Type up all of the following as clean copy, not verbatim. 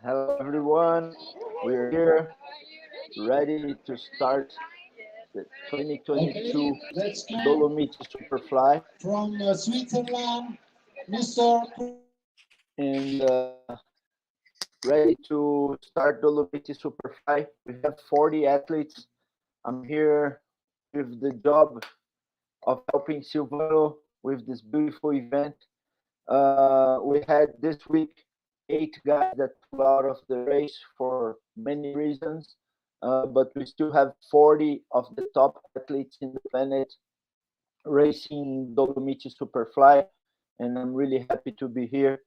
Hello, everyone. We're here ready to start the Okay, 2022 let's go Dolomiti Superfly from Switzerland, Mr. and ready to start Dolomiti Superfly. We have 40 athletes. I'm here with the job of helping Silvano with this beautiful event. We had this week 8 guys that pulled out of the race for many reasons, but we still have 40 of the top athletes in the planet racing Dolomiti Superfly, and I'm really happy to be here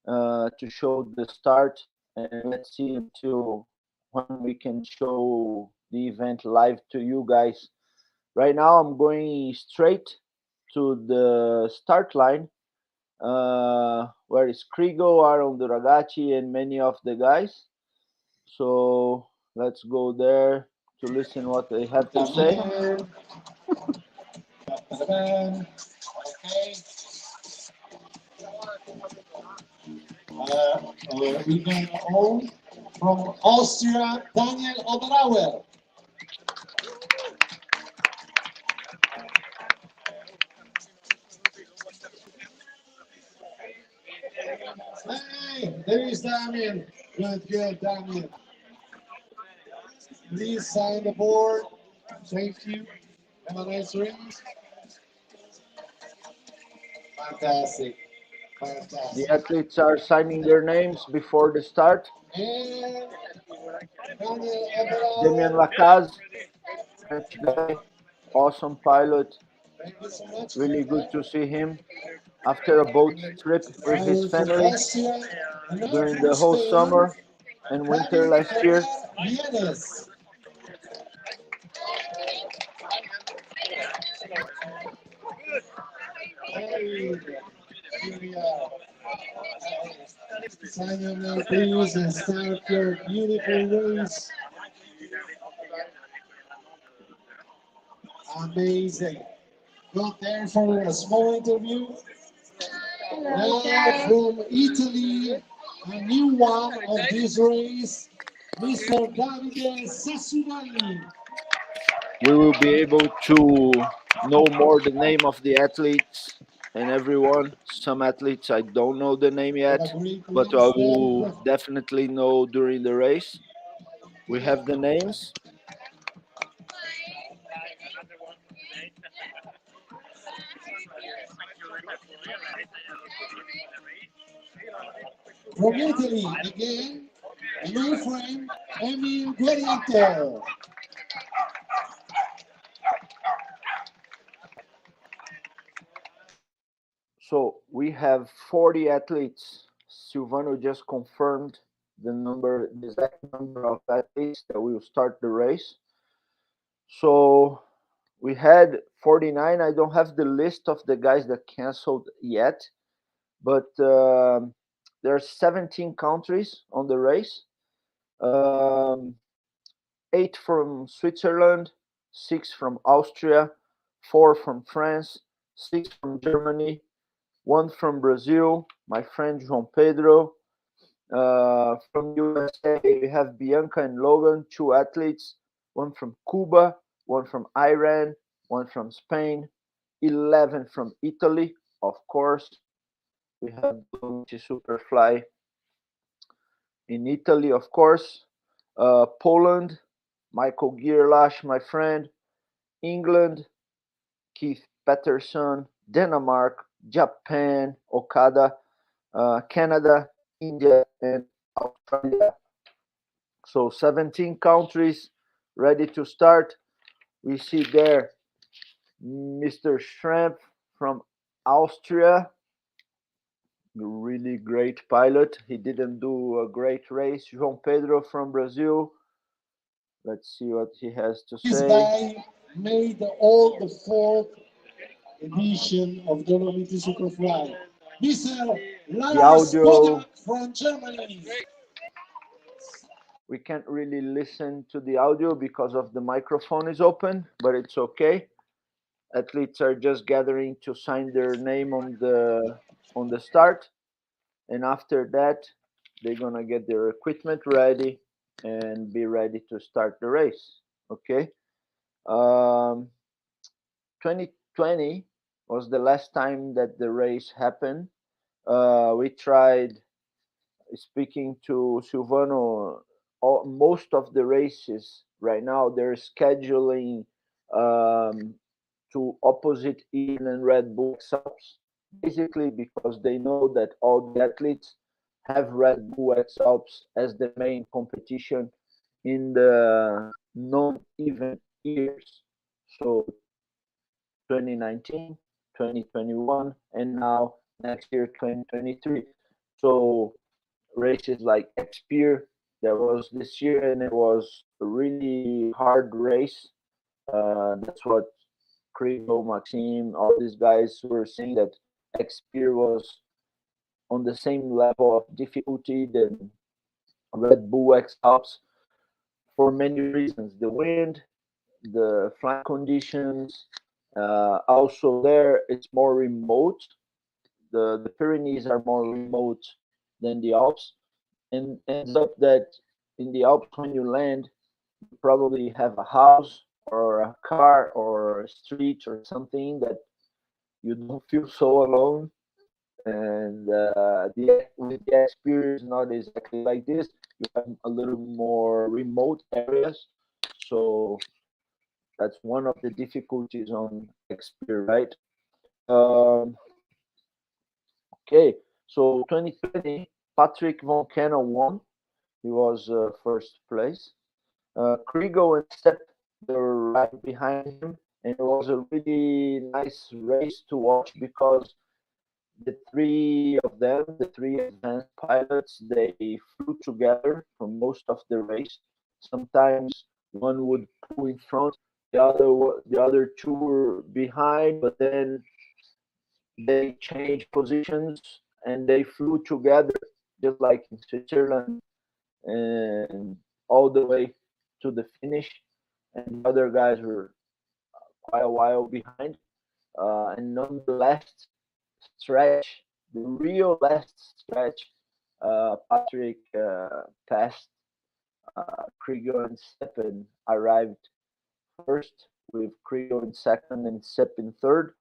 to show the start. And let's see until when we can show the event live to you guys. Right now, I'm going straight to the start line where is Krigo, Aaron Duragati, and many of the guys. So let's go there to listen what they have to say. Damian. Okay. We can all from Austria, Daniel Oberauer. Hey, there is Damian. Good, Damian. Please sign the board. Thank you. Have a nice race. Fantastic. The Fantastic. athletes are signing their names before the start. And Daniel Damien Oberauer. Lacaze, French guy, awesome pilot. Thank you so much. Really good to see him after a boat trip with his Driver from family Austria, not during from the whole Spain, summer and winter David last year. Vienes. Hey, here we are. Sign your name, please, and start your beautiful race. Amazing. Got there for a small interview. Now from Italy, a new one of this race, Mr. Davide Sassunelli. We will be able to know more the name of the athletes and everyone. Some athletes I don't know the name Have a yet, great but I race will then. definitely know during the race. We have the names. From Italy, again, my friend Emil Guerrito. So we have 40 athletes. Silvano just confirmed the exact number of athletes that will start the race. So we had 49. I don't have the list of the guys that canceled yet, but there are 17 countries on the race. Um, 8 from Switzerland, 6 from Austria, 4 from France, 6 from Germany, 1 from Brazil, my friend João Pedro. From USA, we have Bianca and Logan, 2 athletes, 1 from Cuba, 1 from Iran, 1 from Spain, 11 from Italy, of course. We have Dolomiti Superfly in Italy, of course. Poland, Michael Gierlash, my friend. England, Keith Patterson. Denmark, Japan, Okada. Canada, India, and Australia. So 17 countries ready to start. We see there Mr. Schramp from Austria, really great pilot. He didn't do a great race. João Pedro from Brazil. Let's see what he has to This say. guy made all the fourth edition of Dolomiti Superfly. Mr. The Lars audio, Bodak from Germany. we can't really listen to the audio because of the microphone is open, but it's okay. Athletes are just gathering to sign their name on the start, and after that they're gonna get their equipment ready and be ready to start the race. Okay. Um, 2020 was the last time that the race happened. We tried speaking to Silvano. Most of the races right now they're scheduling um, to opposite Ian and Red Bull X-Alps, basically because they know that all the athletes have Red Bull X-Alps as the main competition in the non-event years. So 2019, 2021, and now next year 2023. So races like Xpeer that was this year, and it was a really hard race. That's what Krigo, Maxime, all these guys were saying, that Xpeer was on the same level of difficulty than Red Bull X Alps for many reasons: the wind, the flying conditions. Also, there it's more remote. The Pyrenees are more remote than the Alps, and ends up that in the Alps, when you land, you probably have a house or a car or a street or something that you don't feel so alone. And with the experience, not exactly like this. You have a little more remote areas, so that's one of the difficulties on Xperia, right? Um, okay, so 2020, Patrick Von Kenna won. He was first place. Krigo and Sepp, they were right behind him, and it was a really nice race to watch because the three of them, the three advanced pilots, they flew together for most of the race. Sometimes one would pull in front, the other two were behind, but then they changed positions and they flew together, just like in Switzerland, and all the way to the finish. And the other guys were quite a while behind. And on the last stretch, the real last stretch, Patrick passed Krigo and Sepp, arrived first, with Krigo in second and Sepp in third.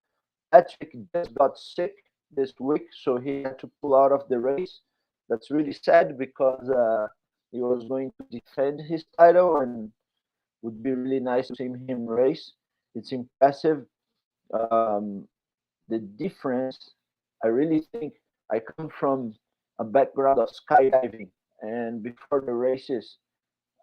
Patrick just got sick this week, so he had to pull out of the race. That's really sad because he was going to defend his title, and would be really nice to see him race. It's impressive. Um, the difference, I really think, I come from a background of skydiving, and before the races,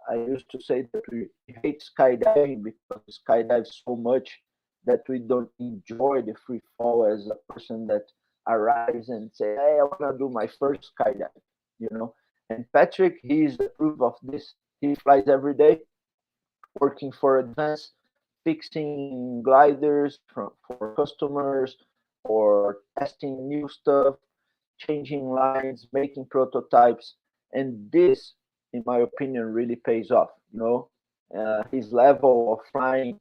I used to say that we hate skydiving because we skydive so much that we don't enjoy the free fall as a person that arrives and say, "Hey, I want to do my first skydive," you know. And Patrick, he is the proof of this. He flies every day, working for advance, fixing gliders for customers, or testing new stuff, changing lines, making prototypes. And this, in my opinion, really pays off. His level of flying,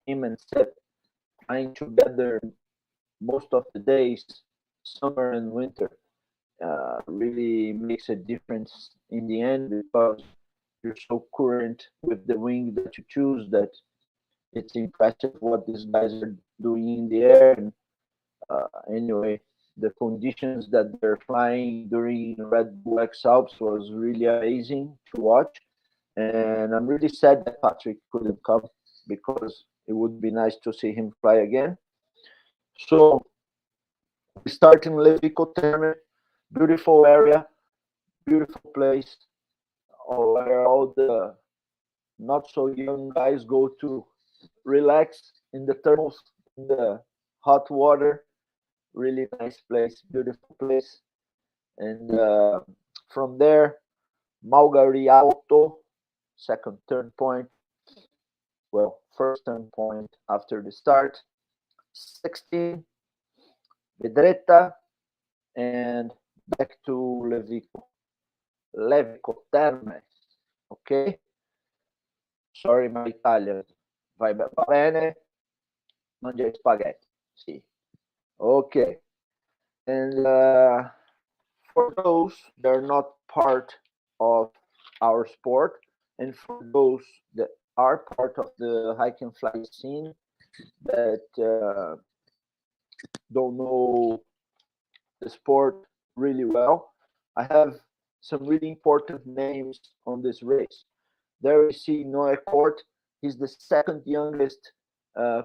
him and Seth flying together most of the days, summer and winter, really makes a difference in the end, because you're so current with the wing that you choose that it's impressive what these guys are doing in the air. And anyway, the conditions that they're flying during Red Bull X Alps was really amazing to watch. And I'm really sad that Patrick couldn't come, because it would be nice to see him fly again. So we start in Levico Terme, beautiful area, beautiful place, where all the not so young guys go to relax in the thermals, in the hot water. Really nice place, beautiful place. And from there, Malgari Alto, second turn point. Well, first turn point after the start. 16, Vedreta, and back to Levico. Levico Terme. Okay? Sorry, my Italian. Va bene? Mangia spaghetti. Sì. Okay. And For those that are not part of our sport, and for those that are part of the hike and fly scene that don't know the sport really well, I have some really important names on this race. There we see Noah Court. He's the second youngest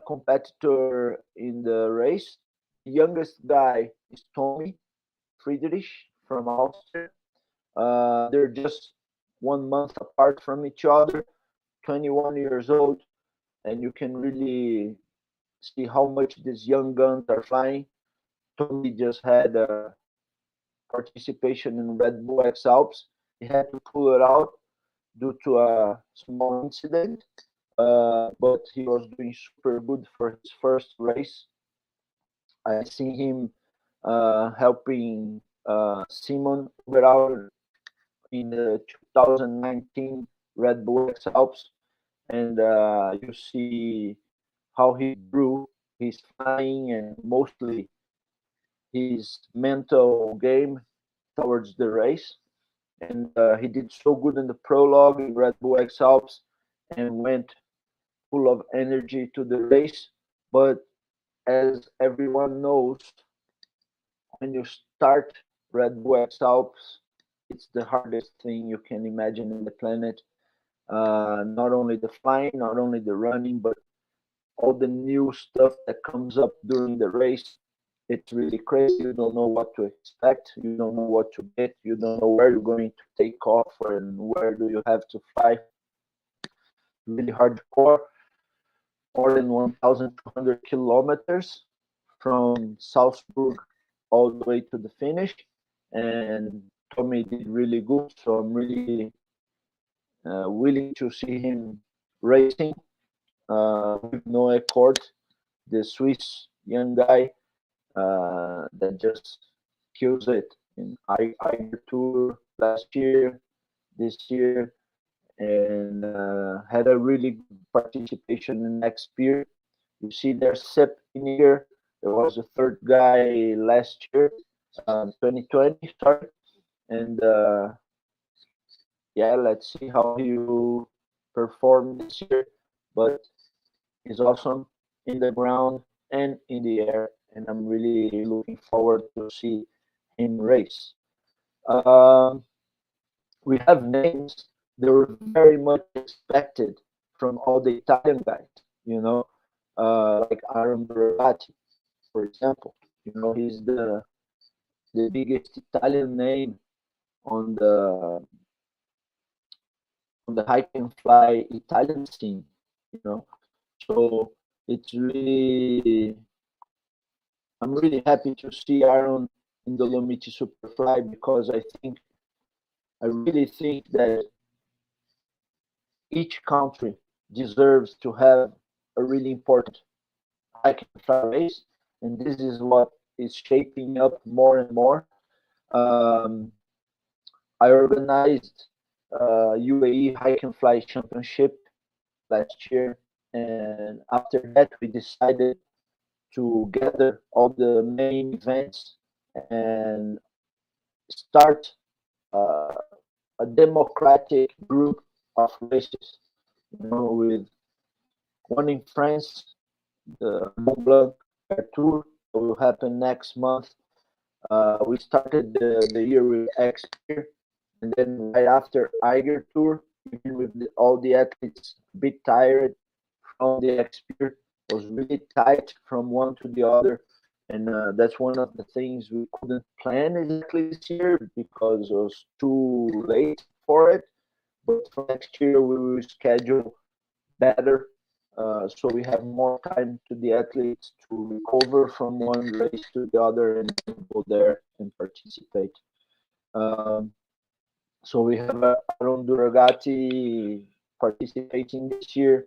competitor in the race. The youngest guy is Tommy Friedrich from Austria. They're just 1 month apart from each other, 21 years old, and you can really see how much these young guns are flying. Tommy just had a participation in Red Bull X Alps. He had to pull it out due to a small incident, but he was doing super good for his first race. I see him helping Simon Oberauer in the 2019 Red Bull X Alps, and you see how he grew his flying and mostly his mental game towards the race. And he did so good in the prologue in Red Bull X Alps and went full of energy to the race. But as everyone knows, when you start Red Bull X Alps, it's the hardest thing you can imagine in the planet. Not only the flying, not only the running, but all the new stuff that comes up during the race. It's really crazy. You don't know what to expect. You don't know what to get. You don't know where you're going to take off and where do you have to fly. Really hardcore. More than 1,200 kilometers from Salzburg all the way to the finish. And Tommy did really good. So I'm really willing to see him racing with Noah Court, the Swiss young guy that just kills it in Eiger Tour last year, this year, and had a really good participation in next year. You see there's Sepp Iniger. There was a third guy last year, 2020, sorry. And yeah, let's see how he will perform this year. But he's awesome in the ground and in the air, and I'm really looking forward to see him race. Um, we have names that were very much expected from all the Italian guys, like Aaron Bravati, for example. He's the biggest Italian name on the hike and fly Italian scene, you know. So it's really, I'm really happy to see Aaron in the Dolomiti Superfly because I really think that each country deserves to have a really important hike and fly race, and this is what is shaping up more and more. Um, I organized UAE Hike and Fly Championship last year, and after that we decided to gather all the main events and start uh, a democratic group of races. With one in France, the Mont Blanc Air Tour that will happen next month. We started the year with X-Peer, and then right after Eiger Tour, even with all the athletes a bit tired from the X-Peer, was really tight from one to the other. And that's one of the things we couldn't plan exactly this year because it was too late for it. But for next year, we will schedule better so we have more time to the athletes to recover from one race to the other and go there and participate. Um, so we have Aaron Duragati participating this year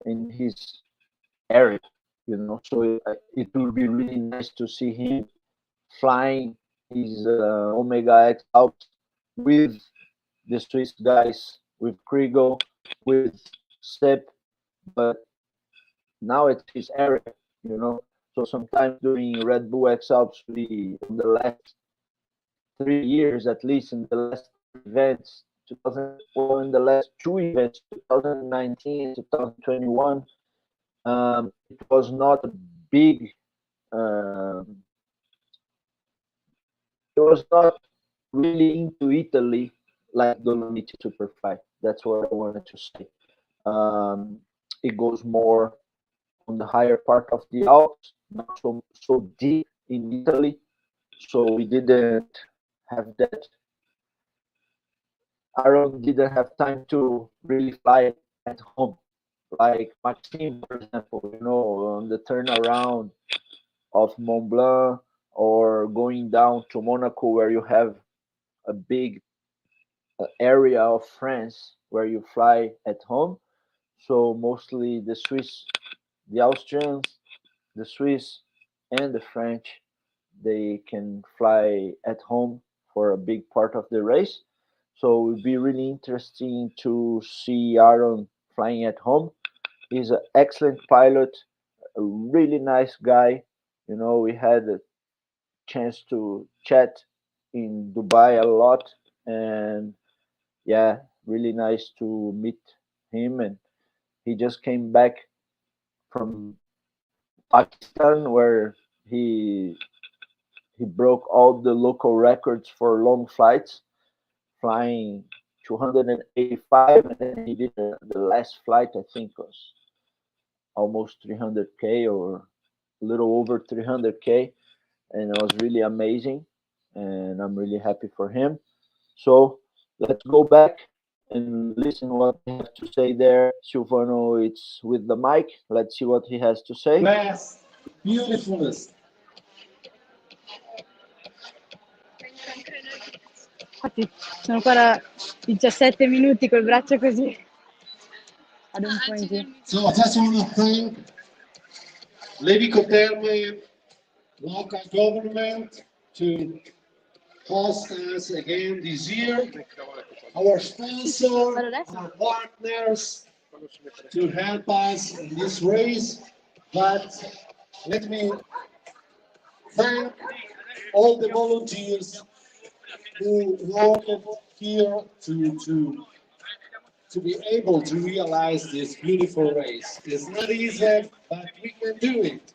in his area, So it will be really nice to see him flying his Omega X Alps with the Swiss guys, with Krigo, with Sepp, but now it's his area. So sometimes during Red Bull X Alps, we on the last 3 years, at least in the last three events, 2000, well, in the last two events, 2019 and 2021, it was not a big, um, it was not really into Italy like Dolomiti Superfly. That's what I wanted to say. Um, it goes more on the higher part of the Alps, not so deep in Italy. So we didn't have that. Aaron didn't have time to really fly at home, like Maxime, for example. On the turnaround of Mont Blanc or going down to Monaco, where you have a big area of France where you fly at home. So mostly the Austrians, the Swiss, and the French, they can fly at home for a big part of the race. So it would be really interesting to see Aaron flying at home. He's an excellent pilot, a really nice guy. We had a chance to chat in Dubai a lot, and yeah, really nice to meet him. And he just came back from Pakistan, where he he broke all the local records for long flights, flying 285, and then he did the last flight. I think was almost 300K or a little over 300K, and it was really amazing. And I'm really happy for him. So let's go back and listen what he has to say there. Silvano, it's with the mic. Let's see what he has to say. Best, beautifulest. Infatti sono qua da 17 minuti col braccio così ad un po' in giù. So I just want to thank Levico Terme local government to host us again this year. Our sponsor, our partners to help us in this race. But let me thank all the volunteers who worked here to be able to realize this beautiful race. It's not easy, but we can do it.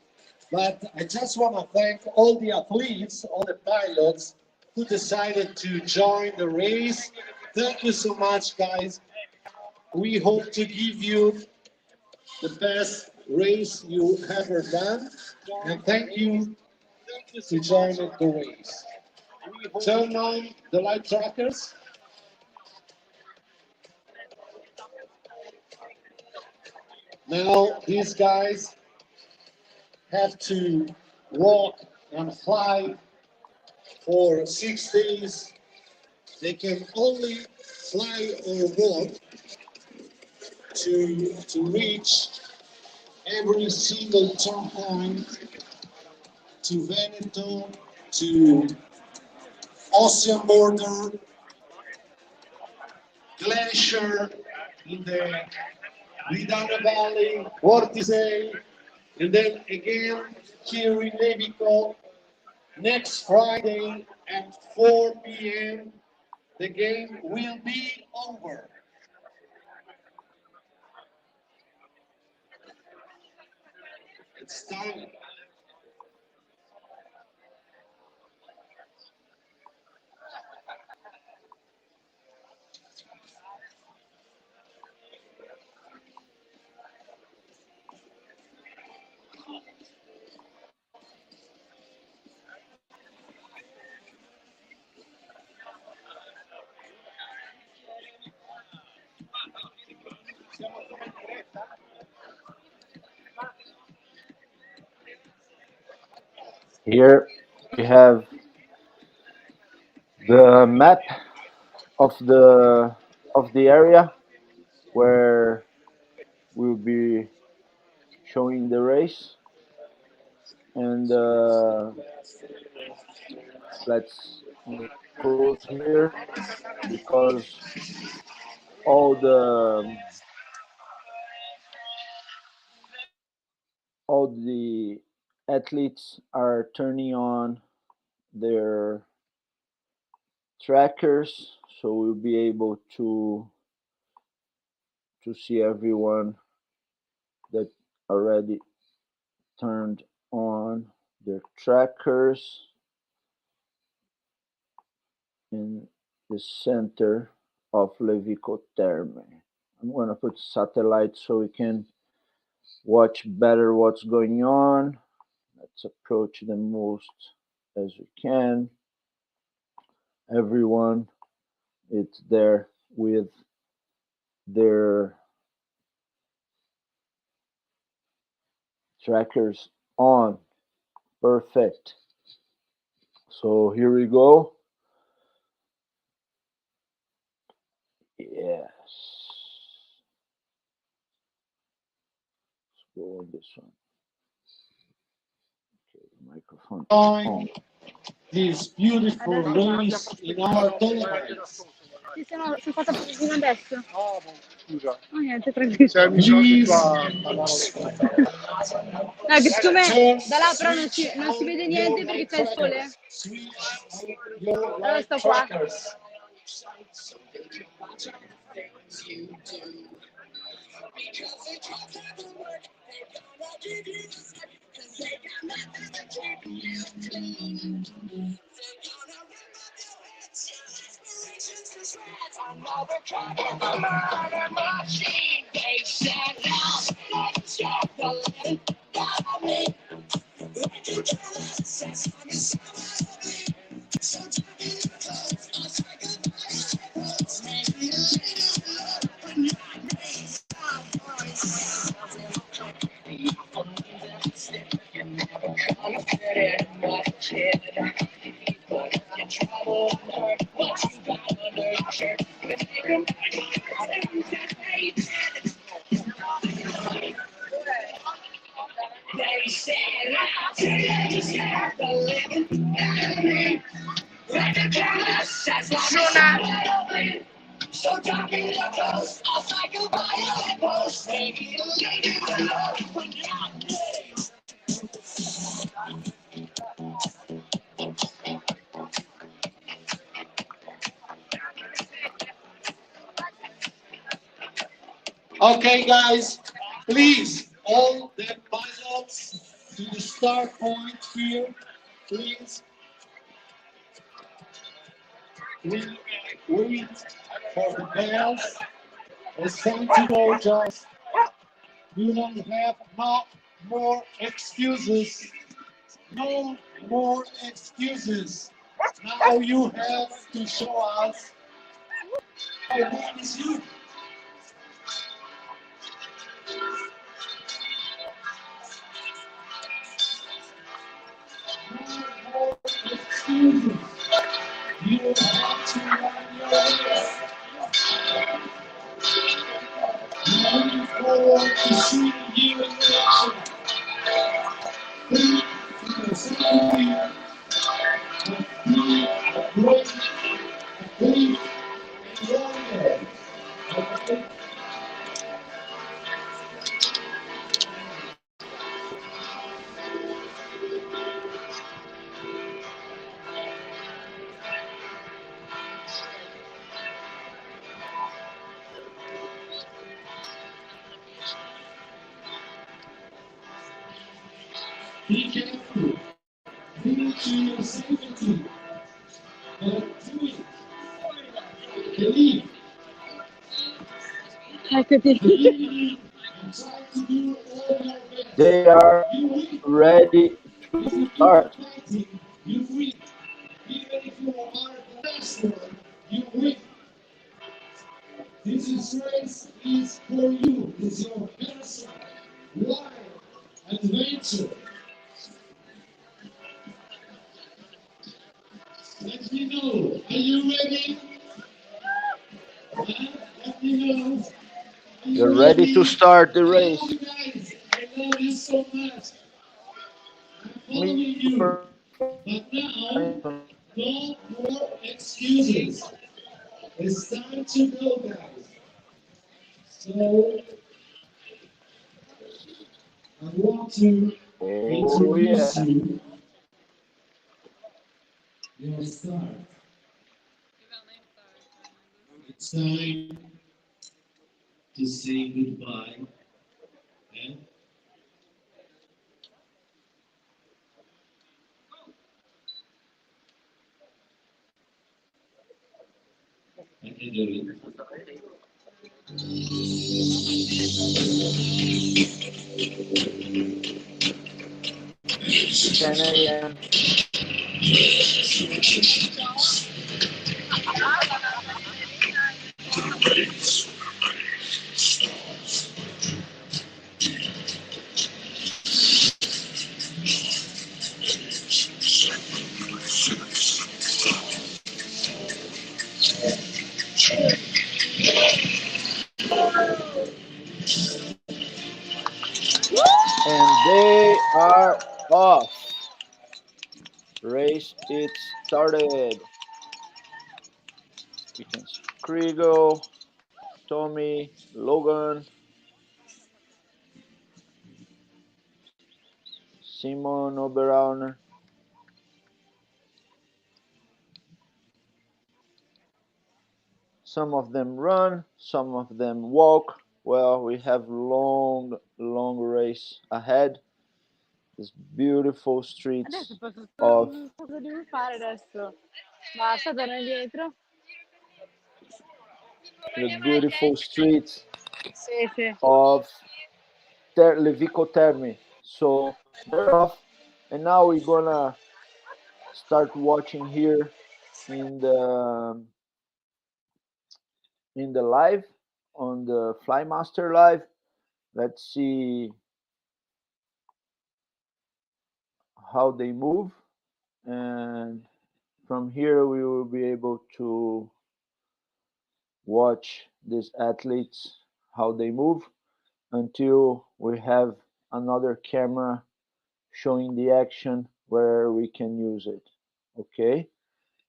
But I just want to thank all the athletes, all the pilots who decided to join the race. Thank you so much, guys. We hope to give you the best race you ever done. And thank you to join the race. Turn on the light trackers. Now these guys have to walk and fly for 6 days. They can only fly or walk to reach every single turn point to Veneto, to Ocean border, glacier in the Vidana Valley, Vortice, and then again here in Levico next Friday at 4 p.m. The game will be over. It's time. Here we have the map of the area where we'll be showing the race, and let's move close here because all the athletes are turning on their trackers, so we'll be able to see everyone that already turned on their trackers in the center of Levicoterme. I'm going to put satellite so we can watch better what's going on. Let's approach the most as we can. Everyone, it's there with their trackers on. Perfect. So here we go. Yes. Let's go on this one. Okay, microphone on. This beautiful race in our Dolomites. Sì, sono stata fino adesso. Scusa. No, niente, tranquillo. C'è il microfono No, che siccome da là però non si vede niente perché c'è il sole. Allora sto qua. Okay, guys, please, all the pilots to the start point here, please. We wait for the bells. It's time to go, just. You don't have no more excuses. No more excuses. Now you have to show us how good is you. No more excuses. You have to run your race. Looking forward to seeing you in action. Thank you for being great, great, and warrior. Okay? Be careful. Be to your safety. But do it. Believe. Eccoti. Believe and try to do all your best. They are You win. ready If to you keep start. fighting, you win. Even if you are the last one, you win. This race is for you. It's your personal, wild adventure. Let me know. Are you ready? Let me know. Are They're you ready to start the I love race. you guys. I love you so much. I'm following Me you. personally, But now, no more excuses. It's time to go, guys. So, I want to oh introduce yeah. you your star. it's time to say goodbye. Yeah? I can do it. 10 a.m. And they are off. Race it started. You can see Krigo, Tommy, Logan, Simon Oberauner. Some of them run, some of them walk. Well, we have long, long race ahead. These beautiful streets Adesso posso, of cosa devo fare adesso? Basta, torno indietro. the beautiful streets Sì, sì. of Levico Terme. So they're off, and now we're gonna start watching here in the live on the Flymaster live. Let's see how they move, and from here we will be able to watch these athletes how they move until we have another camera showing the action where we can use it. Okay,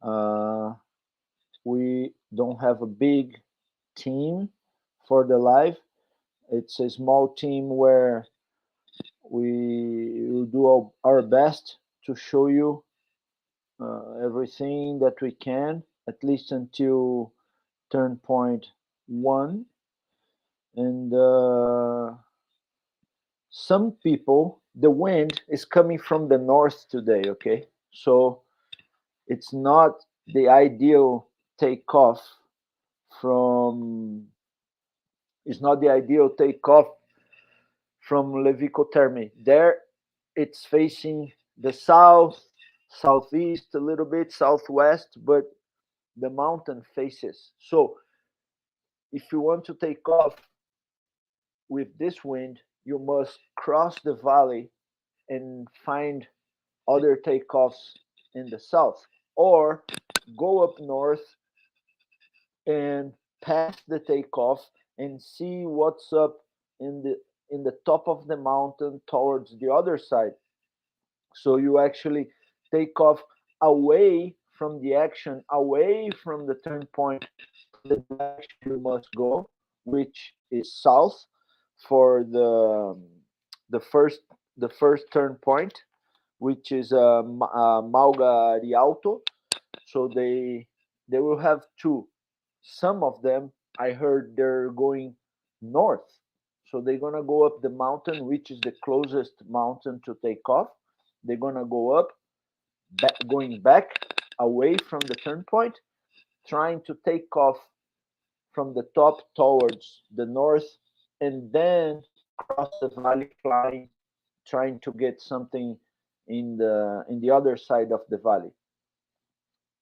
uh, we don't have a big team for the live. It's a small team where we will do our best to show you everything that we can, at least until turn point 1. And some people, the wind is coming from the north today, okay? So it's not the ideal takeoff from, it's not the ideal takeoff from Levico Terme. There it's facing the south, southeast, a little bit, southwest, but the mountain faces. So if you want to take off with this wind, you must cross the valley and find other takeoffs in the south, or go up north and pass the takeoff and see what's up in the top of the mountain towards the other side. So you actually take off away from the action, away from the turn point, the direction you must go, which is south for the first the first turn point, which is Malga Rialto. So they will have two. Some of them I heard they're going north, so they're gonna go up the mountain, which is the closest mountain to take off. They're gonna go up, going back away from the turn point, trying to take off from the top towards the north, and then cross the valley, flying, trying to get something in the other side of the valley.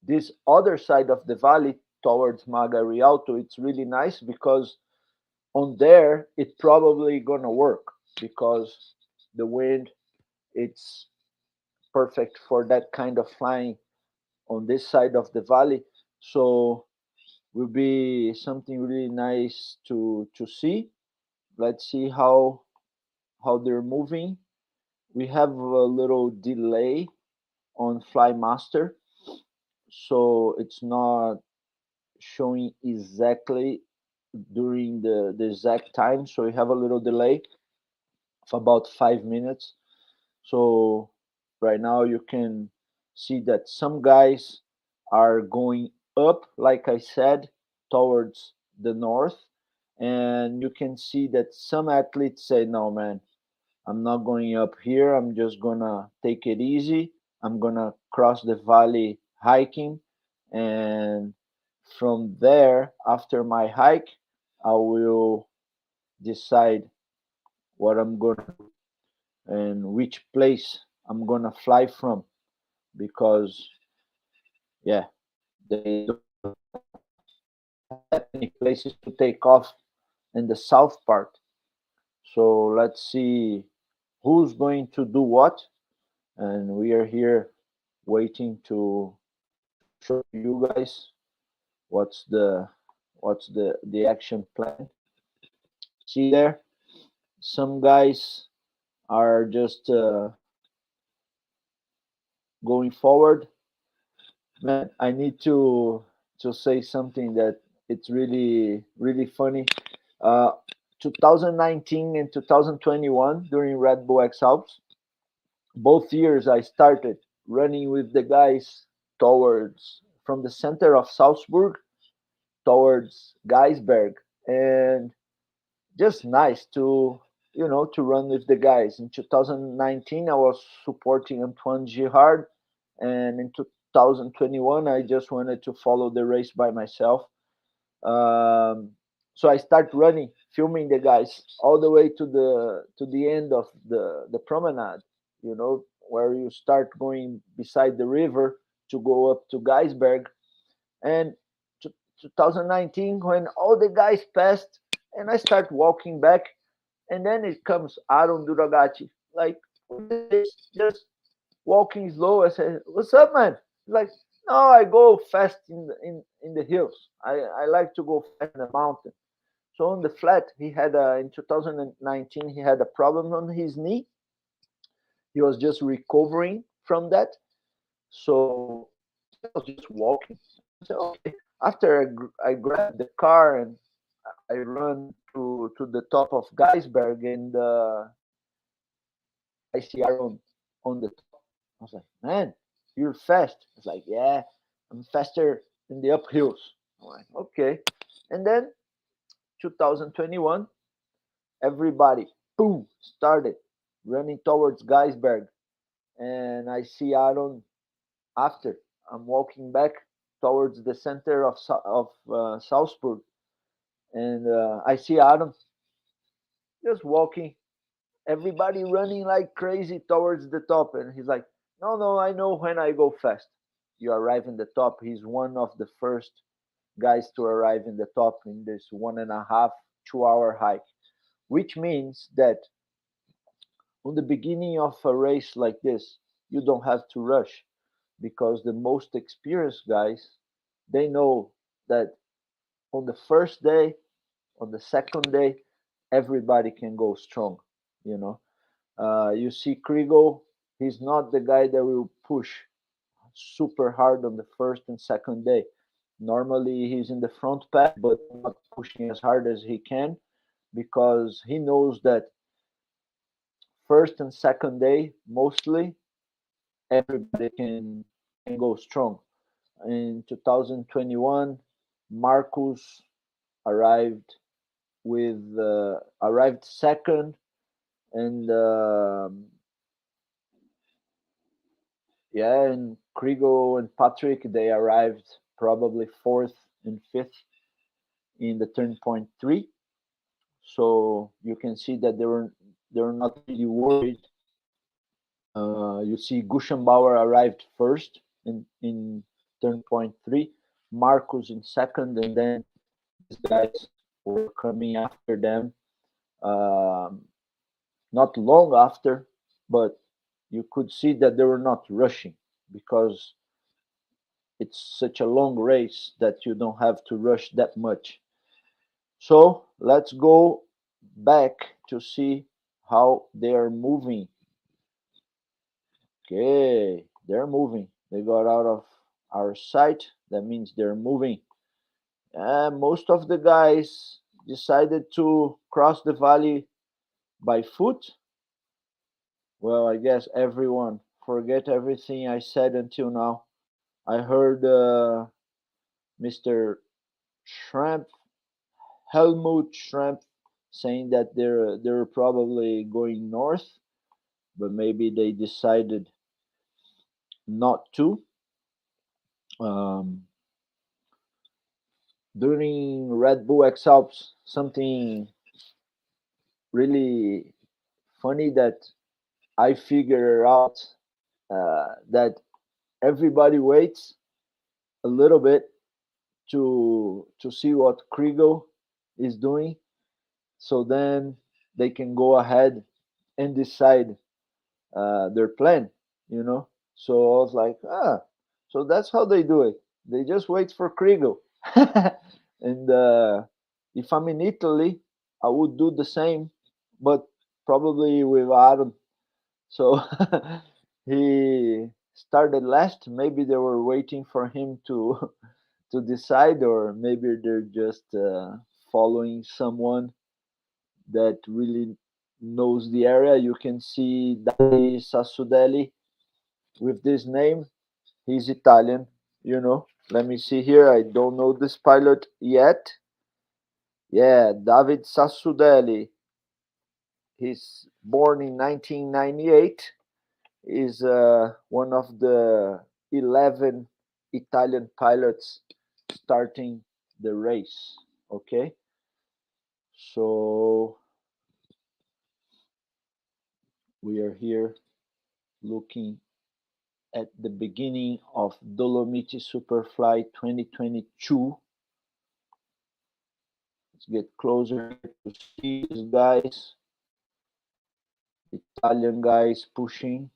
This other side of the valley towards Maga Rialto, it's really nice because on there it probably gonna work because the wind, it's perfect for that kind of flying on this side of the valley. So will be something really nice to see. Let's see how they're moving. We have a little delay on Flymaster, so it's not showing exactly during the exact time. So we have a little delay of about 5 minutes. So right now you can see that some guys are going up, like I said, towards the north, and you can see that some athletes say, no man, I'm not going up here, I'm just gonna take it easy, I'm gonna cross the valley hiking, and from there, after my hike, I will decide what I'm gonna do and which place I'm gonna fly from, because yeah, they don't have that many places to take off in the south part. So let's see who's going to do what, and we are here waiting to show you guys what's the action plan. See there, some guys are just going forward. Man, I need to say something that it's really funny. Uh, 2019 and 2021 during Red Bull X Alps, both years I started running with the guys towards from the center of Salzburg towards Geisberg, and just nice to to run with the guys. In 2019, I was supporting Antoine Girard, and in 2021, I just wanted to follow the race by myself. Um, so I start running, filming the guys all the way to the end of the promenade. Where you start going beside the river to go up to Geisberg, and 2019 when all the guys passed, and I start walking back, and then it comes Aaron Duragati, like just walking slow. I said, "What's up, man?" Like, no, I go fast in the hills. I like to go fast in the mountain. So on the flat, he had in 2019 he had a problem on his knee. He was just recovering from that. So I was just walking. So okay. After I grabbed the car and I run to the top of Geisberg, and I see Aaron on the top. I was like, man, you're fast. It's like, yeah, I'm faster in the uphills. I'm like, okay. And then 2021, everybody, boom, started running towards Geisberg. And I see Aaron after. I'm walking back towards the center of Salzburg. And I see Aaron just walking, everybody running like crazy towards the top, and he's like, no, no, I know when I go fast. You arrive in the top. He's one of the first guys to arrive in the top in this 1.5 2 hour hike, which means that on the beginning of a race like this, you don't have to rush, because the most experienced guys, they know that on the first day, on the second day, everybody can go strong, you know. You see Krigo, he's not the guy that will push super hard on the first and second day. Normally, he's in the front pack, but not pushing as hard as he can, because he knows that first and second day, mostly, everybody can go strong. In 2021, Marcus arrived arrived second, and yeah, and Krigo and Patrick, they arrived probably fourth and fifth in the turn point three. So you can see that they were not really worried. You see Guschenbauer arrived first in turn point three, Marcus in second, and then these guys were coming after them. Um, Not long after, but you could see that they were not rushing, because it's such a long race that you don't have to rush that much. So let's go back to see how they are moving. Okay, they're moving. They got out of our sight. That means they're moving. Most of the guys decided to cross the valley by foot. Well, I guess everyone forget everything I said until now. I heard Mr. Shrimp, Helmut Shrimp, saying that they're probably going north, but maybe they decided not to. Um, During Red Bull X Alps, something really funny that I figured out, that everybody waits a little bit to see what Kriegel is doing, so then they can go ahead and decide their plan. You know, so I was like, so that's how they do it. They just wait for Kriegel, and if I'm in Italy, I would do the same, but probably with Aaron. So he started last. Maybe they were waiting for him to to decide, or maybe they're just following someone that really knows the area. You can see Dai Sassudelli with this name. He's Italian, you know. Let me see here. I don't know this pilot yet. Yeah, David Sassudelli. He's born in 1998. Is one of the 11 Italian pilots starting the race. Okay, so we are here looking at the beginning of Dolomiti Superfly 2022. Let's get closer to see these guys, Italian guys pushing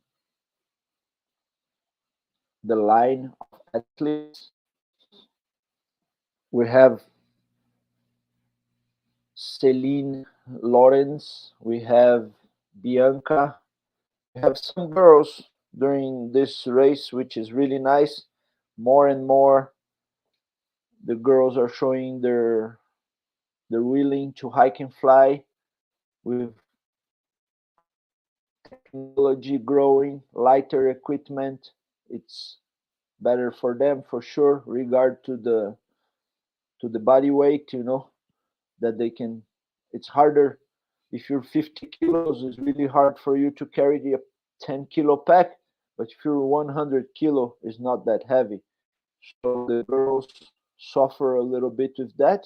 the line of athletes. We have Celine Lawrence, we have Bianca, we have some girls during this race, which is really nice. More and more, the girls are showing their willing to hike and fly with technology growing, lighter equipment. It's better for them for sure, regard to the body weight, you know, that they can. It's harder if you're 50 kilos. It's really hard for you to carry the 10-kilo pack, but if you're 100 kilo, it's not that heavy. So the girls suffer a little bit with that,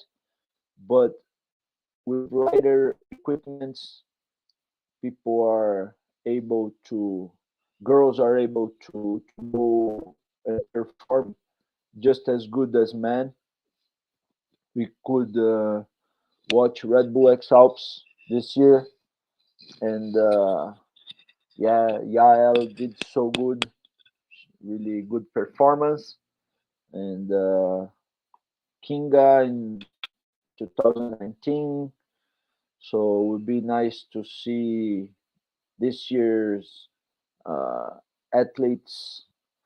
but with lighter equipments, people are able to, girls are able to go and perform just as good as men. We could watch Red Bull X Alps this year, and yeah, Yael did so good, really good performance, and Kinga in 2019. So it would be nice to see this year's uh, athletes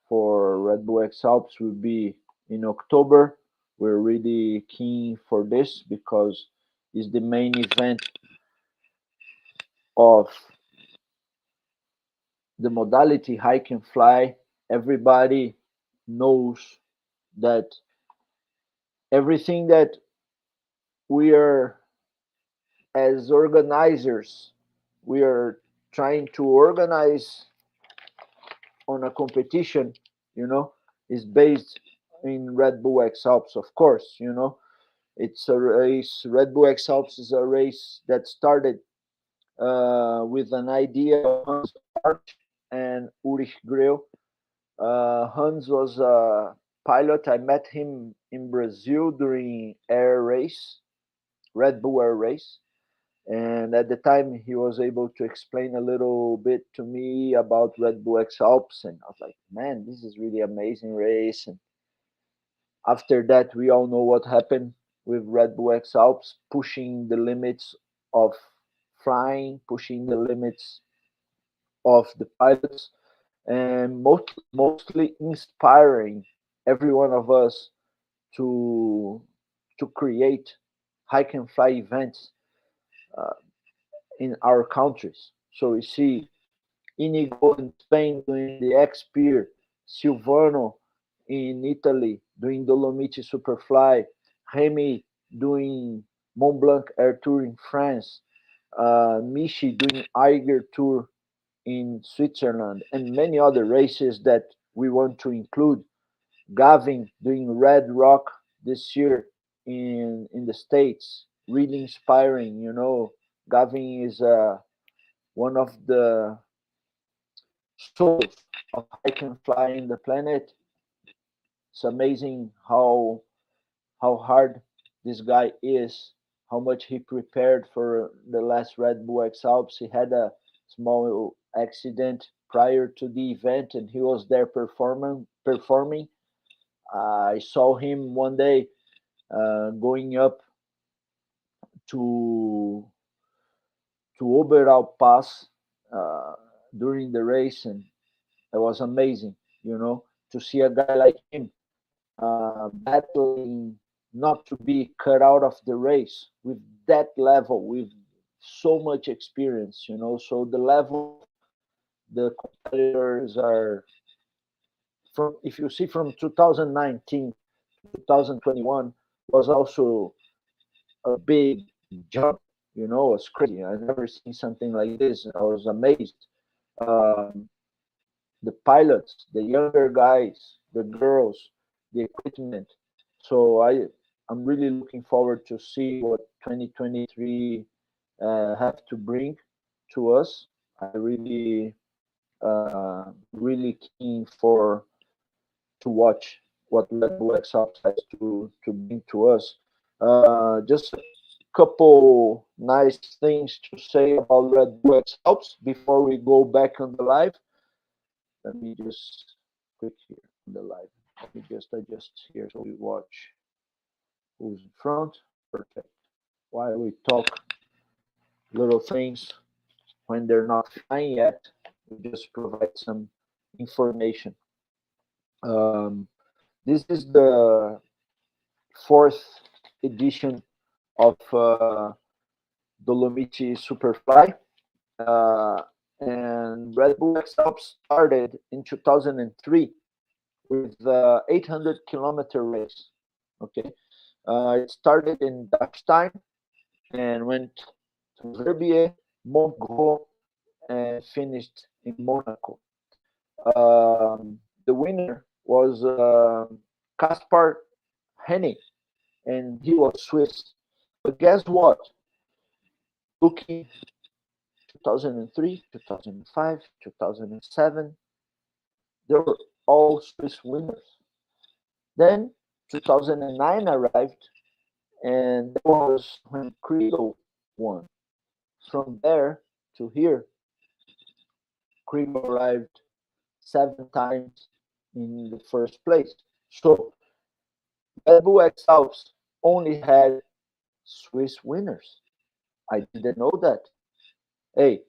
for Red Bull X Alps will be in October. We're really keen for this because it's the main event of the modality hike and fly. Everybody knows that everything that we are, as organizers, we are trying to organize on a competition, you know, is based in Red Bull X Alps, of course, you know. It's a race, Red Bull X Alps is a race that started with an idea of Hans Arch and Ulrich Greu. Hans was a pilot. I met him in Brazil during air race, Red Bull Air Race. And at the time, he was able to explain a little bit to me about Red Bull X Alps. And I was like, man, this is really amazing race. And after that, we all know what happened with Red Bull X Alps, pushing the limits of flying, pushing the limits of the pilots, and mostly inspiring every one of us to create hike and fly events uh, in our countries. So we see Inigo in Spain doing the X Pier, Silvano in Italy doing Dolomiti Superfly, Remy doing Mont Blanc Air Tour in France, Michi doing Eiger Tour in Switzerland, and many other races that we want to include. Gavin doing Red Rock this year in the States, really inspiring. You know, Gavin is one of the souls of hike and fly in the planet. It's amazing how hard this guy is, how much he prepared for the last Red Bull X Alps. He had a small accident prior to the event, and he was there performing. I saw him one day going up to Oberalp Pass uh, during the race, and it was amazing, you know, to see a guy like him battling not to be cut out of the race with that level, with so much experience, you know. So the level of the competitors are from, if you see from 2019 to 2021, was also a big jump. You know, it's crazy. I've never seen something like this. I was amazed. Um, the pilots, the younger guys, the girls, the equipment. So I'm really looking forward to see what 2023 have to bring to us. I really keen for to watch what Red Bull X Alps has to bring to us. Just a couple nice things to say about Red Bull X Alps before we go back on the live. Let me just click here on the live. Let me just adjust here so we watch who's in front. Perfect. While we talk little things when they're not flying yet, we just provide some information. Um, this is the fourth edition of Dolomiti Superfly. Uh, and Red Bull X Alps started in 2003 with the 800-kilometer race. Okay, it started in Dachstein and went to Verbier, Montgros, and finished in Monaco. The winner was Kaspar Hennig, and he was Swiss. But guess what? Looking 2003, 2005, 2007, they were all Swiss winners. Then 2009 arrived, and that was when Kriegel won. From there to here, Kriegel arrived 7 times in the first place. So Red Bull X Alps only had Swiss winners. I didn't know that. Hey,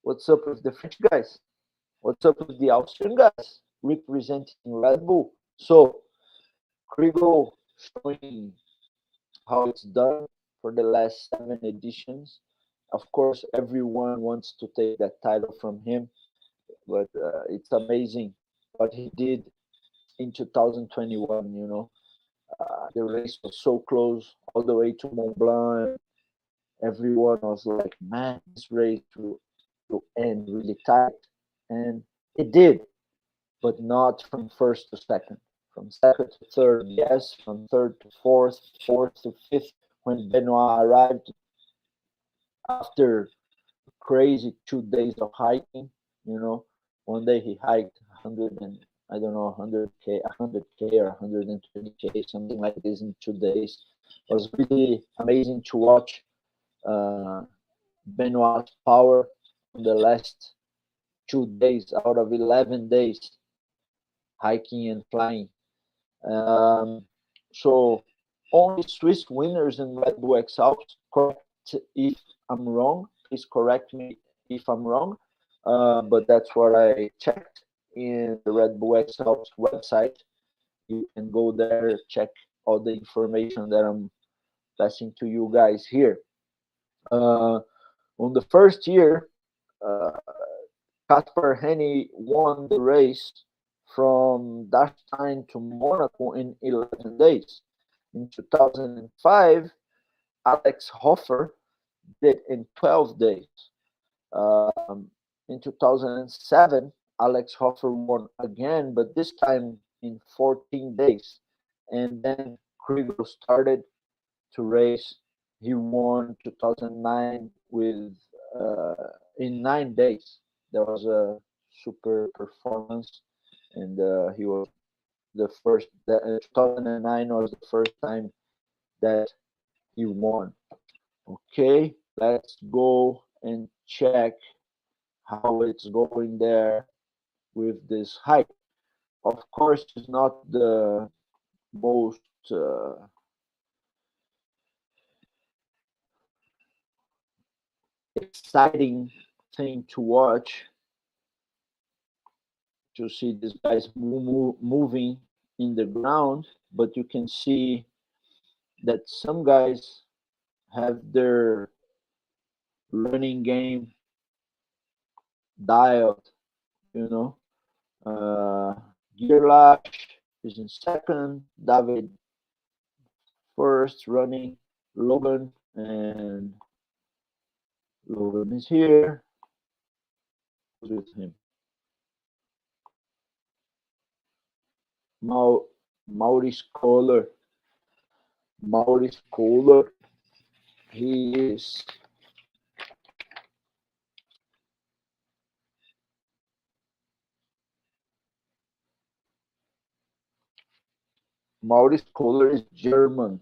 what's up with the French guys? What's up with the Austrian guys representing Red Bull? So Kriegel showing how it's done for the last 7 editions. Of course, everyone wants to take that title from him, but it's amazing what he did in 2021. You know, the race was so close all the way to Mont Blanc. Everyone was like, "Man, this race will end really tight," and it did, but not from first to second. From second to third, yes. From third to fourth, fourth to fifth. When Benoit arrived after crazy 2 days of hiking, you know, one day he hiked 100 and I don't know 100k or 120k, something like this in 2 days. It was really amazing to watch uh, Benoit's power in the last 2 days out of 11 days hiking and flying. Um, so only Swiss winners in Red Bull X Alps. Correct if I'm wrong. Please correct me if I'm wrong. But that's what I checked in the Red Bull X Alps website. You can go there, check all the information that I'm passing to you guys here. On the first year, uh, Kasper Henny won the race from Dachstein to Monaco in 11 days. In 2005, Alex Hofer did it in 12 days. In 2007, Alex Hofer won again, but this time in 14 days. And then Kriegel started to race. He won 2009 with in 9 days. That was a super performance, and he was the first. 2009 was the first time that he won. Okay, let's go and check how it's going there with this height. Of course, it's not the most exciting thing to watch, to see these guys moving in the ground, but you can see that some guys have their running game dialed, you know. Uh, Gerlach is in second, David first running, and Logan is here with him. Maurice Kohler. Maurice Kohler. He is Maurice Kohler is German.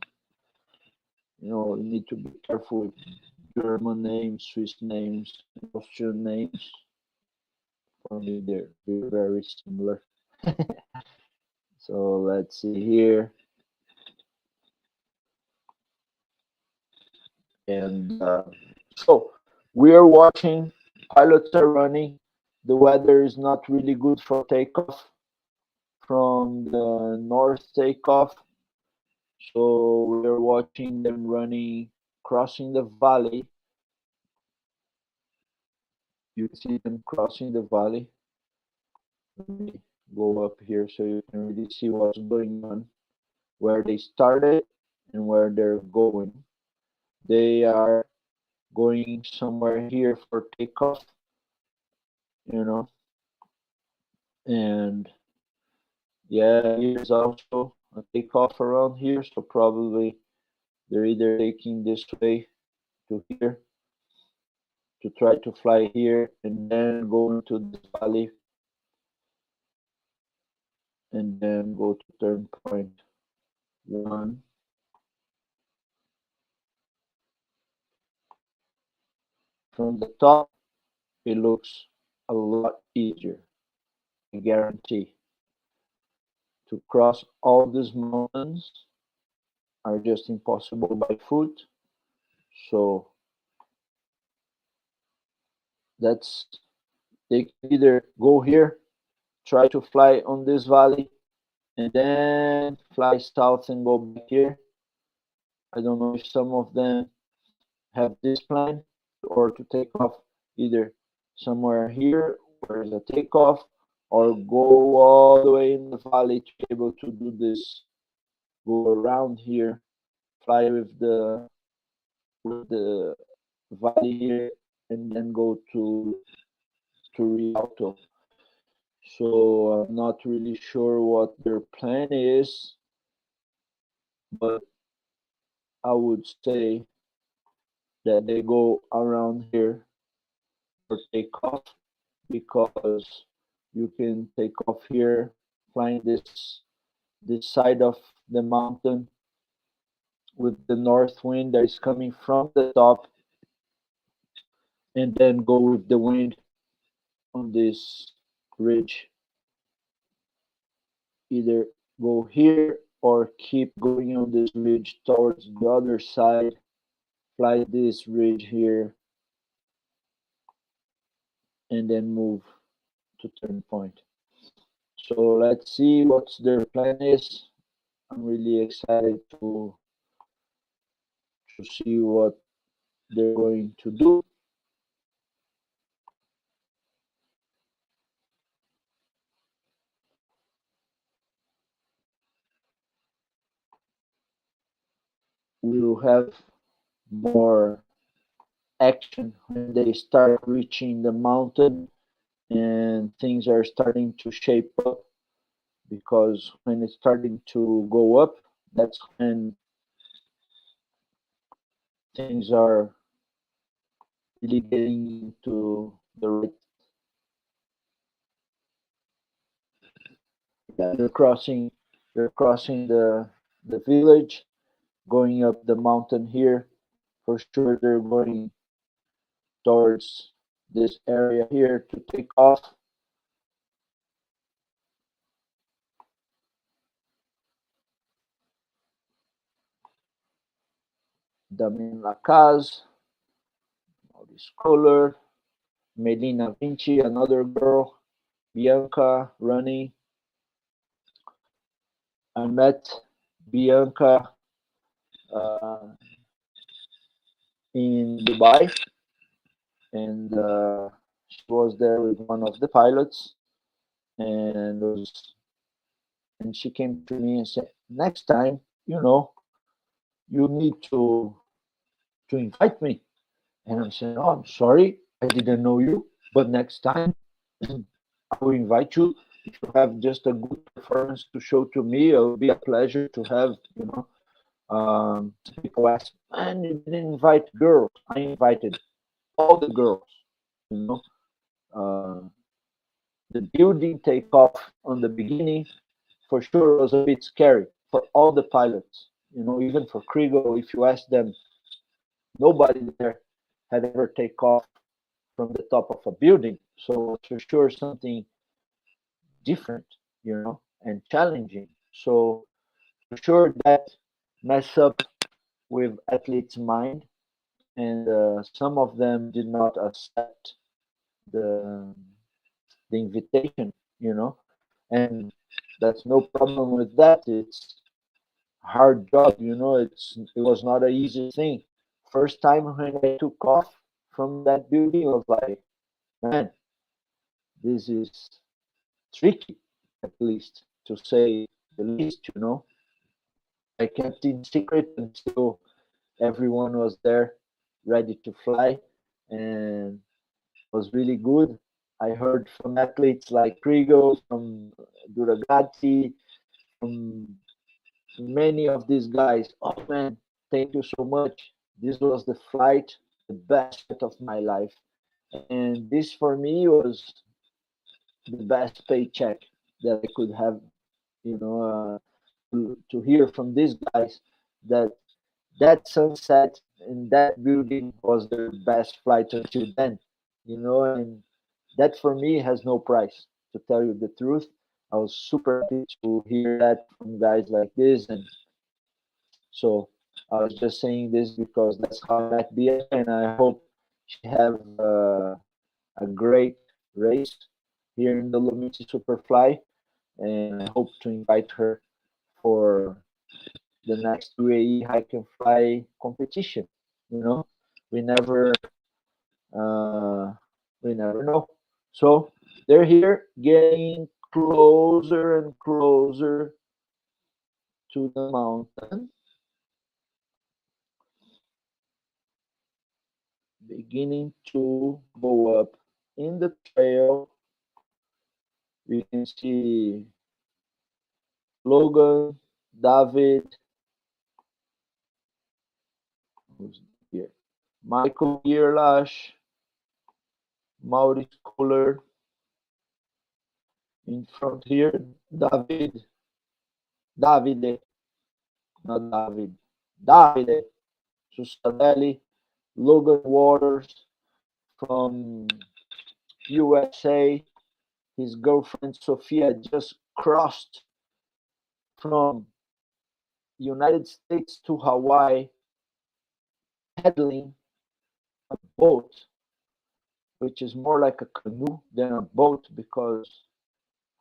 You know, you need to be careful with German names, Swiss names, Austrian names. For me, they're very similar. So let's see here. And so we are watching, pilots are running. The weather is not really good for takeoff from the north takeoff. So we are watching them running, crossing the valley. You see them crossing the valley. Let me go up here so you can really see what's going on, where they started and where they're going. They are going somewhere here for takeoff, you know, and yeah, here's also a takeoff around here, so probably they're either taking this way to here to try to fly here and then go into this valley and then go to turn point 1. From the top, it looks a lot easier, I guarantee. To cross all these mountains are just impossible by foot, so that's, they can either go here, try to fly on this valley, and then fly south and go back here. I don't know if some of them have this plan, or to take off either somewhere here where is a takeoff, or go all the way in the valley to be able to do this, go around here, fly with the valley here, and then go to Rialto. So I'm not really sure what their plan is, but I would say that they go around here for takeoff, because you can take off here, flying this side of the mountain with the north wind that is coming from the top, and then go with the wind on this ridge. Either go here or keep going on this ridge towards the other side, fly this ridge here, and then move to turn point. So let's see what their plan is. I'm really excited to see what they're going to do. we will have more action when they start reaching the mountain and things are starting to shape up, because when it's starting to go up, that's when things are really getting into the right. Yeah, they're crossing the village, going up the mountain here. For sure they're going towards this area here to take off. Damien Lacaz, Maurice Kohler, Melina Vinci, another girl, Bianca running. I met Bianca uh, in Dubai, and she was there with one of the pilots, and was and she came to me and said, "Next time, you need to invite me." And I'm saying, "Oh, I'm sorry, I didn't know you, but next time I will invite you. If you have just a good performance to show to me, it will be a pleasure to have, people ask, man, you didn't invite girls. I invited all the girls, you know. Uh, the building takeoff on the beginning for sure was a bit scary for all the pilots, even for Krigo. If you ask them, nobody there had ever take off from the top of a building. So for sure something different, and challenging. So for sure that mess up with athletes' mind, and some of them did not accept the the invitation, and that's no problem with that. It's hard job, it was not an easy thing. First time when I took off from that building, I was like, man, this is tricky, at least to say the least. I kept in secret until everyone was there ready to fly, and was really good. I heard from athletes like Krigo, from Duragati, from many of these guys, oh man, thank you so much. This was the best flight of my life. And this for me was the best paycheck that I could have, to hear from these guys that that sunset in that building was their best flight until then, and that for me has no price, to tell you the truth. I was super happy to hear that from guys like this, and so I was just saying this because that's how I met Bianca, and I hope she have a great race here in the Dolomiti Superfly, and I hope to invite her for the next UAE hike and fly competition. You know, we never uh, we never know. So they're here, getting closer and closer to the mountain, beginning to go up in the trail. We can see Logan, David, who's here? Michael Gierlash, Maurice Kohler in front here. Davide, not David, Davide Susadelli, Logan Waters from USA. His girlfriend Sophia just crossed from United States to Hawaii, paddling a boat, which is more like a canoe than a boat because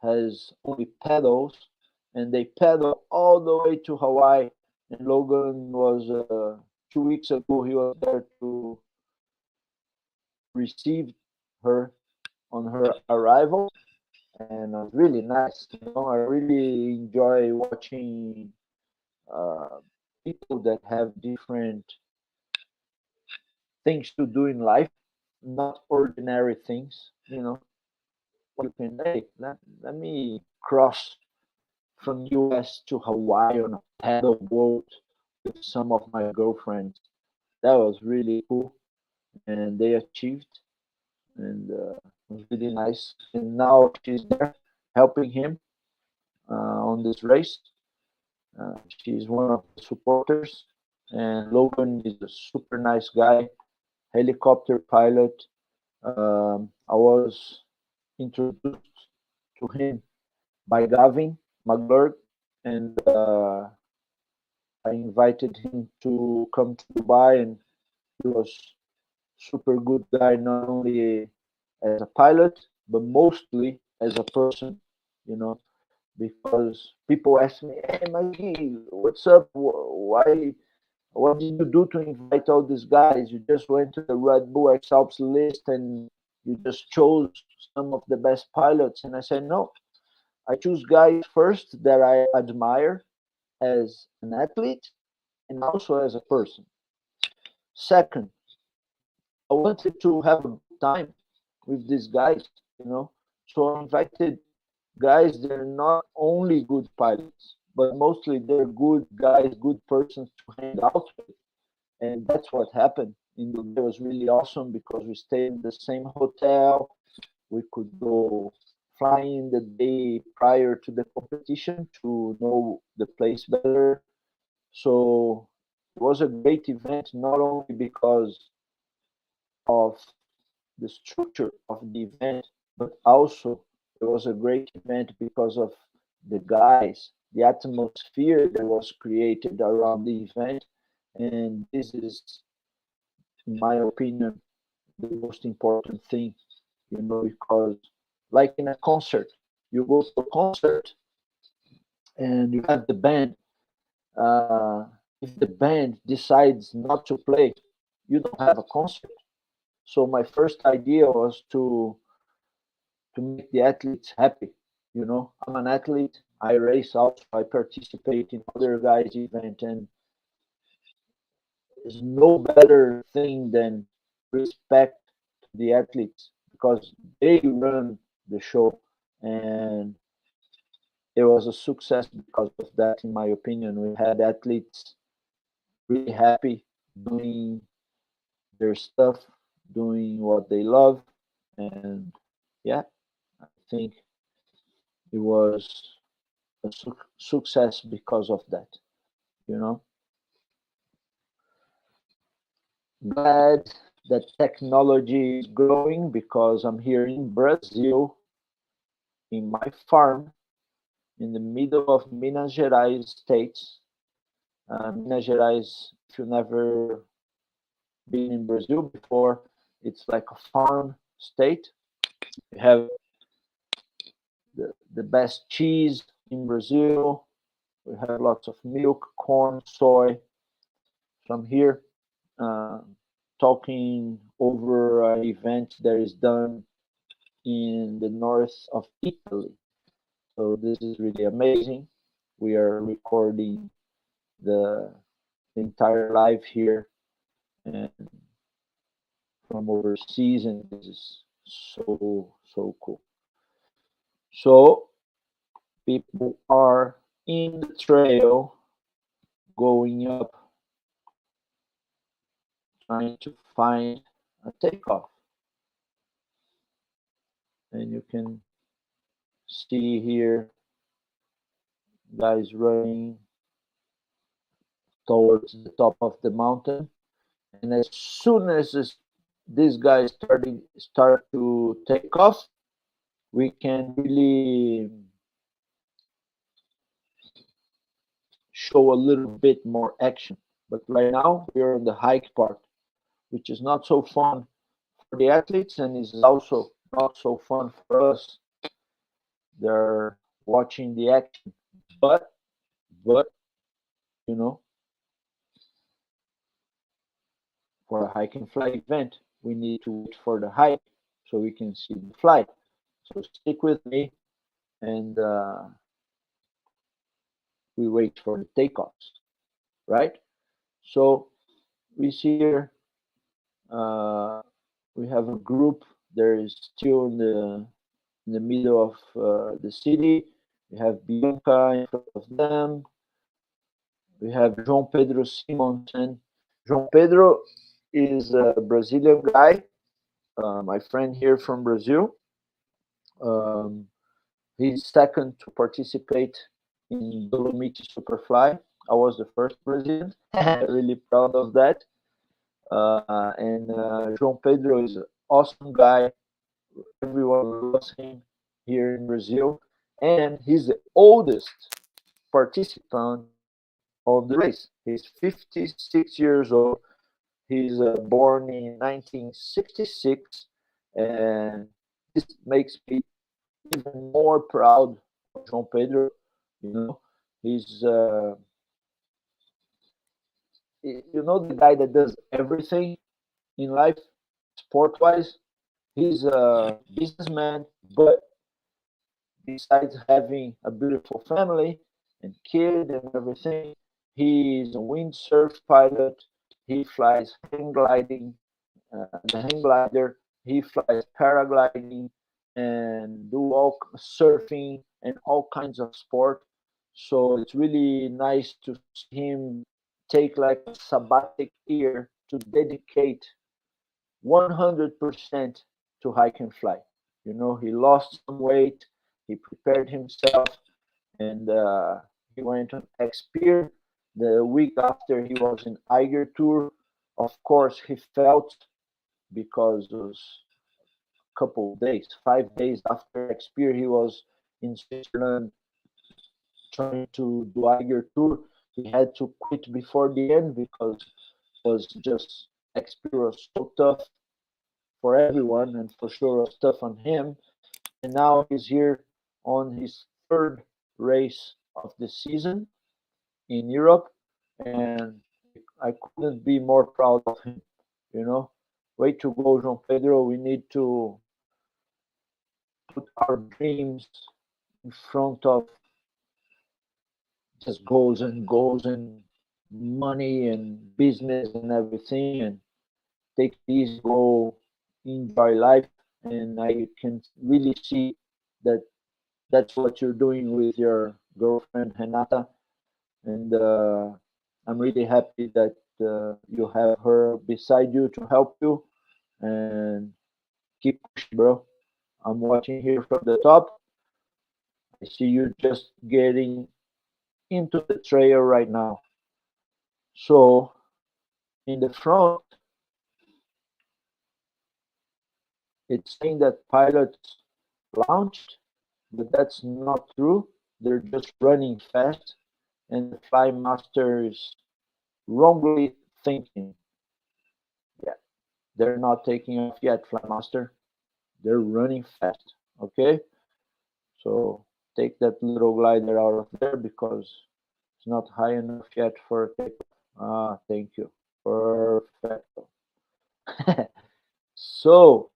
has only pedals, and they paddle all the way to Hawaii. And Logan was 2 weeks ago. He was there to receive her on her arrival, and it was really nice. I really enjoy watching uh, people that have different things to do in life, not ordinary things. You can, hey, let me cross from US to Hawaii on a paddle boat with some of my girlfriends. That was really cool, and they achieved, and it was really nice. And now she's there helping him on this race. She's one of the supporters, and Logan is a super nice guy, helicopter pilot. I was introduced to him by Gavin McGurk, and I invited him to come to Dubai, and he was super good guy, not only as a pilot, but mostly as a person, you know, because people ask me, hey, Maggie, what's up? Why? What did you do to invite all these guys? You just went to the Red Bull X Alps list and you just chose some of the best pilots. And I said, no, I choose guys first that I admire as an athlete and also as a person. Second, I wanted to have a good time with these guys. So I invited guys that are not only good pilots, but mostly they're good guys, good persons to hang out with. And that's what happened. It was really awesome because we stayed in the same hotel. We could go flying the day prior to the competition to know the place better. So it was a great event, not only because of the structure of the event, but also it was a great event because of the guys, the atmosphere that was created around the event. And this is, in my opinion, the most important thing, because like in a concert, you go to a concert and you have the band. Uh, if the band decides not to play, you don't have a concert. So my first idea was to make the athletes happy. I'm an athlete. I race also. I participate in other guys' event, and there's no better thing than respect to the athletes because they run the show, and it was a success because of that. In my opinion, we had athletes really happy doing their stuff, doing what they love, and yeah, I think it was a success because of that. You know, glad that technology is growing because I'm here in Brazil, in my farm, in the middle of Minas Gerais states. Minas Gerais, if you've never been in Brazil before, it's like a farm state. We have the best cheese in Brazil. We have lots of milk, corn, soy. So I'm here uh, talking over an event that is done in the north of Italy. So this is really amazing. We are recording the entire live here and from overseas, and this is so cool. So people are in the trail going up, trying to find a takeoff. And you can see here guys running towards the top of the mountain. And as soon as these guys start to take off, we can really show a little bit more action. But right now we are on the hike part, which is not so fun for the athletes and is also not so fun for us. They're watching the action. But you know, for a hike and fly event, we need to wait for the hike so we can see the flight. So stick with me, and we wait for the takeoffs. right? So we see here uh, we have a group. There is still in the middle of the city. We have Bianca in front of them. We have João Pedro Simonsen. João Pedro is a Brazilian guy, my friend here from Brazil. Um, he's second to participate in Dolomiti Superfly. I was the first Brazilian. Really proud of that. And João Pedro is an awesome guy. Everyone loves him here in Brazil. And he's the oldest participant of the race. He's 56 years old. He's born in 1966. And this makes me even more proud of João Pedro. You know, he's the guy that does everything in life, sport wise. He's a businessman, but besides having a beautiful family and kid and everything, he's a windsurf pilot. He flies hang gliding, the hang glider. He flies paragliding and do all surfing and all kinds of sport. So it's really nice to see him take like a sabbatic year to dedicate 100% to hike and fly. You know, he lost some weight, he prepared himself, and he went on X-Pier. The week after, he was in Eiger Tour. Of course, he felt because it was a couple of days, 5 days after X-Pier, he was in Switzerland trying to do Eiger Tour. He had to quit before the end because it was just X-Pier was so tough for everyone, and for sure was tough on him. And now he's here on his third race of the season in Europe, and I couldn't be more proud of him. You know, way to go, João Pedro. We need to put our dreams in front of just goals and money and business and everything, and take it easy, go enjoy life. And I can really see that that's what you're doing with your girlfriend Renata, and I'm really happy that you have her beside you to help you, and keep pushing, bro. I'm watching here from the top. I see you just getting into the trail right now. So in the front, it's saying that pilots launched, but that's not true. They're just running fast, and the fly master is wrongly thinking. Yeah, they're not taking off yet, Flymaster. They're running fast. Okay, so take that little glider out of there because it's not high enough yet for takeoff. Ah, thank you. Perfecto. So,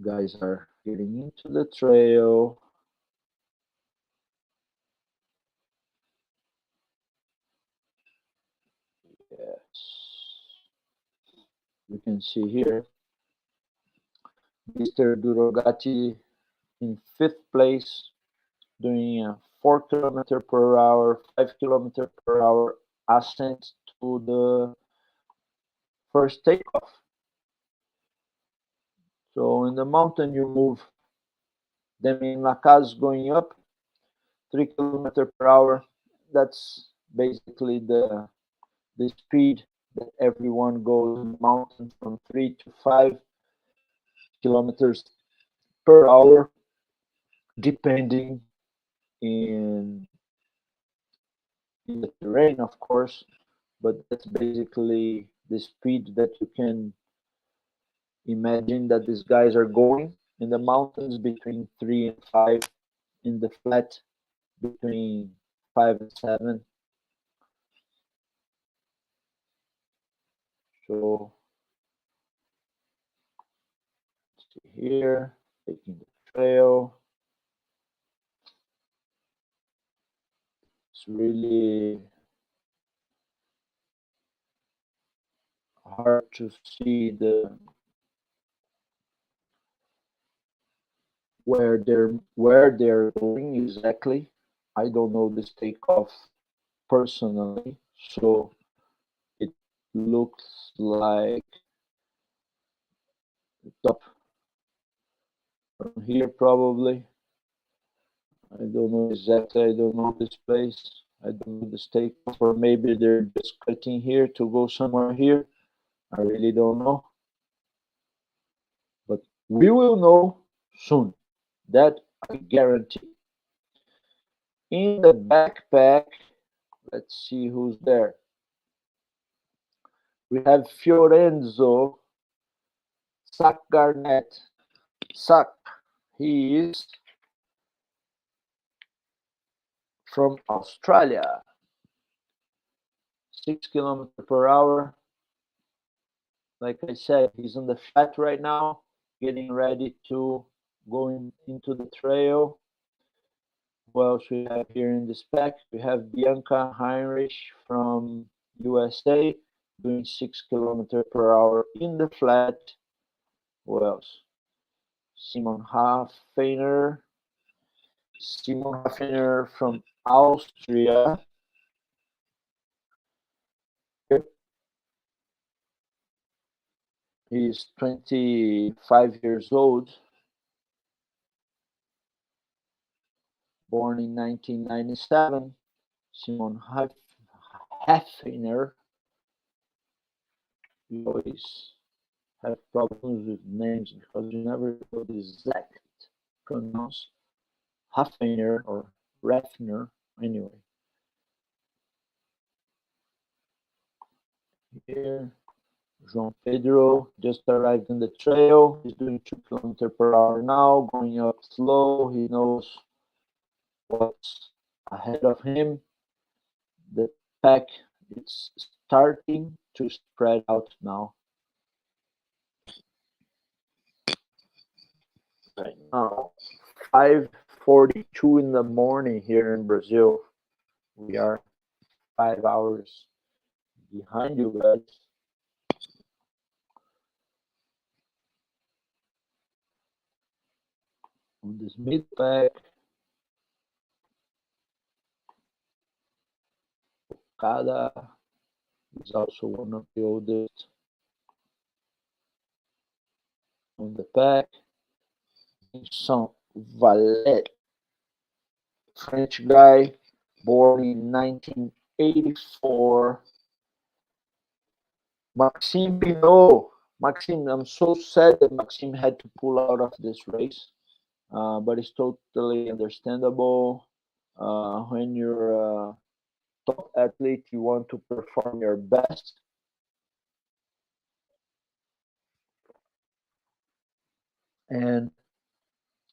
guys are getting into the trail. Yes, you can see here Mr. Durogati in fifth place, doing a 4 kilometer per hour, 5 kilometer per hour ascent to the first takeoff. So in the mountain, you move them in Lacaz going up, 3 kilometer per hour. That's basically the speed that everyone goes in the mountain from 3 to 5 kilometers per hour, depending in the terrain, of course. But that's basically the speed that you can imagine that these guys are going in the mountains between 3 and 5, in the flat between 5 and 7. So see here, taking the trail. it's really hard to see where they're going exactly. I don't know this takeoff personally, so it looks like top from here probably. I don't know exactly. I don't know this place. I don't know this takeoff, or maybe they're just cutting here to go somewhere here. I really don't know, but we will know soon. That I guarantee. In the backpack, let's see who's there. We have Fiorenzo Sac Garnett. Sac, he is from Australia. 6 kilometers per hour. Like I said, he's on the flat right now, getting ready to go into the trail. Who else we have here in this pack? We have Bianca Heinrich from USA doing 6 kilometers per hour in the flat. Who else? Simon Hafeiner from Austria. He's 25 years old, born in 1997. Simon Hafeiner. You always have problems with names because you never know the exact pronounce. Hafeiner or Raffner, anyway. Here, João Pedro just arrived on the trail. He's doing 2 kilometers per hour now, going up slow. He knows what's ahead of him. The pack is starting to spread out now. Right now, 5:42 in the morning here in Brazil. We are 5 hours behind you guys. On this mid pack, Okada is also one of the oldest on the pack. Vincent Valette, French guy, born in 1984. Maxime Pinot. Maxime, I'm so sad that Maxime had to pull out of this race, but it's totally understandable. When you're a top athlete, you want to perform your best. And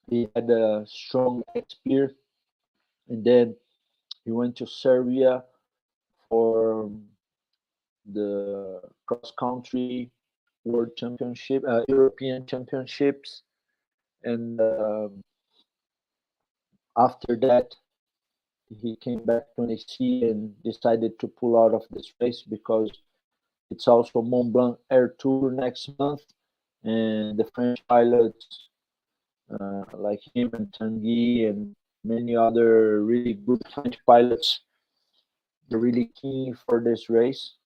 he had a strong spear, and then he went to Serbia for the cross country world championship, European championships, and after that he came back to NEC and decided to pull out of this race because it's also Mont Blanc Air Tour next month, and the French pilots like him and Tanguy and many other really good French pilots, they're really keen for this race.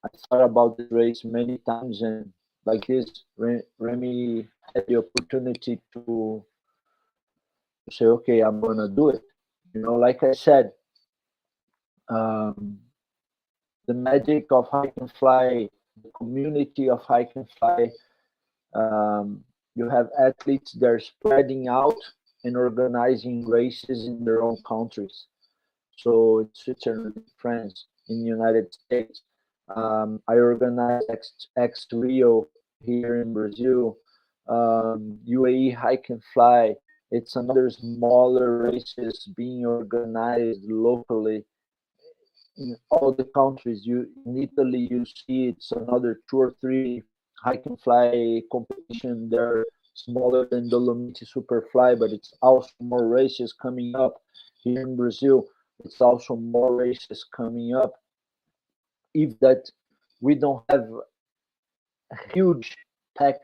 I thought about the race many times, and like this, Remy had the opportunity to say, okay, I'm gonna do it. You know, like I said, the magic of hike and fly, the community of hike and fly. You have athletes that are spreading out and organizing races in their own countries. So in Switzerland, France, in the United States. I organize X Rio here in Brazil, UAE Hike and Fly. It's another smaller races being organized locally in all the countries. You in Italy, you see it's another 2 or 3 hike and fly competition. They're smaller than Dolomiti Superfly, but it's also more races coming up here in Brazil. It's also more races coming up. If that we don't have a huge pack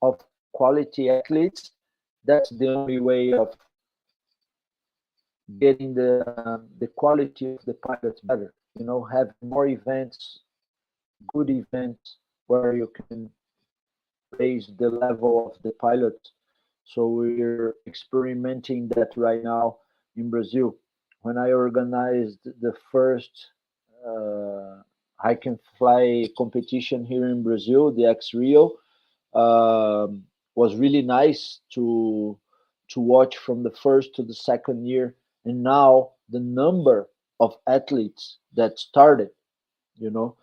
of quality athletes, that's the only way of getting the quality of the pilots better. You know, have more events, good events where you can raise the level of the pilots. So we're experimenting that right now in Brazil. When I organized the first uh, hike and fly competition here in Brazil, the X Rio, was really nice to watch from the first to the second year, and now the number of athletes that started, you know,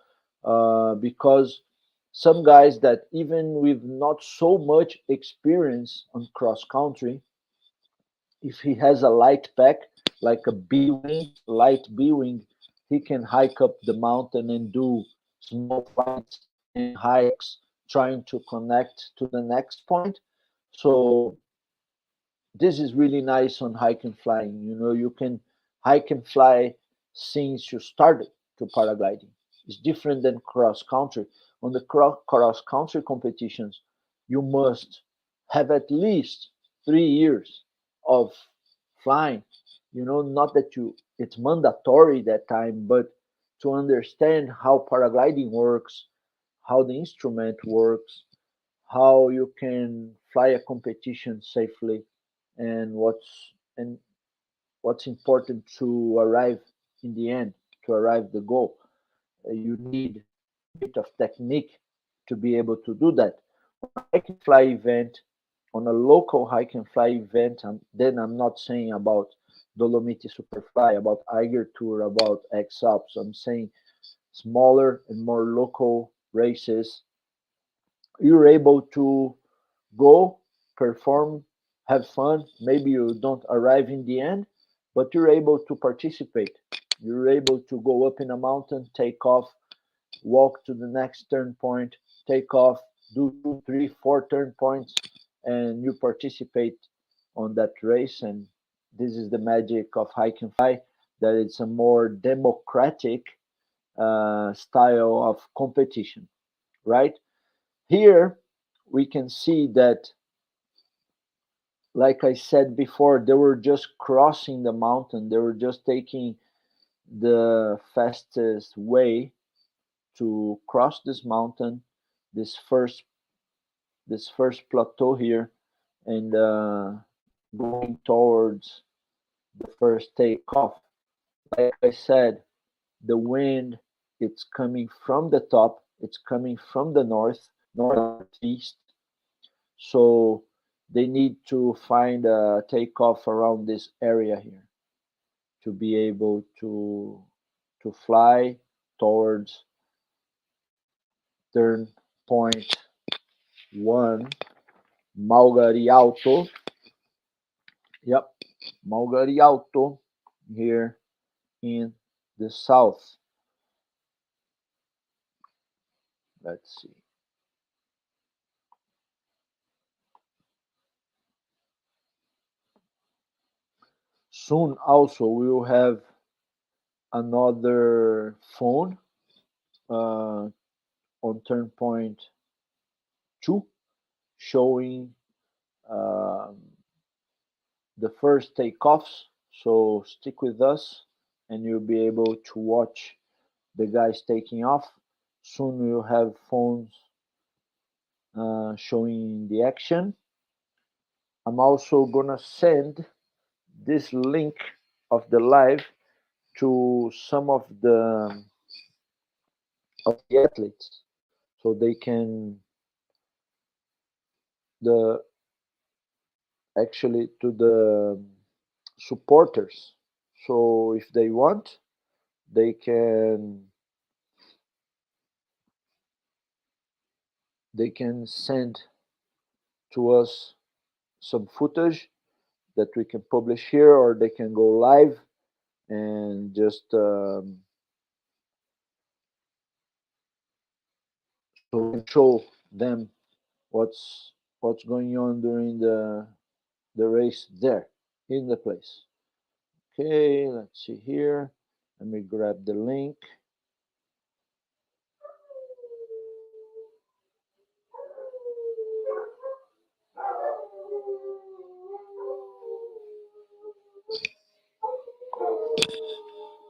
because some guys that even with not so much experience on cross country, if he has a light pack like a B wing, light B wing, he can hike up the mountain and do small flights and hikes trying to connect to the next point. So this is really nice on hike and flying. You know, you can hike and fly since you started to paragliding. It's different than cross country. On the cross country competitions, you must have at least 3 years of flying. You know, not that you it's mandatory that time, but to understand how paragliding works, how the instrument works, how you can fly a competition safely, and what's important to arrive in the end, to arrive the goal. You need a bit of technique to be able to do that. Hike and fly event, on a local hike and fly event, and then I'm not saying about Dolomiti Superfly, about Eiger Tour, about X Ups. I'm saying smaller and more local races. You're able to go, perform, have fun. Maybe you don't arrive in the end, but you're able to participate. You're able to go up in a mountain, take off, walk to the next turn point, take off, do two, three, four turn points, and you participate on that race. And this is the magic of hike and fly, that it's a more democratic style of competition, right? Here we can see that, like I said before, they were just crossing the mountain. They were just taking the fastest way to cross this mountain, this first this first plateau here, and going towards the first takeoff. Like I said, the wind, it's coming from the top. It's coming from the northeast. So they need to find a takeoff around this area here to be able to fly towards turn point one, Malgari Alto. Yep, Malgari Alto here in the south. Let's see. Soon also we will have another phone on turn point two, showing um, the first takeoffs. So stick with us and you'll be able to watch the guys taking off. Soon we'll have phones showing the action. I'm also gonna send this link of the live to some of the athletes, so they can the actually to the supporters. So if they want, they can send to us some footage that we can publish here, or they can go live and just so we can show them what's going on during the race there in the place. Okay, let's see here. Let me grab the link.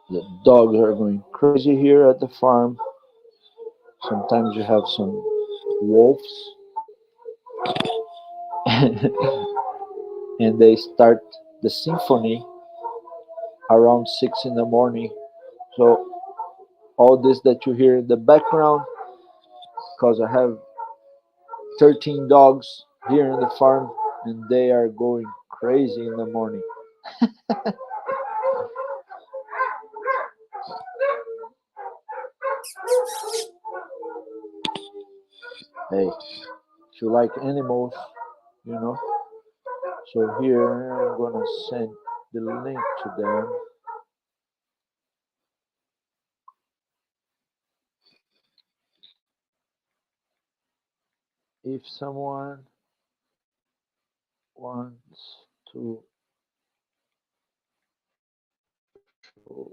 The dogs are going crazy here at the farm. Sometimes you have some wolves and they start the symphony around 6 in the morning. So all this that you hear in the background, because I have 13 dogs here in the farm and they are going crazy in the morning. Hey, if you like animals, you know. So here I'm gonna send the link to them. If someone wants to show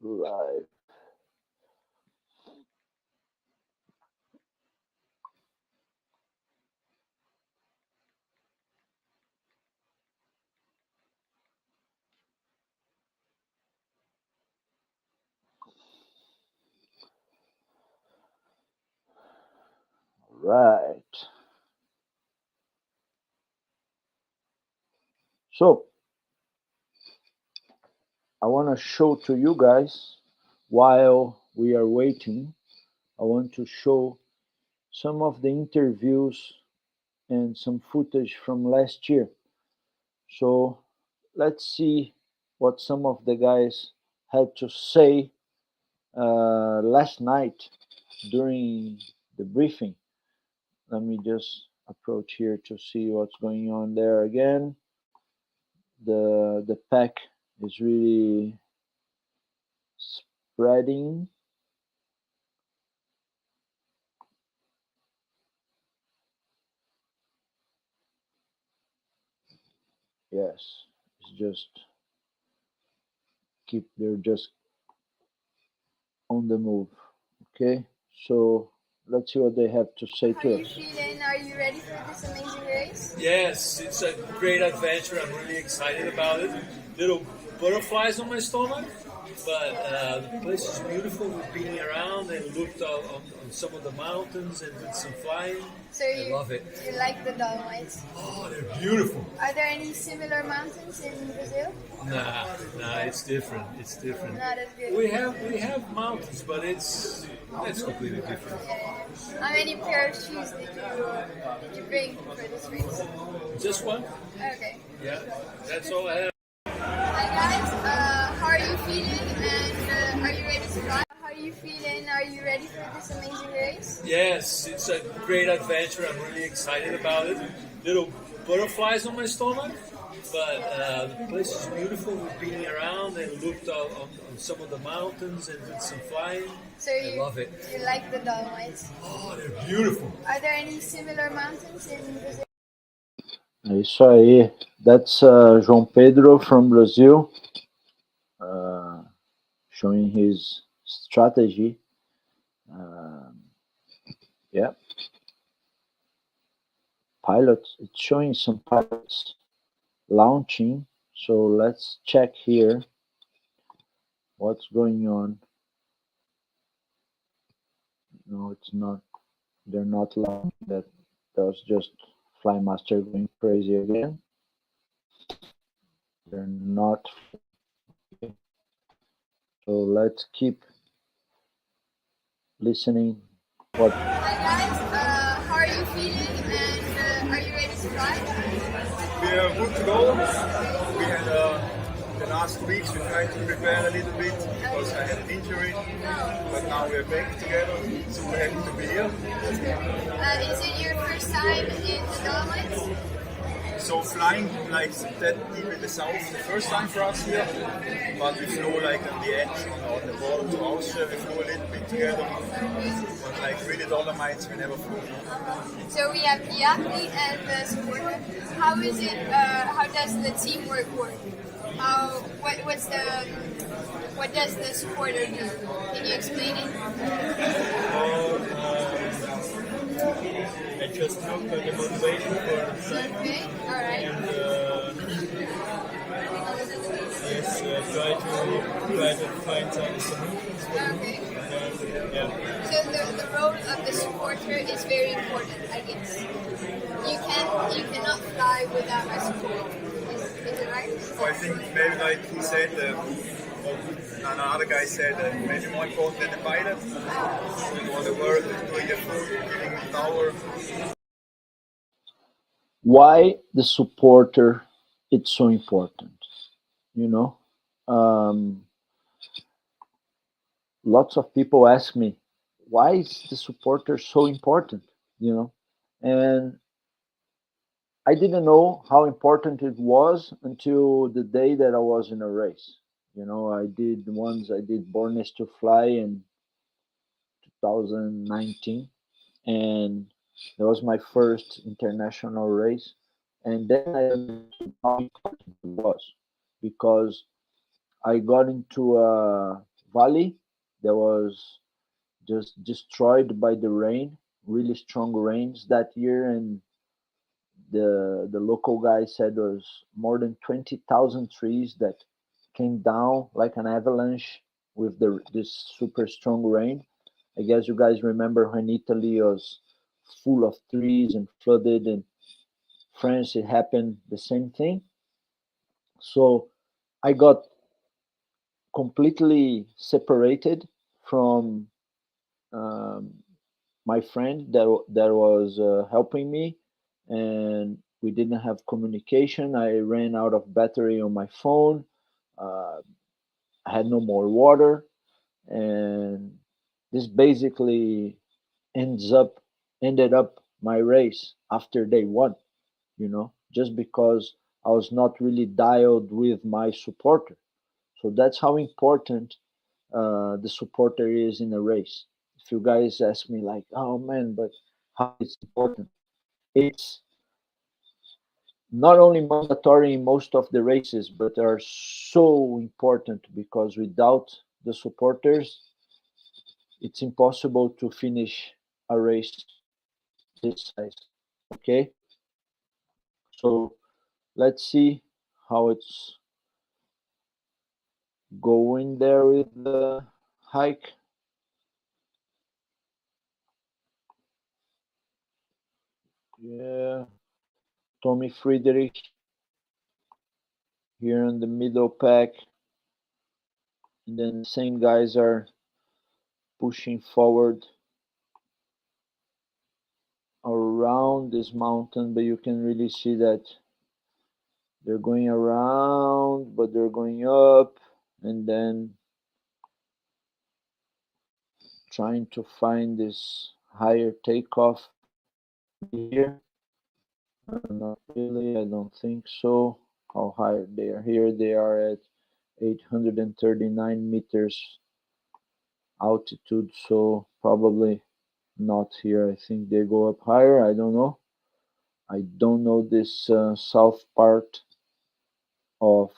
live. Right. So I want to show to you guys while we are waiting. I want to show some of the interviews and some footage from last year. So let's see what some of the guys had to say last night during the briefing. Let me just approach here to see what's going on there again. The pack is really spreading. Yes, it's just they're just on the move. Okay, so let's see what they have to say How to are you us. feeling? Are you ready for this amazing race? Yes, it's a great adventure. I'm really excited about it. Little butterflies on my stomach, but the place is beautiful. We've been around and looked on some of the mountains and did some flying. So I love it. you like the Dolomites? Oh, they're beautiful. Are there any similar mountains in Brazil? Nah, it's different. It's different. Not as good. We have mountains, but it's completely different. How many pair of shoes did you bring for this race? Just one. Okay. Yeah, that's all I have. Hi guys, how are you feeling? And are you ready to fly? How are you feeling? Are you ready for this amazing race? Yes, it's a great adventure. I'm really excited about it. Little butterflies on my stomach, but the place is beautiful. We've been around and looked on some of the mountains and did some flying. So I love it. You like the Dolomites? Oh, they're beautiful. Are there any similar mountains in Brazil? É isso aí. That's João Pedro from Brazil, showing his strategy. Yeah. Pilots. It's showing some pilots launching. So let's check here what's going on. No, it's not. They're not launching. That was just Flymaster going crazy again. They're not. So let's keep listening. What? Hi guys, how are you feeling? And are you ready to fly? We are good to go. We had the last weeks we tried to prepare a little bit because I had an injury, but now we're back together. So we're happy to be here. Is it your first time in the Dolomites? So flying like that deep in the south, the first time for us here, but we flew like on the edge, on the border to Austria. We flew a little bit together, but like really Dolomites we never flew. So we have the athlete and the supporter. How is it? How does the teamwork work? What does the supporter do? Can you explain it? Well, I just look at the motivation for Okay, all right. and yes, try to find some solutions for it. Okay. Yeah. So the role of the supporter is very important, I guess. You cannot fly without a supporter. Is it right? So I think maybe like he said, or another guy said, maybe more important than the pilot. When the world is doing the food, giving the tower. Why the supporter? It's so important. You know, um, lots of people ask me, why is the supporter so important? You know, and I didn't know how important it was until the day that I was in a race. You know, I did Born to Fly in 2019, and that was my first international race. And then I understood how important it was because I got into a valley that was just destroyed by the rain, really strong rains that year, and the local guy said there was more than 20,000 trees that came down like an avalanche with this super strong rain. I guess you guys remember when Italy was full of trees and flooded, and France it happened the same thing. So I got completely separated from um, my friend that was helping me, and we didn't have communication. I ran out of battery on my phone. Uh, I had no more water, and this basically ends up ended up my race after day one. You know, just because I was not really dialed with my supporter. So that's how important the supporter is in a race. If you guys ask me like, oh man, but how it's important? It's not only mandatory in most of the races, but are so important because without the supporters, it's impossible to finish a race this size. Okay, so let's see how it's going there with the hike. Yeah, Tommy Friedrich here in the middle pack, and then the same guys are pushing forward around this mountain, but you can really see that they're going around, but they're going up, and then trying to find this higher takeoff here. Not really, I don't think so. How high they are here? They are at 839 meters altitude, so probably not here. I think they go up higher. I don't know. I don't know this south part of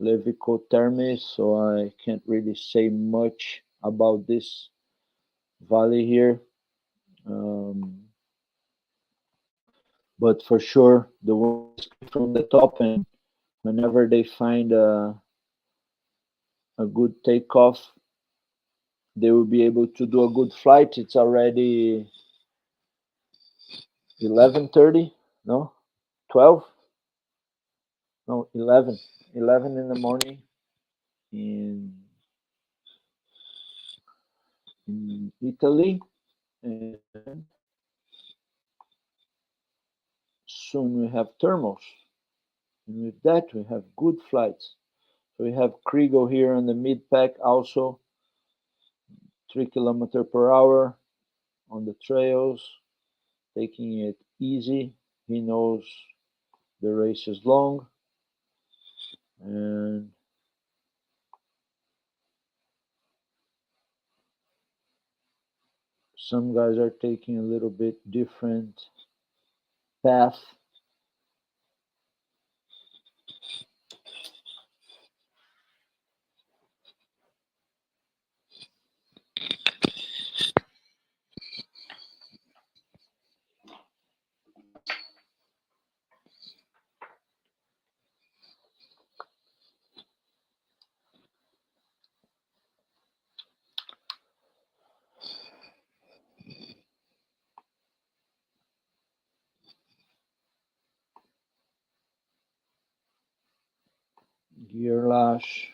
Levico Terme, so I can't really say much about this valley here. Um, but for sure, the ones from the top, and whenever they find a good takeoff, they will be able to do a good flight. It's already 11:30, no, 12, no, 11, 11 in the morning in Italy, and soon we have thermals, and with that we have good flights. So we have Krigo here on the mid pack, also 3 kilometers per hour on the trails, taking it easy. He knows the race is long, and some guys are taking a little bit different path. Gear lash.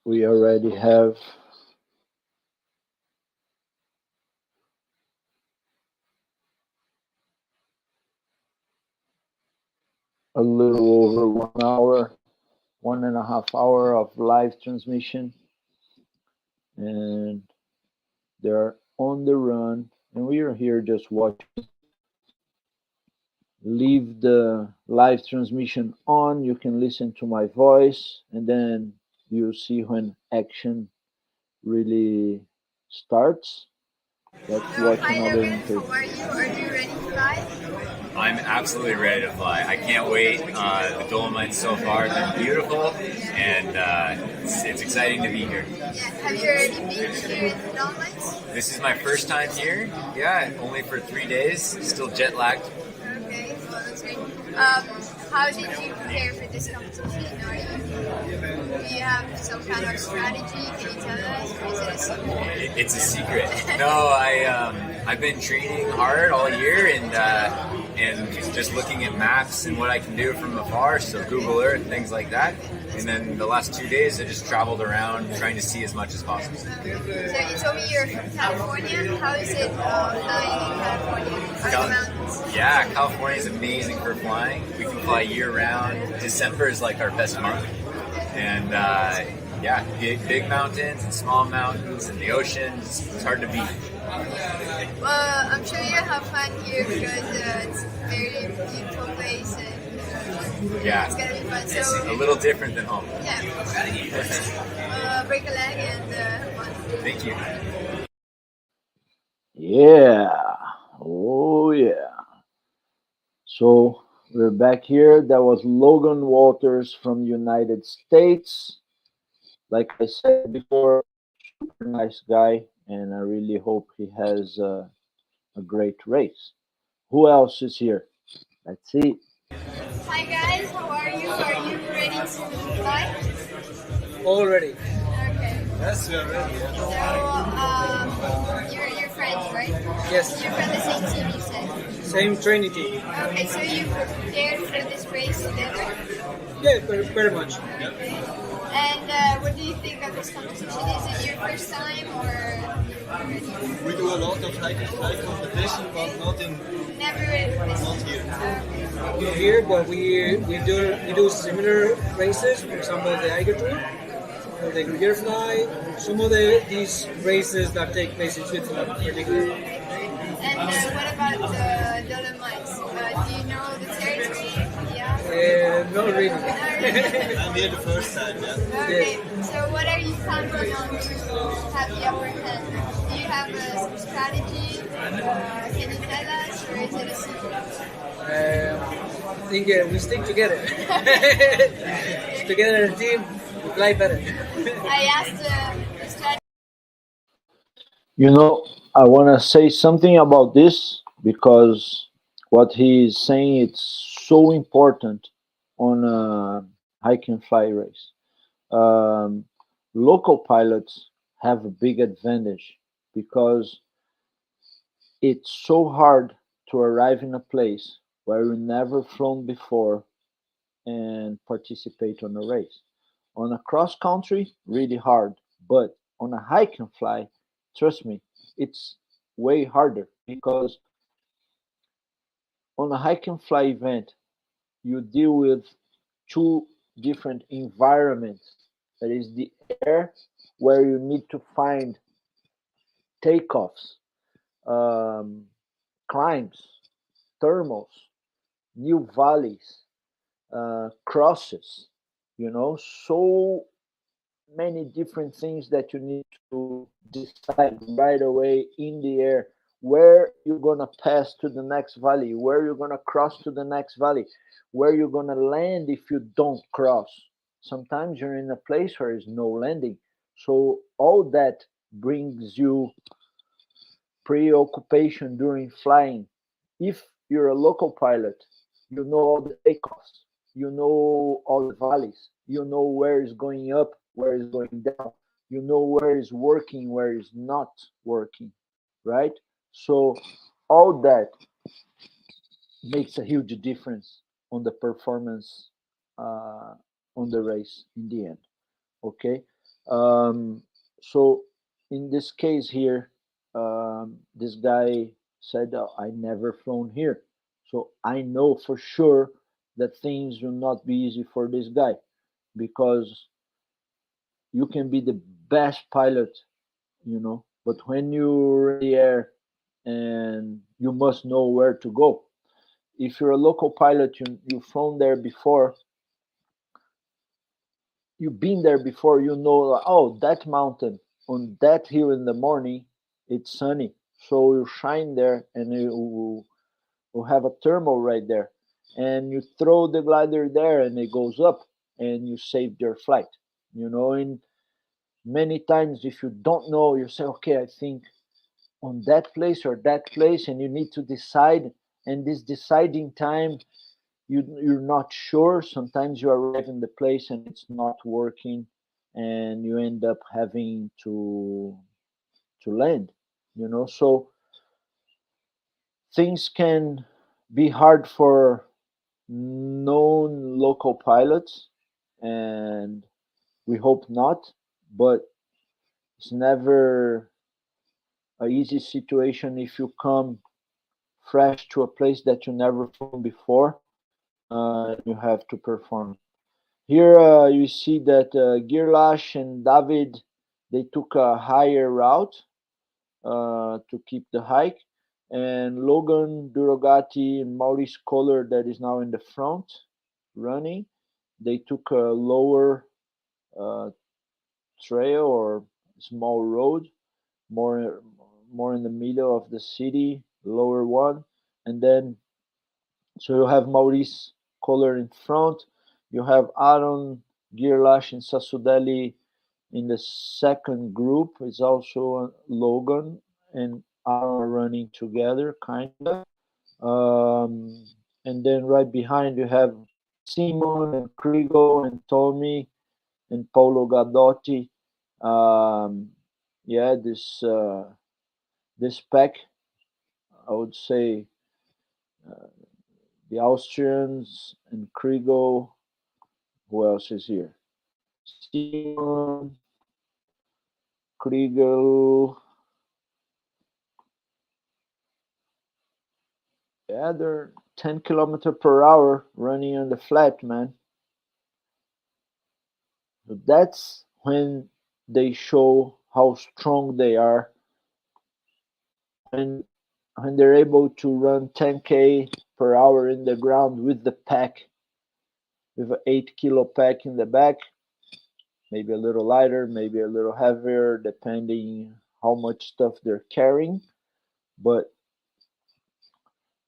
We already have a little over 1 hour, 1.5 hours of live transmission, and they're on the run, and we are here just watching. Leave the live transmission on, you can listen to my voice, and then you'll see when action really starts. Let's watch Hi another Logan, interview. how are you? Are you ready to fly? I'm absolutely ready to fly. I can't wait. The Dolomites so far have been beautiful, and it's exciting to be here. Yeah. Have you already been here in the Dolomites? This is my first time here. Yeah, only for 3 days. Still jet lagged. Okay, well that's great. How did you prepare for this competition? Do you have some kind of strategy? Can you tell us, or is it a secret? It's a secret. No, I've been training hard all year and just looking at maps and what I can do from afar. So Google Earth, things like that. And then the last 2 days, I just traveled around trying to see as much as possible. So you told me you're from California. How is it flying in California? Are the mountains? Yeah, California is amazing for flying. We can fly year round. December is like our best month. And yeah, big mountains and small mountains and the oceans. It's hard to beat. Well, I'm sure you have fun here because it's a very beautiful place and Yeah, it's gonna be fun. it's So a little different than home. yeah, break a leg and have fun. Thank you. Yeah, oh yeah. So we're back here. That was Logan Walters from United States. Like I said before, super nice guy, and I really hope he has a great race. Who else is here? Let's see. Hi guys, how are you? Are you ready to fly? Already. Okay. Yes, we are ready. So you're French, right? Yes. You're from the same team, you said. Same training team. Okay, so you prepared for this race together. Yeah, very much. And what do you think of this competition? Is it your first time or already? We do a lot of hike and fly competition, but not Never this not here. We're here, but we do similar races. For example, the Eiger Tour, or the Gruyere Fly. Some of these races that take place in Switzerland, particularly. And what about the Dolomites? Do you know the territory? Yeah. Not really. I'm here the first time, yeah. Okay, so what are you counting on to have the upper hand? Do you have some strategy? Can you tell us, or is it a secret? I think we stick together. Together as a team, we fly better. I asked the strategy. You know, I want to say something about this because what he is saying it's so important on a hike and fly race. Um, Local pilots have a big advantage because it's so hard to arrive in a place where you never flown before and participate on a race. On a cross country, really hard, but on a hike and fly, trust me, it's way harder because on a hike and fly event, you deal with two different environments. That is the air where you need to find takeoffs, um, climbs, thermals, new valleys, crosses, you know, so many different things that you need to decide right away in the air where you're gonna pass to the next valley, where you're gonna cross to the next valley, where you're gonna land if you don't cross. Sometimes you're in a place where there's no landing. So all that brings you preoccupation during flying. If you're a local pilot, you know all the takeoffs, you know all the valleys, you know where is going up, where is going down, you know where is working, where is not working, right? So all that makes a huge difference on the performance on the race in the end. Okay, so in this case here, this guy said, I never flown here, so I know for sure that things will not be easy for this guy, because you can be the best pilot, but when you're in the air and you must know where to go. If you're a local pilot, you've flown there before, you've been there before, oh, that mountain on that hill in the morning, it's sunny. So you shine there and you have a thermal right there. And you throw the glider there and it goes up and you saved your flight. And many times if you don't know, you say, okay, I think on that place or that place, and you need to decide. And this deciding time, you're not sure. Sometimes you arrive in the place and it's not working, and you end up having to land. So things can be hard for known local pilots, and we hope not, but it's never a easy situation if you come fresh to a place that you never flown before. You have to perform. Here you see that Girlash and David, they took a higher route to keep the hike, and Logan Durogati and Maurice Kohler, that is now in the front running, they took a lower uh, trail or small road, more more in the middle of the city, lower one, and then so you have Maurice Kohler in front, you have Aaron Girlash and Sasudeli in the second group. Is also Logan and Aaron are running together, kinda. Um, and then right behind you have Simon and Krigo and Tommy and Paulo Gadotti. Um, yeah, this pack, I would say, uh, the Austrians and Krigo. Who else is here? Simon, Krigo. Yeah, they're 10 km per hour running on the flat, man. So that's when they show how strong they are, when when they're able to run 10k per hour in the ground with the pack, with an 8 kilo pack in the back, maybe a little lighter, maybe a little heavier, depending how much stuff they're carrying. But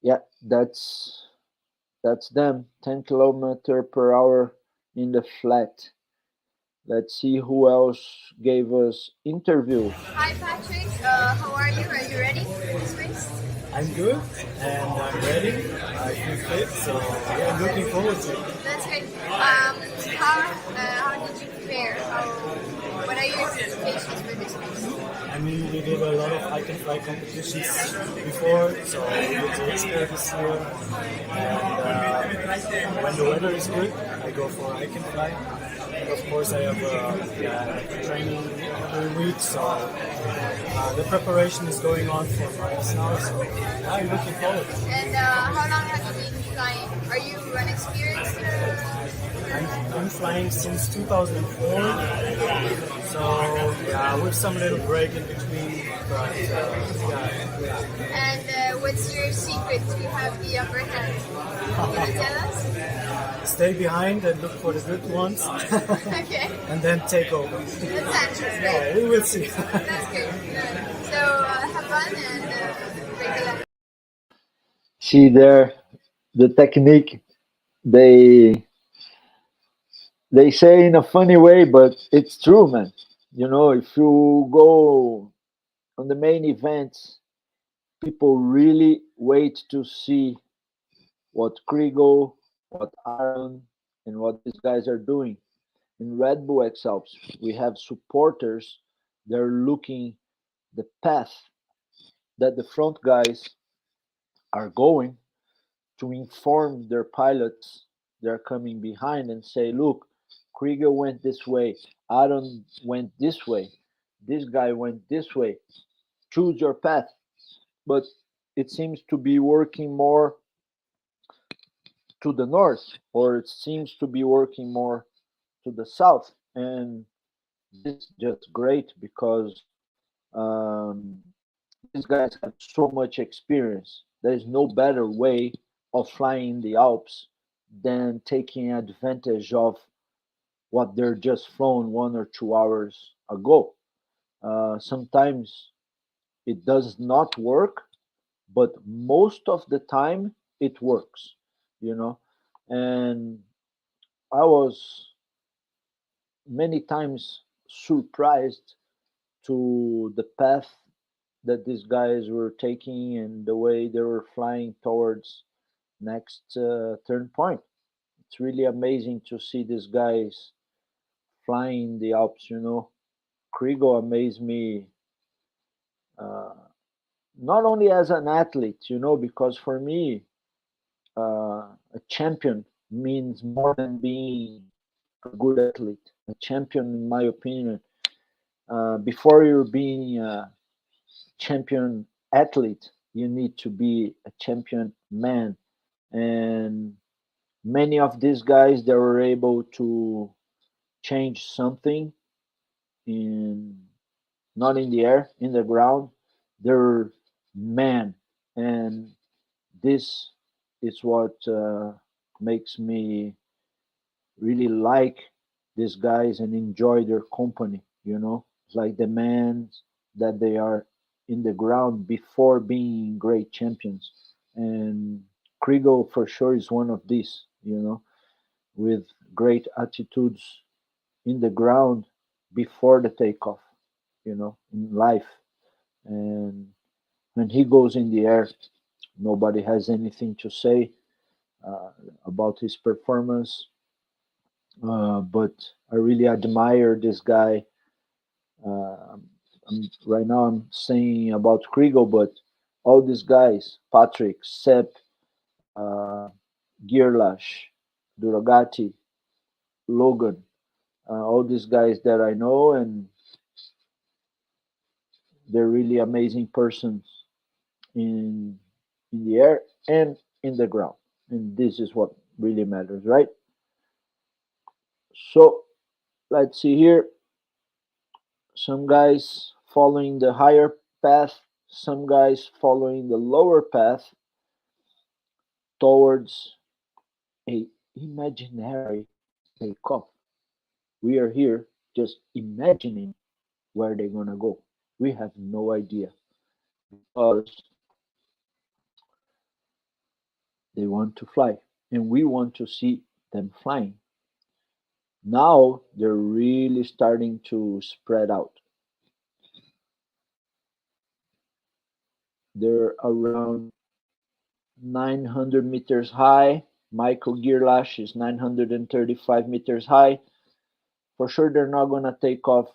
yeah, that's them, 10 km per hour in the flat. Let's see who else gave us interview. Hi Patrick, how are you? Are you ready for this race? I'm good and I'm ready. I feel fit, so yeah, I'm looking forward to it. That's great. How did you prepare? What are your expectations for this race? I mean, we did a lot of hike and fly competitions before, so we get to explore this year. And when the weather is good, I go for hike and fly. And of course, I have training every week, so the preparation is going on for months now. So I'm looking forward. And how long have you been flying? Are you an experienced? I'm flying since 2004, so yeah, with some little break in between. But yeah. And what's your secret to have the upper hand? Can you tell us? Stay behind and look for the good ones. Okay. And then take over. That sounds great. Yeah, we will see. That's good. So have fun and break a leg. See there, the technique, they say in a funny way, but it's true, man. If you go on the main events, people really wait to see what Krigo, what Aaron, and what these guys are doing. In Red Bull X Alps, we have supporters. They're looking the path that the front guys are going to inform their pilots they're coming behind and say, look, Krieger went this way, Adam went this way, this guy went this way, choose your path. But it seems to be working more to the north, or it seems to be working more to the south. And this is just great because um, these guys have so much experience. There is no better way of flying in the Alps than taking advantage of what they're just flown 1 or 2 hours ago. Sometimes it does not work, but most of the time it works, you know. And I was many times surprised to the path that these guys were taking and the way they were flying towards next turn point. It's really amazing to see these guys flying in the Alps. Krigo amazed me, uh, not only as an athlete, because for me, a champion means more than being a good athlete. A champion, in my opinion, before you're being a champion athlete, you need to be a champion man. And many of these guys, they were able to change something in, not in the air, in the ground. They're men, and this is what makes me really like these guys and enjoy their company. It's like the men that they are in the ground before being great champions. And Krigo for sure is one of these, with great attitudes in the ground before the takeoff, in life. And when he goes in the air, nobody has anything to say uh, about his performance. But I really admire this guy. Uh, right now, I'm saying about Krigo, but all these guys, Patrick, Sepp, uh, Girlash, Duragati, Logan, all these guys that I know, and they're really amazing persons in the air and in the ground. And this is what really matters, right? So let's see here. Some guys following the higher path, some guys following the lower path towards a imaginary takeoff. We are here just imagining where they're gonna go. We have no idea because they want to fly and we want to see them flying. Now they're really starting to spread out. They're around 900 meters high. Michael Girlash is 935 meters high. For sure, they're not going to take off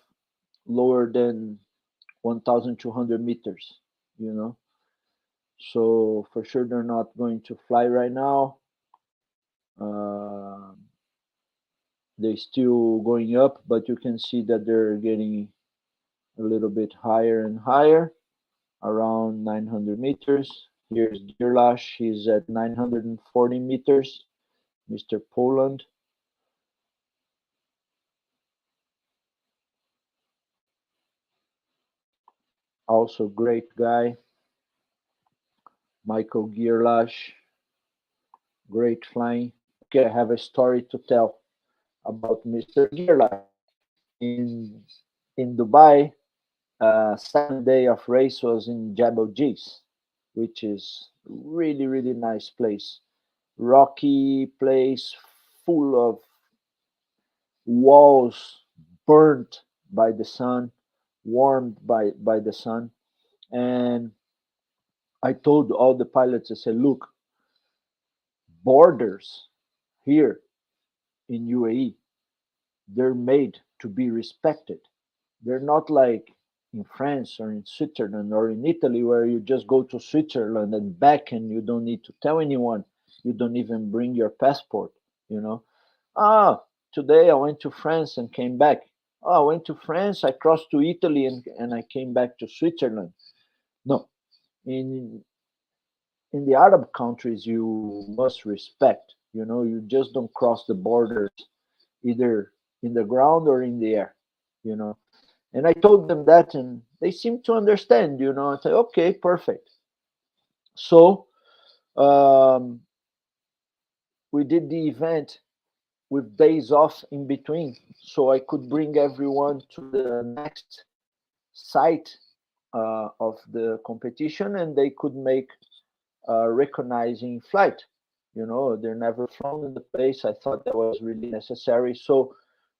lower than 1,200 meters, you know. So for sure, they're not going to fly right now. Uh, they're still going up, but you can see that they're getting a little bit higher and higher, around 900 meters. Here's Girlash, he's at 940 meters. Mr. Poland. Also great guy. Michael Girlash, great flying. Okay, I have a story to tell about Mr. Girlash. In Dubai, second day of race was in Jebel Jis, which is really really nice place. Rocky place, full of walls burnt by the sun, warmed by the sun. And I told all the pilots, I said, look, borders here in UAE, they're made to be respected. They're not like in France or in Switzerland or in Italy, where you just go to Switzerland and back and you don't need to tell anyone. You don't even bring your passport, you know. Ah, today I went to France and came back. Oh, I went to France, I crossed to Italy and I came back to Switzerland. No, in in the Arab countries, you must respect. You know, you just don't cross the borders either in the ground or in the air. You know, and I told them that, and they seemed to understand. You know, I said, okay, perfect. So um, we did the event with days off in between, so I could bring everyone to the next site of the competition, and they could make a recognizing flight. You know, they're never flown in the place. I thought that was really necessary. So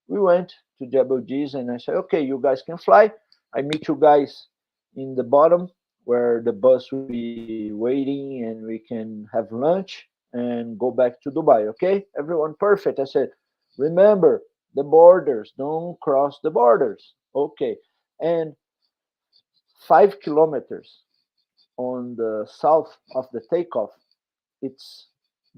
we went to Jebel G's and I said, okay, you guys can fly. I meet you guys in the bottom where the bus will be waiting and we can have lunch and go back to Dubai. Okay, everyone, perfect. I said, remember the borders, don't cross the borders. Okay, and 5 kilometers on the south of the takeoff, it's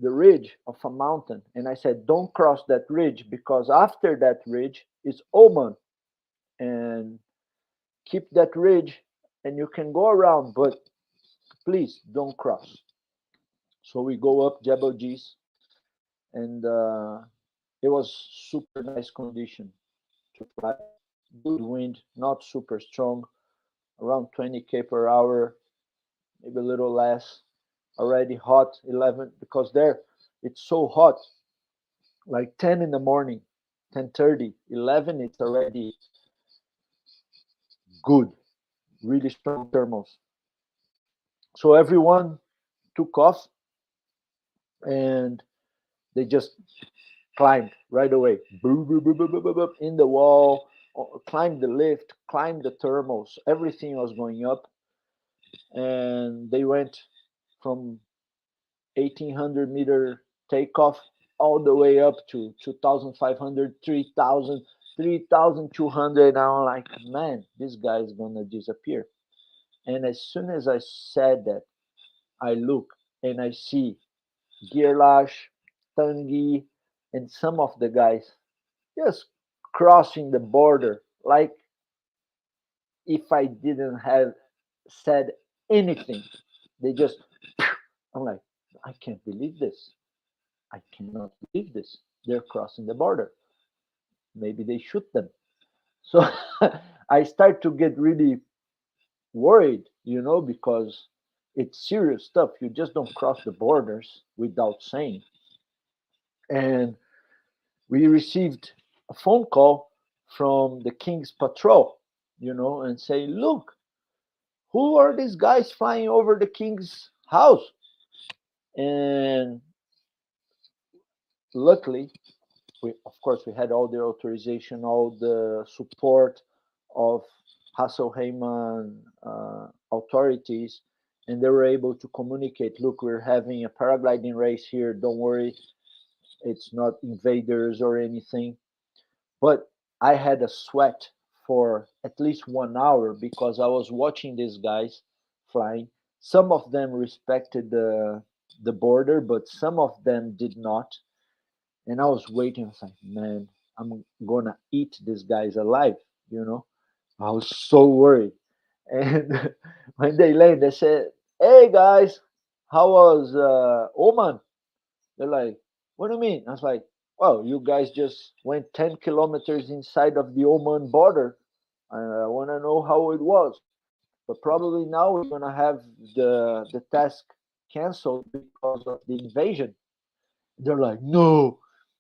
the ridge of a mountain. And I said, don't cross that ridge because after that ridge is Oman. And keep that ridge and you can go around, but please don't cross. So we go up Jebel G's and it was super nice condition to fly. Good wind, not super strong, around 20 km per hour, maybe a little less. Already hot, 11, because there it's so hot, like 10 in the morning, 10:30, 11, it's already good, really strong thermals. So everyone took off and they just climbed right away, boop, boop, boop, boop, boop, boop, in the wall, climbed the lift, climbed the thermals, everything was going up. And they went from 1800-meter takeoff all the way up to 2500, 3000, 3200. I'm like, man, this guy is gonna disappear. And as soon as I said that, I look and I see Girlash, Tanguy, and some of the guys just crossing the border like if I didn't have said anything. They just, I'm like, I can't believe this. I cannot believe this. They're crossing the border. Maybe they shoot them. So I start to get really worried, you know, because it's serious stuff. You just don't cross the borders without saying. And we received a phone call from the King's Patrol, you know, and say, look, who are these guys flying over the King's house? And luckily, of course, we had all the authorization, all the support of Hasselheiman authorities, and they were able to communicate, look, we're having a paragliding race here. Don't worry, it's not invaders or anything. But I had a sweat for at least 1 hour because I was watching these guys flying. Some of them respected the border, but some of them did not. And I was waiting. I was like, man, I'm gonna eat these guys alive, you know. I was so worried. And when they landed, they said, "Hey guys, how was Oman?" They're like, "What do you mean?" I was like, "Well, you guys just went 10 kilometers inside of the Oman border. I want to know how it was. But probably now we're gonna have the task canceled because of the invasion." They're like, "No,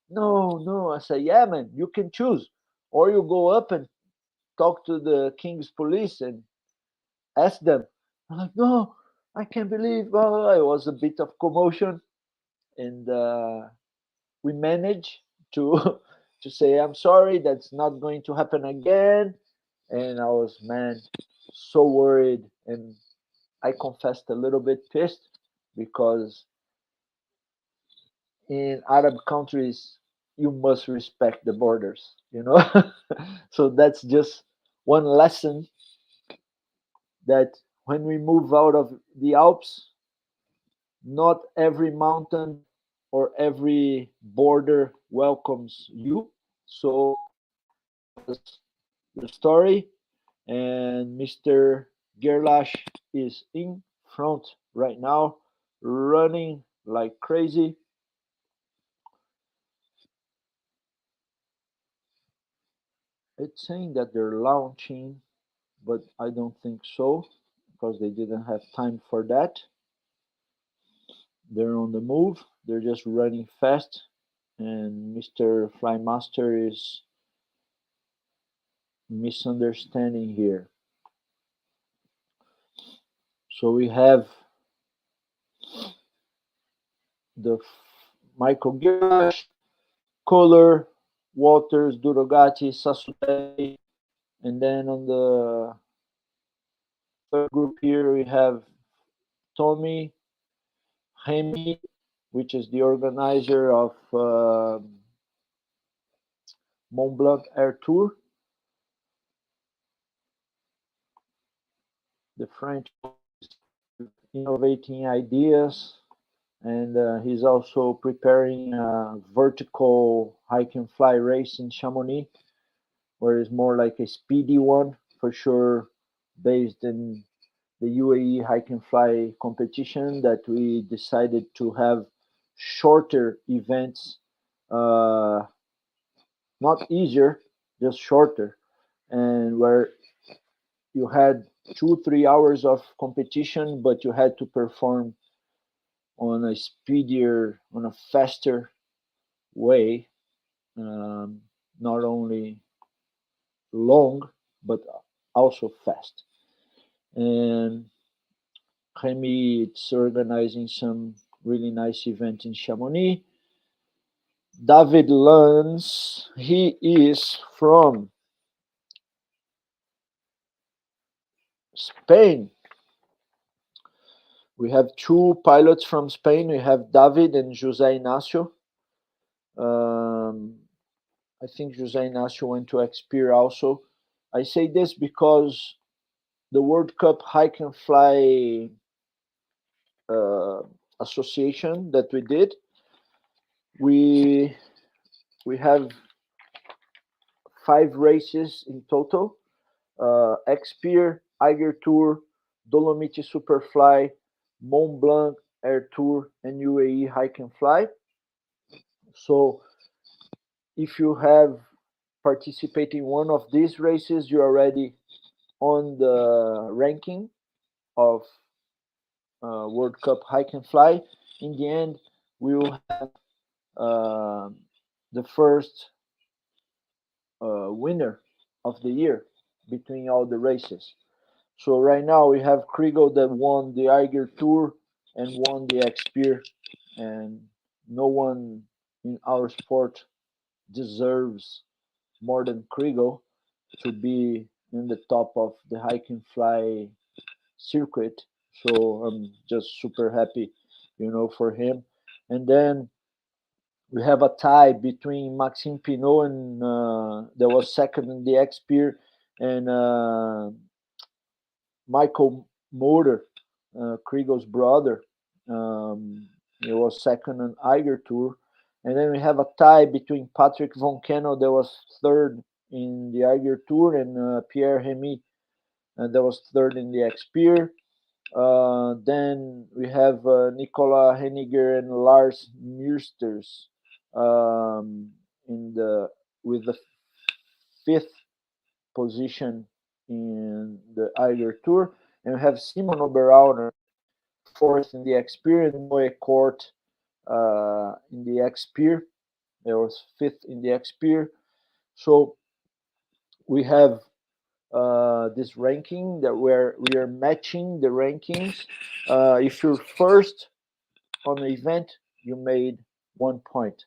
no, no." I say, "Yeah, man, you can choose, or you go up and talk to the King's police and ask them." I'm like, "No, I can't believe." It was a bit of commotion, and we managed to to say, "I'm sorry, that's not going to happen again." And I was, man, so worried, and I confessed a little bit pissed because in Arab countries you must respect the borders, you know. So that's just one lesson that when we move out of the Alps, not every mountain or every border welcomes you. So was the story, and Mr. Gerlach is in front right now, running like crazy. It's saying that they're launching, but I don't think so because they didn't have time for that. They're on the move, they're just running fast, and Mr. Flymaster is misunderstanding here. So we have the Michael Gerlach, Kohler, Waters, Durogati, Sasutelli, and then on the third group here we have Tommy, Remy, which is the organizer of Mont Blanc Air Tour. The French is innovating ideas, and he's also preparing a vertical hike and fly race in Chamonix, where it's more like a speedy one for sure, based in the UAE hike and fly competition that we decided to have shorter events, not easier, just shorter, and where you had 2 3 hours of competition, but you had to perform on a speedier, on a faster way, not only long but also fast. And Remy it's organizing some really nice event in Chamonix. David Lans, he is from Spain. We have two pilots from Spain. We have David and José Ignacio. I think José Ignacio went to Experience also. I say this because the World Cup Hike and Fly uh, association that we did, we have 5 races in total: Experience, Eiger Tour, Dolomiti Superfly, Mont Blanc Air Tour, and UAE Hike and Fly. So if you have participated in one of these races, you're already on the ranking of World Cup Hike and Fly. In the end, we will have the first winner of the year between all the races. So right now we have Krigo that won the Eiger Tour and won the Experience, and no one in our sport deserves more than Krigo to be in the top of the hike and fly circuit. So I'm just super happy, for him. And then we have a tie between Maxime Pinot and that was second in the Experience, and Michael Motor, Krigo's brother. He was second on Eiger Tour. And then we have a tie between Patrick Von Kennel, that was third in the Eiger Tour, and Pierre Remy, that was third in the Experience. Then we have Nicola Henniger and Lars Mürsters in the with the fifth position in the Eiger Tour, and we have Simon Oberauner fourth in the Experience, Noé Court in the Experience. There was fifth in the Experience. So we have this ranking that where we are matching the rankings. If you're first on the event, you made 1 point.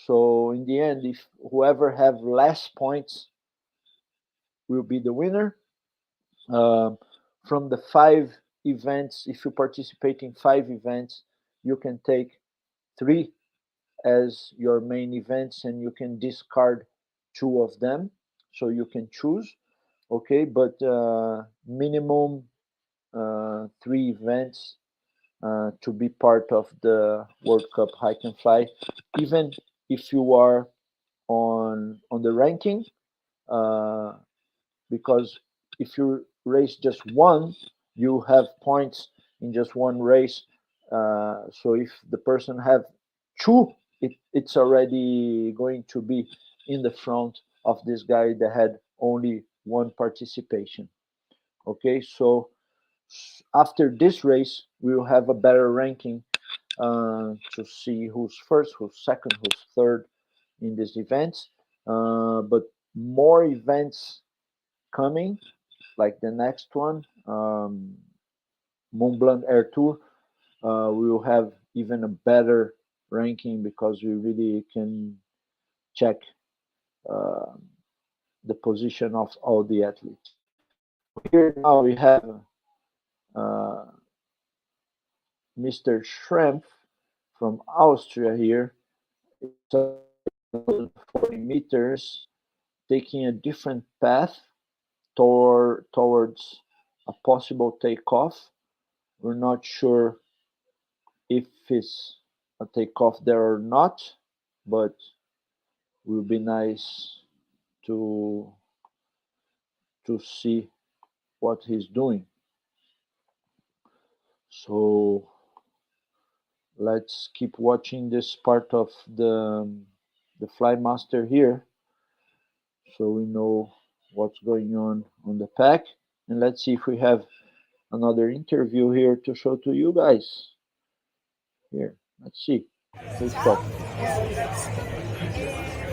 So in the end, if whoever have less points will be the winner. From the 5 events, if you participate in 5 events, you can take 3 as your main events, and you can discard 2 of them. So you can choose, okay? But minimum three events to be part of the World Cup Hike and Fly, even if you are on the ranking, because if you race just one, you have points in just one race. So if the person have two, it's already going to be in the front of this guy that had only one participation. Okay, so after this race, we will have a better ranking to see who's first, who's second, who's third in these events. But more events coming, like the next one, Mont Blanc Air Tour. We will have even a better ranking because we really can check uh, the position of all the athletes. Here now we have uh, Mr. Schrempf from Austria here. It's 40 meters, taking a different path towards a possible takeoff. We're not sure if it's a takeoff there or not, but it will be nice to see what he's doing. So let's keep watching this part of the Fly Master here, so we know what's going on the pack, and let's see if we have another interview here to show to you guys. Here, let's see. Who's talking?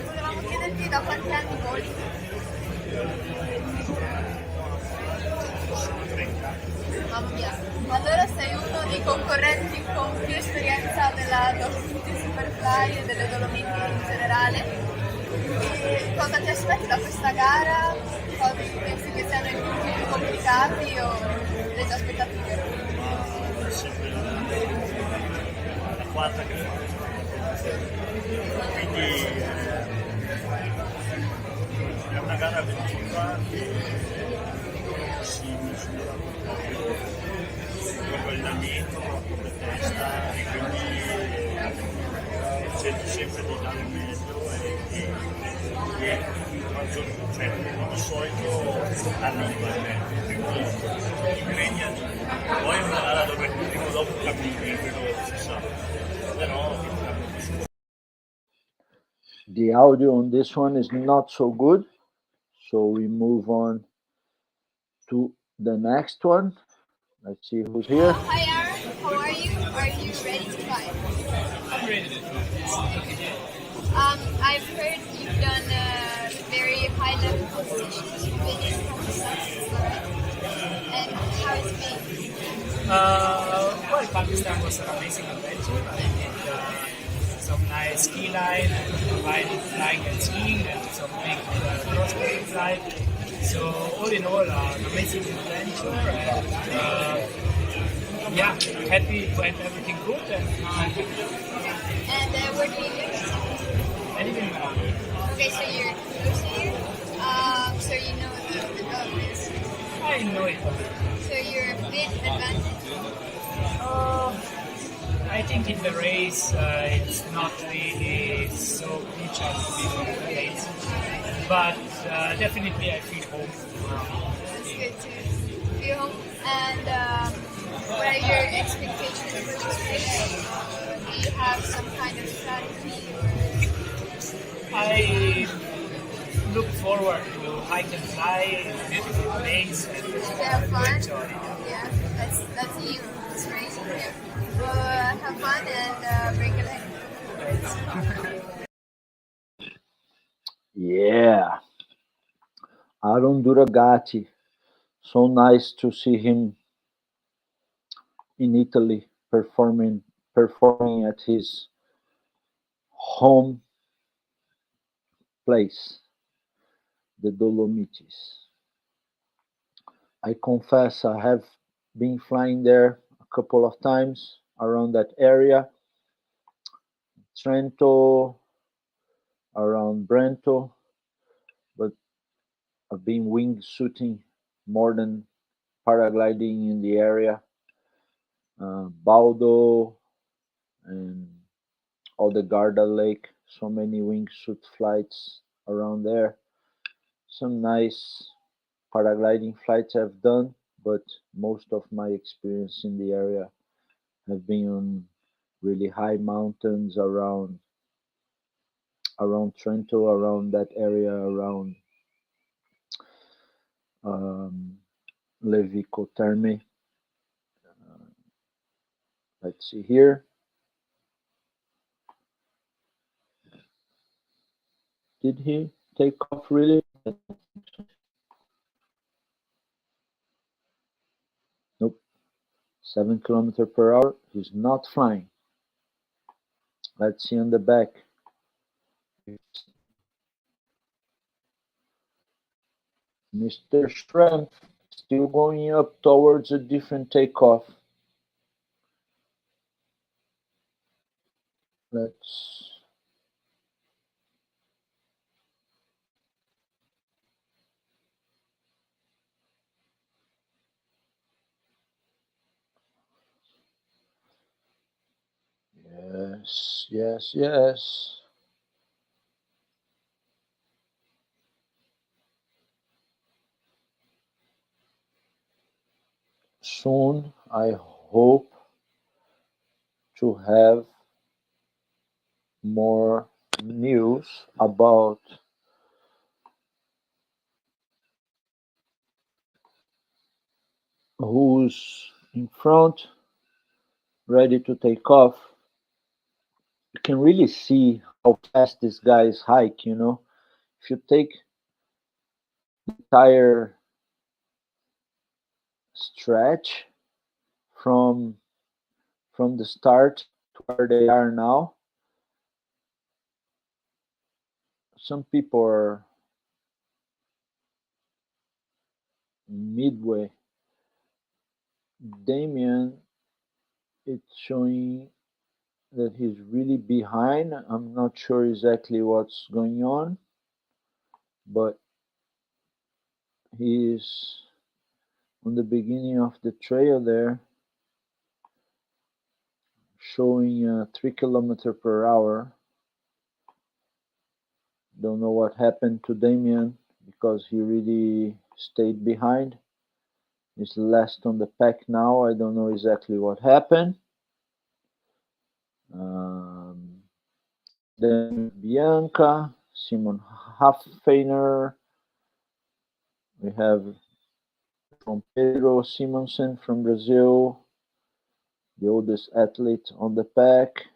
Volevamo chiederti da quanti anni voli? Mamma mia, allora sei uno dei concorrenti con più esperienza della Dolomiti Superfly e delle Dolomiti in generale. E cosa ti aspetti da questa gara? Cosa pensi che siano i punti più complicati o le tue aspettative? È sempre la quarta che faccio. Quindi è una gara avventura che si misura proprio allenamento, proprio testa e quindi cerco sempre di dare il meglio e come al solito arriva il meglio, quindi impegnati. Poi è una gara dove prima o dopo cammini, quello si sa, però the audio on this one is not so good, so we move on to the next one. Let's see who's here. Hi Aaron, how are you? Are you ready to fly? I'm ready to fly. I've heard you've done very high level competitions. You've been in Pakistan, right? And how has it been? Well, Pakistan was an amazing adventure. I did some nice ski line, combined flying and skiing, and some big cross-country flight. So all in all, an amazing adventure, and yeah, happy to have everything good. And where do you live? I live in Milan. Okay, so you're close here. So you know the Dolomits. I know it. So you're a bit advanced. I think in the race it's not really so crucial to be from the race, but definitely I feel home. It's good to be home. And what are your expectations for this race? Do you have some kind of strategy? I look forward to hike and fly in a beautiful place and have fun. enjoy. Yeah, that's you. It's racing here. Well, have fun and break a leg. Yeah, Aaron Duragati. So nice to see him in Italy performing at his home place, the Dolomitis. I confess I have been flying there a couple of times around that area, Trento, around Brento, but I've been wingsuiting more than paragliding in the area, Baldo, and all the Garda Lake. So many wingsuit flights around there. Some nice paragliding flights I've done, but most of my experience in the area have been on really high mountains around Trento, around that area, around Levico Terme. Let's see here. Did he take off really? Nope. 7 kilometers per hour. He's not flying. Let's see on the back. Mr. Shrimp still going up towards a different takeoff. Let's yes. Soon, I hope to have more news about who's in front, ready to take off. You can really see how fast these guys hike, you know. If you take the entire stretch from the start to where they are now, some people are midway. Damien, it's showing that he's really behind. I'm not sure exactly what's going on, but he's on the beginning of the trail there, showing 3 kilometers per hour. Don't know what happened to Damien because he really stayed behind. He's last on the pack now. I don't know exactly what happened. Then Bianca, Simon Haffeiner. We have from Pedro Simonsen from Brazil, the oldest athlete on the pack.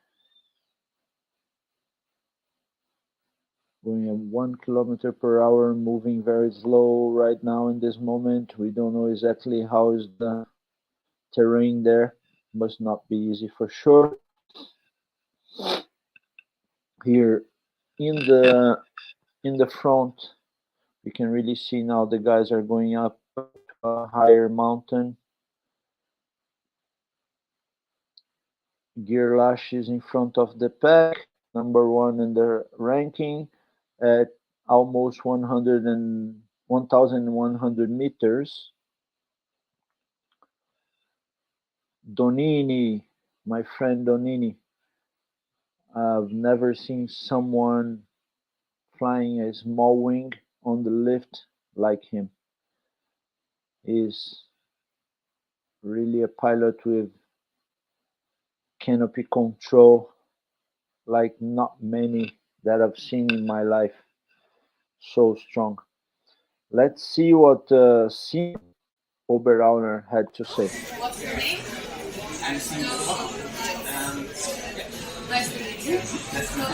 Going at 1 kilometer per hour, moving very slow right now in this moment. We don't know exactly how is the terrain there. Must not be easy for sure. Here in the front, you can really see now the guys are going up a higher mountain. Girlash is in front of the pack, number 1 in the ranking at almost 1,100 meters. Donini, my friend Donini. I've never seen someone flying a small wing on the lift like him. He's really a pilot with canopy control like not many that I've seen in my life. So strong. Let's see what Simon Oberauner had to say. What's your name? I'm Simon. Nice to meet you. So,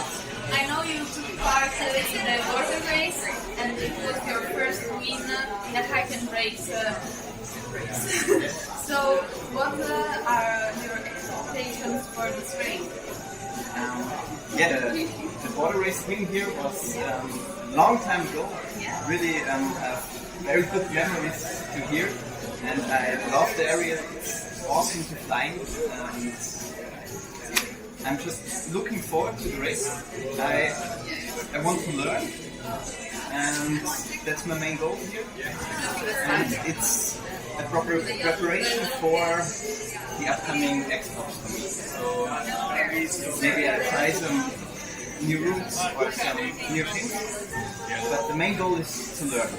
I know you took part in the Gordon race, and it was your first win in a hike and race. So, what are your expectations for this race? The border race win here was a long time ago. Really very good memories to here, and I love the area. It's awesome to flying. I'm just looking forward to the race. I want to learn, and that's my main goal here. And it's a proper preparation for the upcoming Xbox for me. So maybe I try some new routes or some new things. But the main goal is to learn.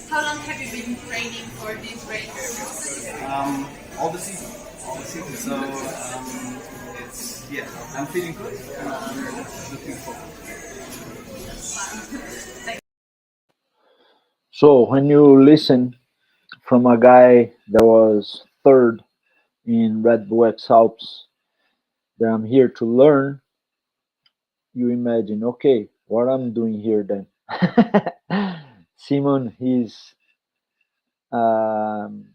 How long have you been training for this race? All the season. So I'm feeling good and I'm looking forward. So when you listen from a guy that was third in Red Bull X Alps, that I'm here to learn, you imagine, okay, what I'm doing here then. Simon is an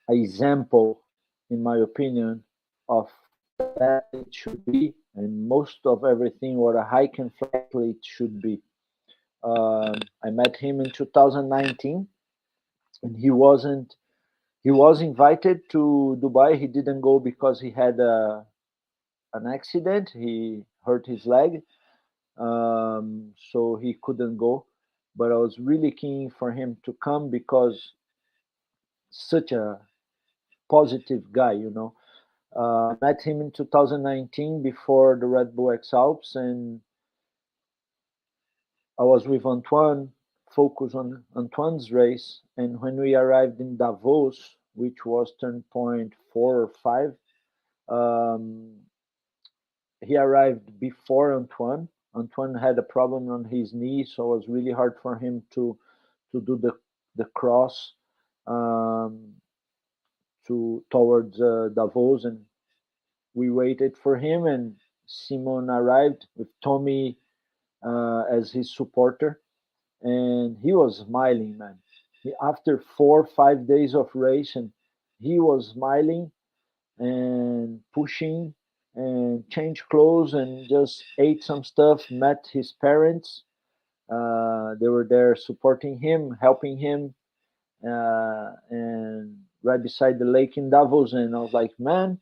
example, in my opinion, of what an athlete should be, and most of everything what a hike and fly athlete should be. I met him in 2019, and he was invited to Dubai. He didn't go because he had an accident. He hurt his leg, so he couldn't go. But I was really keen for him to come because such a positive guy, you know. I met him in 2019 before the Red Bull X Alps, and I was with Antoine, focused on Antoine's race. And when we arrived in Davos, which was turn point 4 or 5, um, he arrived before Antoine. Antoine had a problem on his knee, so it was really hard for him to do the cross um, to towards Davos, and we waited for him. And Simon arrived with Tommy as his supporter, and he was smiling, man. After 4 or 5 days of racing, he was smiling and pushing and changed clothes and just ate some stuff, met his parents. They were there supporting him, helping him, and right beside the lake in Davos. And I was like, man,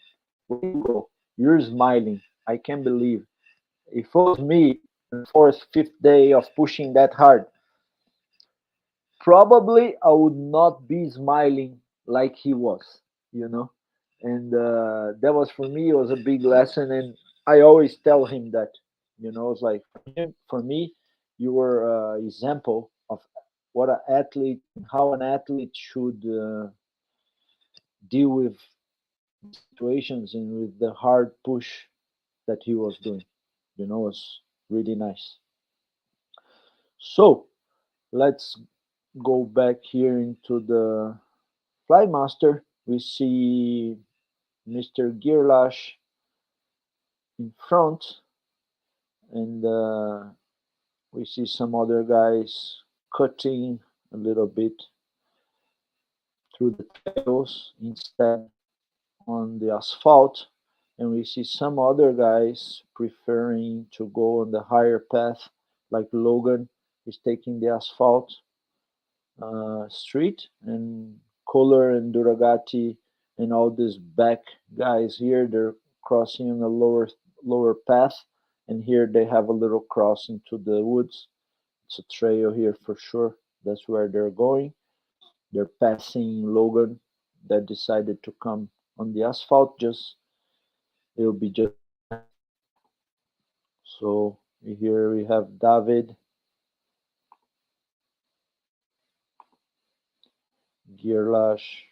where you go? You're smiling. I can't believe. If it was me, the fourth, fifth day of pushing that hard, probably I would not be smiling like he was, you know. And that was for me, it was a big lesson. And I always tell him that, you know, it's like for me, you were an example of what an athlete, how an athlete should deal with situations and with the hard push that he was doing. You know, it was really nice. So let's go back here into the Flymaster. We see Mr. Gearlash in front, and we see some other guys cutting a little bit through the trails instead on the asphalt, and we see some other guys preferring to go on the higher path, like Logan is taking the asphalt street, and Kohler and Duragati and all these back guys here, they're crossing on a lower path, and here they have a little cross into the woods. It's a trail here for sure. That's where they're going. They're passing Logan that decided to come on the asphalt. Just it'll be just so here we have David, Gearlash,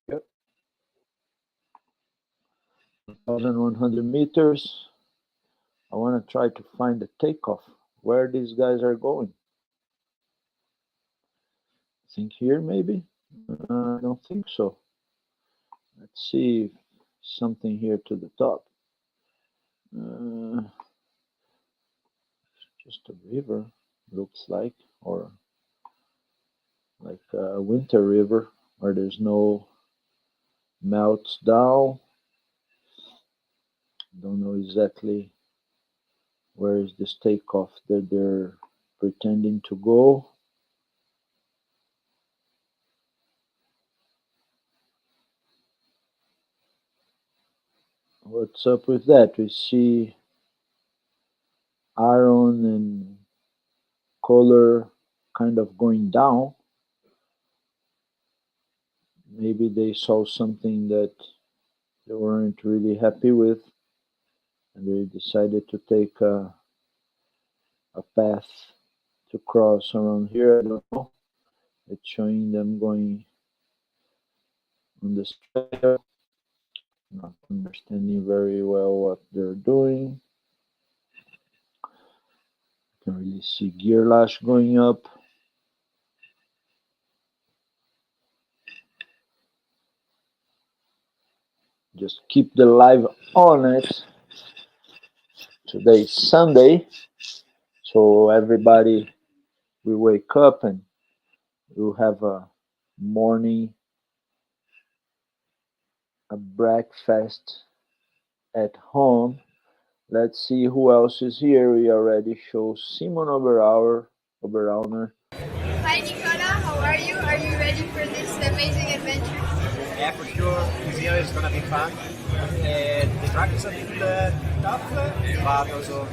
yep, 1,100 meters. I want to try to find the takeoff, where these guys are going. I think here maybe? I don't think so. Let's see something here to the top. Just a river, looks like, or like a winter river where there's no melts down. Don't know exactly where is this takeoff that they're pretending to go. what's up with that? We see Aaron and Kohler kind of going down. Maybe they saw something that they weren't really happy with, and they decided to take a path to cross around here. I don't know. It's showing them going on this trail, not understanding very well what they're doing. You can really see gear lash going up. Just keep the live on it. Today is Sunday, so everybody will wake up and we'll have a morning, a breakfast at home. Let's see who else is here. We already show Simon Oberauner. Hi Nicola, how are you? Are you ready for this amazing adventure? Yeah, for sure. This year is gonna be fun. The track is a bit tough, but also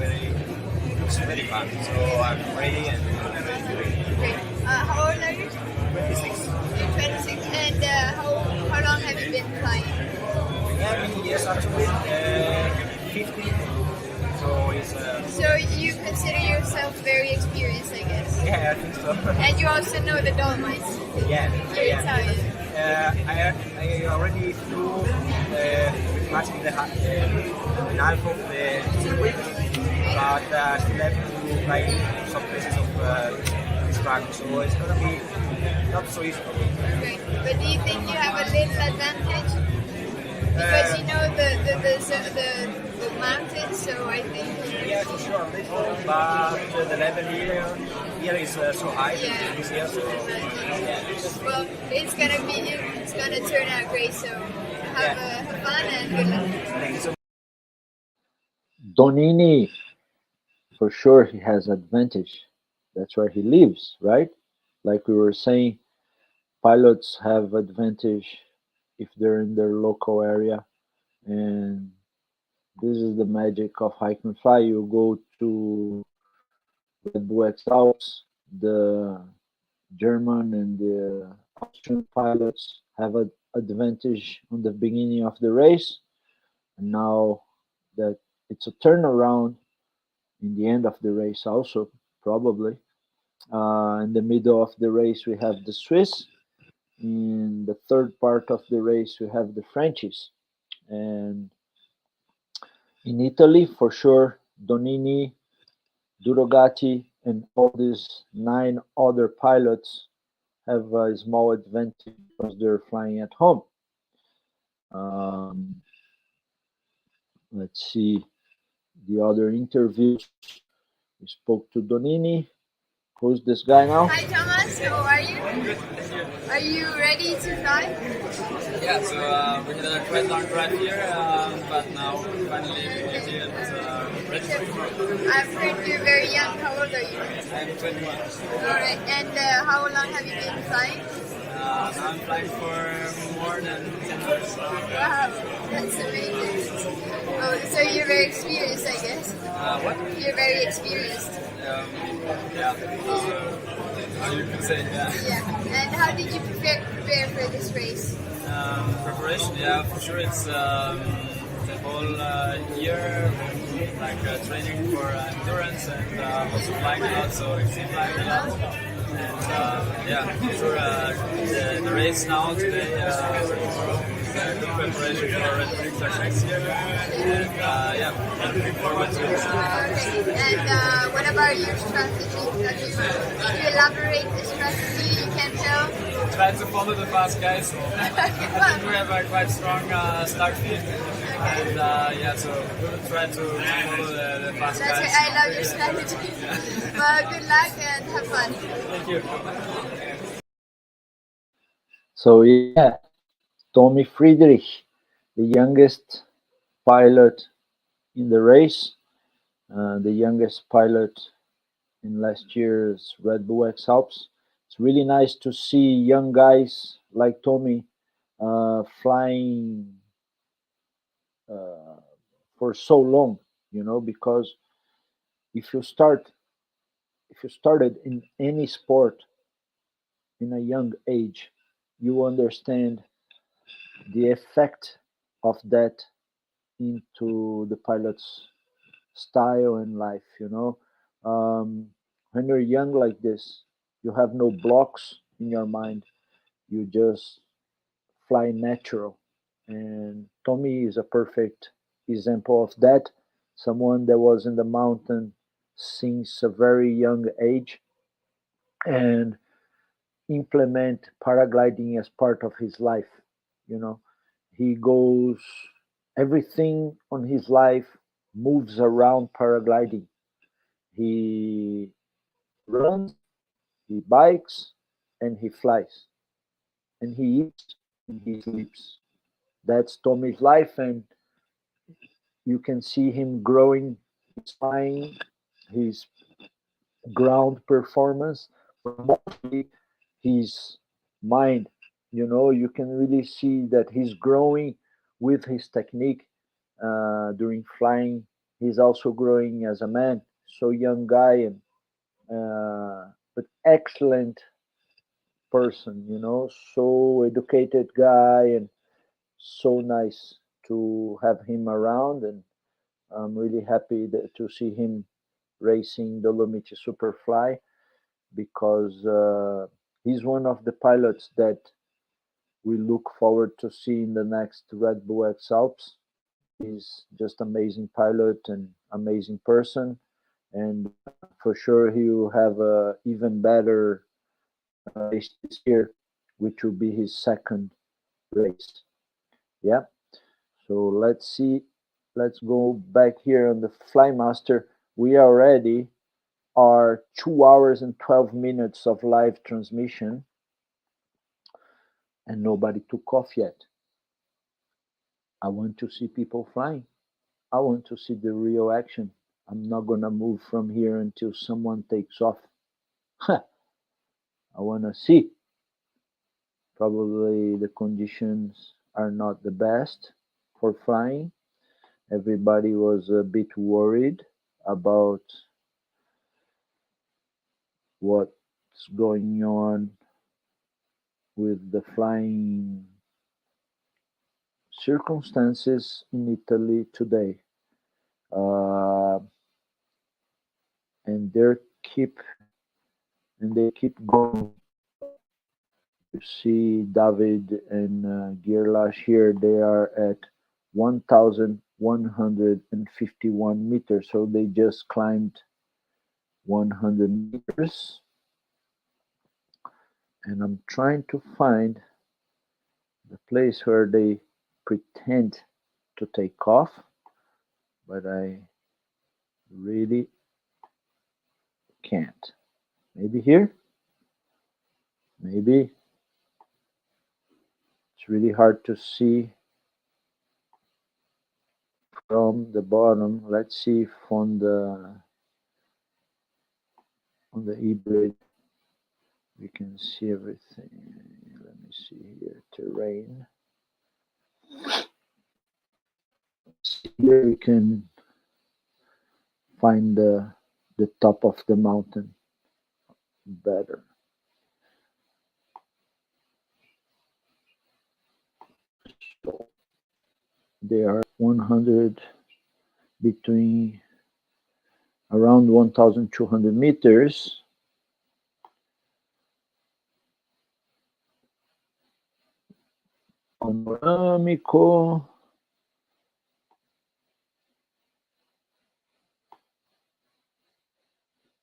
looks very fun. So I'm ready and I'm ready to do it. Great. How old are you? 26. You're 26. And how long have you been flying? Yeah, many years actually. 50. So it's. So you consider yourself very experienced, I guess. Yeah, I think so. And you also know the Dolomites. Yeah. You're Italian. I already flew much in the half of the circuit, but still have to fly some places of this track, so it's gonna be not so easy for me. Great. But do you think you have a little advantage? Because you know the mountains, so I think. Yeah, for sure, a little, but the level here is so high this year, so yeah. Well, it's gonna turn out great. So have fun and good luck. Thank you so much. Donini, for sure, he has advantage. That's where he lives, right? Like we were saying, pilots have advantage if they're in their local area, and this is the magic of hike and fly. You go to Red Bull X Alps, the German and the Austrian pilots have an advantage on the beginning of the race, and now that it's a turnaround in the end of the race, also probably. In the middle of the race, we have the Swiss. In the third part of the race, we have the Frenchies. And in Italy, for sure, Donini, Durogati, and all these 9 other pilots have a small advantage because they're flying at home. Let's see the other interviews. We spoke to Donini. Who's this guy now? Hi Thomas, how are you? Are you ready to fly? Yeah, so we had a quite long drive here, but now finally we get here and ready to fly. I've heard you're very young. How old are you? I'm 21. Alright, and how long have you been flying? I'm flying for more than 10 years. Wow, that's amazing. Oh, so you're very experienced, I guess. What? You're very experienced. Yeah, you can say, yeah. Yeah, and how did you prepare for this race? Preparation, yeah, for sure. It's the whole year, like training for endurance and also flying a lot, so extreme flying a lot. And yeah, for sure, the race now today good preparation for Red Bull next year. And yeah, looking forward to it. And what about your strategy? Can you elaborate the strategy? You can tell. Try to follow the fast guys. So I think we have a quite strong start field. And yeah, so we will try to follow the fast That's guys. why I love your strategy. Well, good luck and have fun. Thank you. So yeah, Tommy Friedrich, the youngest pilot in the race, the youngest pilot in last year's Red Bull X Alps. It's really nice to see young guys like Tommy flying for so long, you know, because if you start if you started in any sport in a young age, you understand the effect of that into the pilot's style and life, you know. When you're young like this, you have no blocks in your mind. You just fly natural. And Tommy is a perfect example of that. Someone that was in the mountain since a very young age and implement paragliding as part of his life. You know, he goes, everything on his life moves around paragliding. He runs, he bikes, and he flies, and he eats and he sleeps. That's Tommy's life, and you can see him growing his flying, his ground performance, but mostly his mind. You know, you can really see that he's growing with his technique during flying. He's also growing as a man. So young guy and but excellent person. You know, so educated guy and so nice to have him around. And I'm really happy to see him racing Dolomiti Superfly because he's one of the pilots that we look forward to see in the next Red Bull X Alps. He's just amazing pilot and amazing person, and for sure he will have a even better race this year, which will be his second race. Yeah. So let's see. Let's go back here on the Flymaster. We already are 2 hours and 12 minutes of live transmission, and nobody took off yet. I want to see people flying. I want to see the real action. I'm not gonna move from here until someone takes off. I wanna see. Probably the conditions are not the best for flying. Everybody was a bit worried about what's going on with the flying circumstances in Italy today. Uh, and keep they keep going. You see David and Girlash here, they are at 1,151 meters, so they just climbed 100 meters. And I'm trying to find the place where they pretend to take off, but I really can't. Maybe here? Maybe. It's really hard to see from the bottom. Let's see if on the hybrid we can see everything. Let me see here. Terrain. Here we can find the top of the mountain better. So they are 100 between around 1,200 meters. Panorâmico.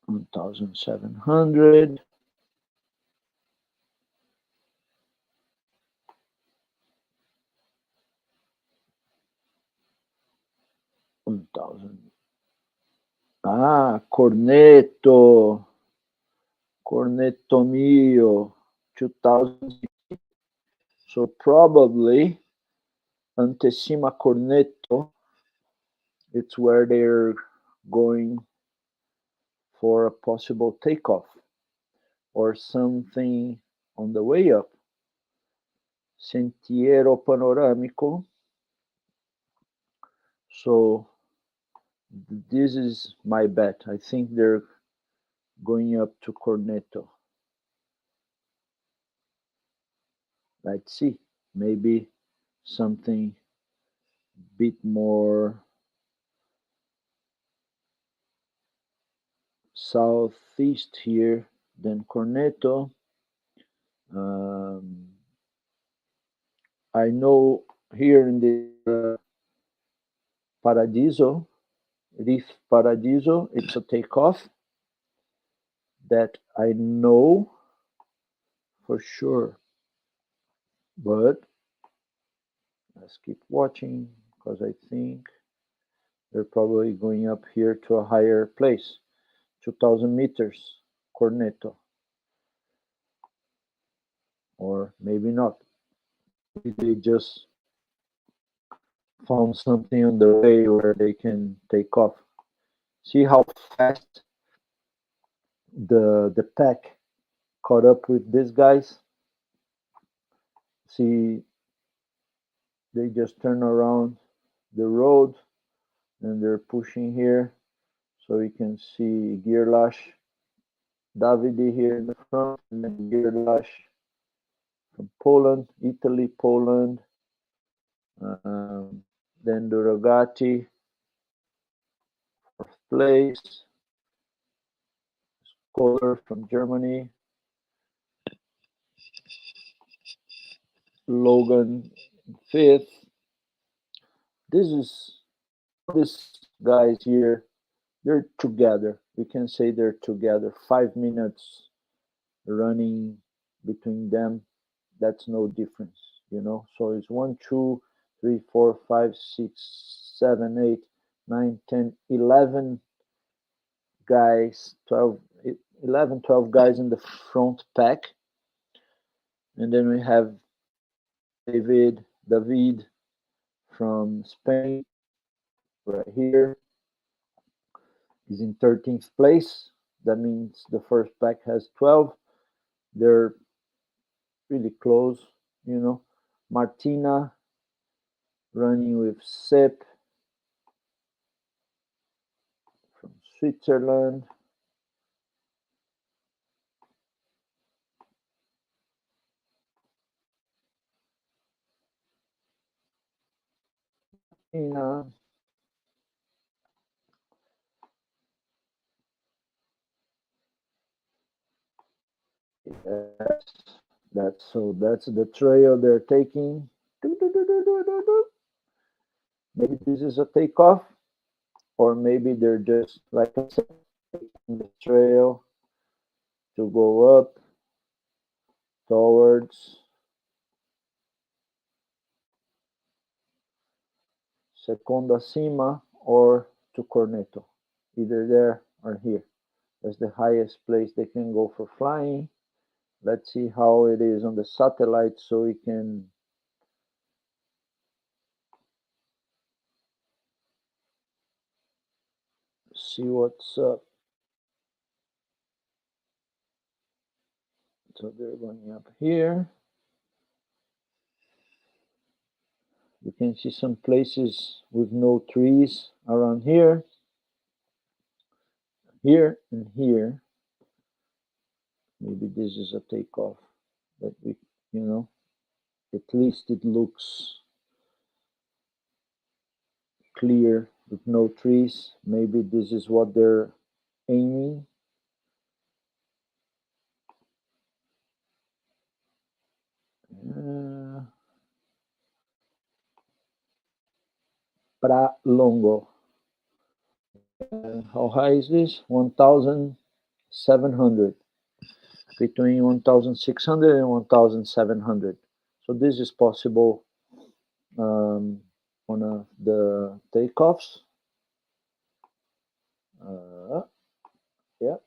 1,700. 1,000. Ah, corneto. Corneto mio. 2,000. So probably Antecima Corneto, it's where they're going for a possible takeoff or something on the way up. Sentiero Panorâmico. So this is my bet. I think they're going up to Corneto. Let's see. Maybe something bit more southeast here than Corneto. I know here in the Paradiso, Reef Paradiso, it's a takeoff that I know for sure. But let's keep watching because I think they're probably going up here to a higher place, 2,000 meters, Corneto. Or maybe not. Maybe they just found something on the way where they can take off. See how fast the pack caught up with these guys? See, they just turn around the road and they're pushing here. So you can see Girlash, Davide here in the front, and then Girlash from Poland, Italy, Poland. Then Duragati, fourth place. Kohler from Germany. Logan, fifth. These guys here, they're together. We can say they're together. 5 minutes running between them. That's no difference, you know. So it's 1, 2, 3, 4, 5, 6, 7, 8, 9, 10, 11 guys, 12, 11, 12 guys in the front pack. And then we have David from Spain right here. He's in 13th place. That means the first pack has 12. They're really close, you know. Martina running with Sepp from Switzerland. Martina. Yes, that's the trail they're taking. Maybe this is a takeoff, or maybe they're just, like I said, taking the trail to go up towards Seconda Cima or to Corneto, either there or here. That's the highest place they can go for flying. Let's see how it is on the satellite so we can see what's up. So they're going up here. You can see some places with no trees around here. Here and here. Maybe this is a takeoff that we, you know, at least it looks clear with no trees. Maybe this is what they're aiming. Pra Longo. How high is this? 1,700. Between 1,600 and 1,700. So this is possible on the takeoffs. Yeah.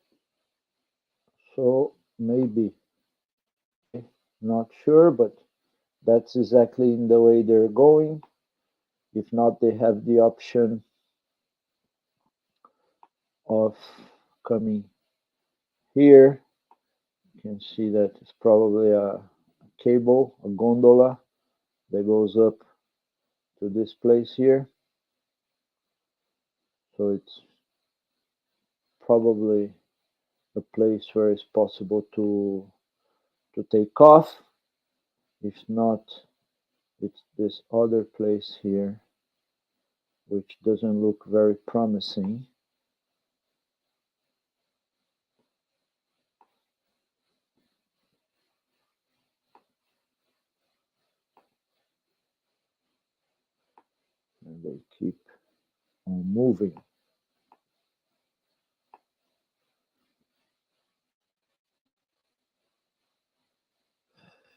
So maybe, not sure, but that's exactly in the way they're going. If not, they have the option of coming here. You can see that it's probably a cable, a gondola that goes up to this place here. so it's probably a place where it's possible to take off. If not, it's this other place here, which doesn't look very promising. And they keep on moving.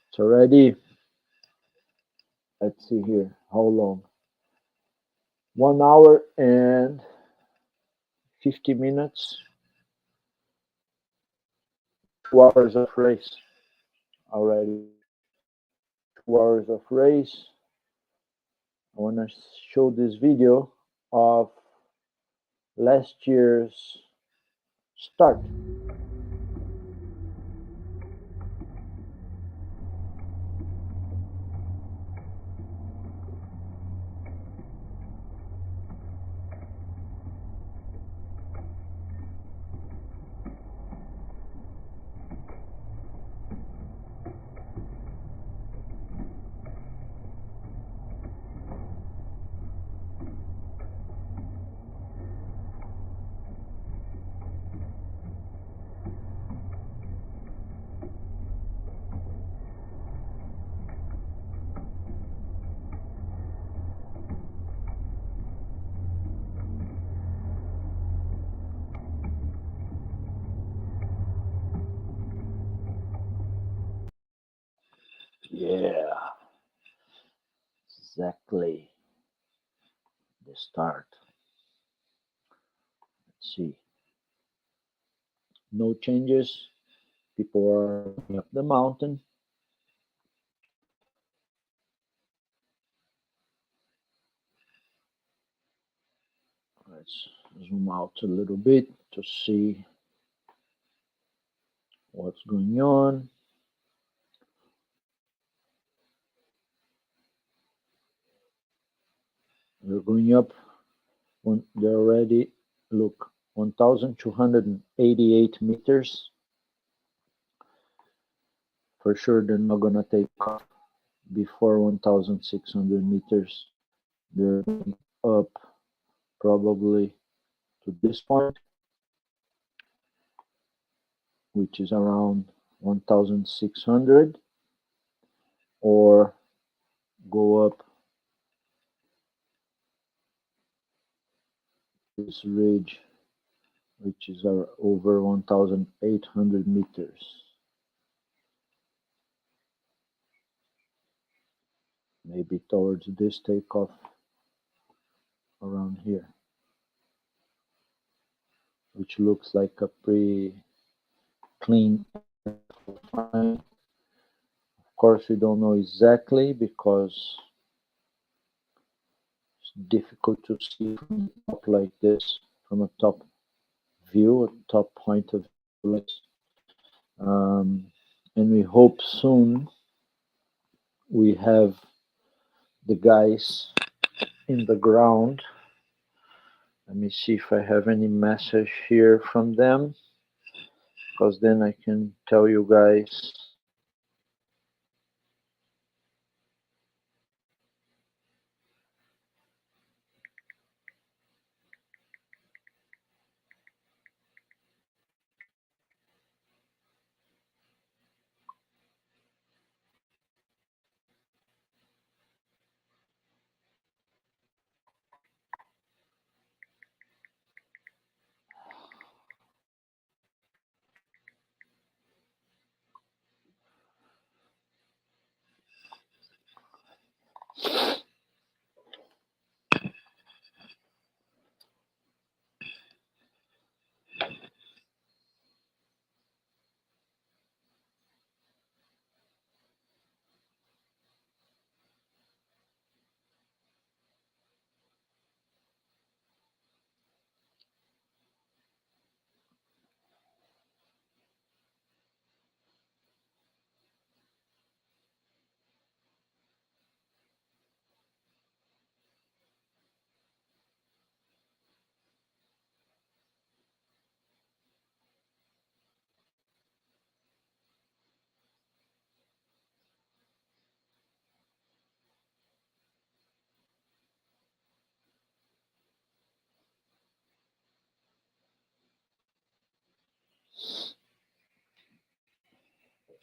It's already, let's see here, how long? 1 hour and 50 minutes, 2 hours of race already. 2 hours of race. I want to show this video of last year's start. Yeah, exactly the start. Let's see. No changes. People are going up the mountain. Let's zoom out a little bit to see what's going on. They're going up. They're already, look, 1,288 meters. For sure, they're not going to take off before 1,600 meters. They're going up probably to this point, which is around 1,600, or go up this ridge, which is over 1,800 meters. Maybe towards this takeoff around here, which looks like a pretty clean fine. Of course, we don't know exactly because it's difficult to see from the top like this, from a top view, a top point of view. And we hope soon we have the guys in the ground. Let me see if I have any message here from them, because then I can tell you guys.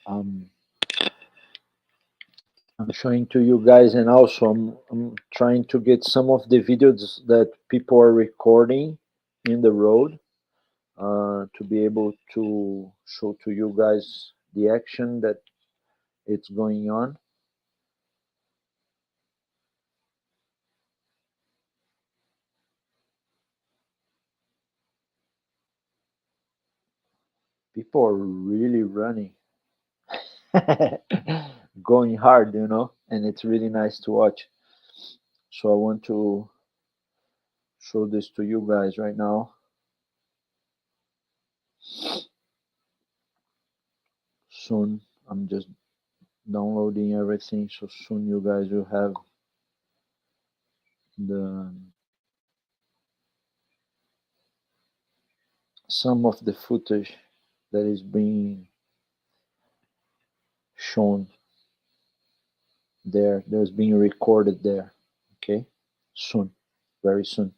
Um, I'm showing to you guys, and also I'm trying to get some of the videos that people are recording in the road to be able to show to you guys the action that it's going on. People are really running, going hard, you know, and it's really nice to watch. So I want to show this to you guys right now. Soon, I'm just downloading everything, so soon you guys will have the some of the footage that is being shown there, that's being recorded there. Okay, soon, very soon.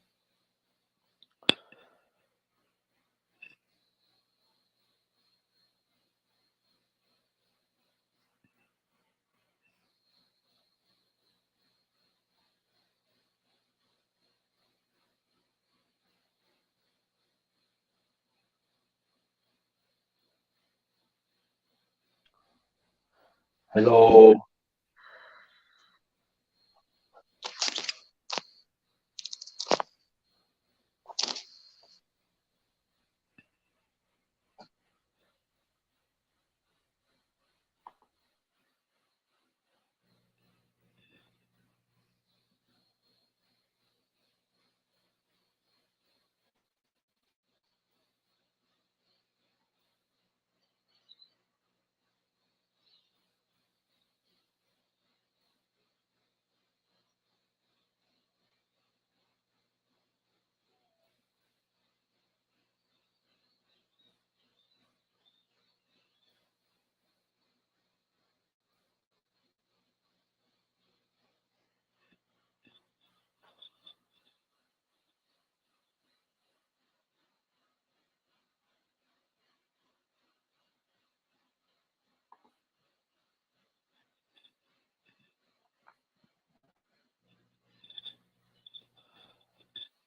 Hello.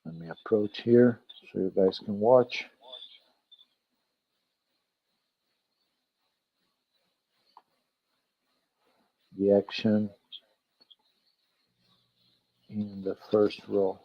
Let me approach here so you guys can watch the action in the first row.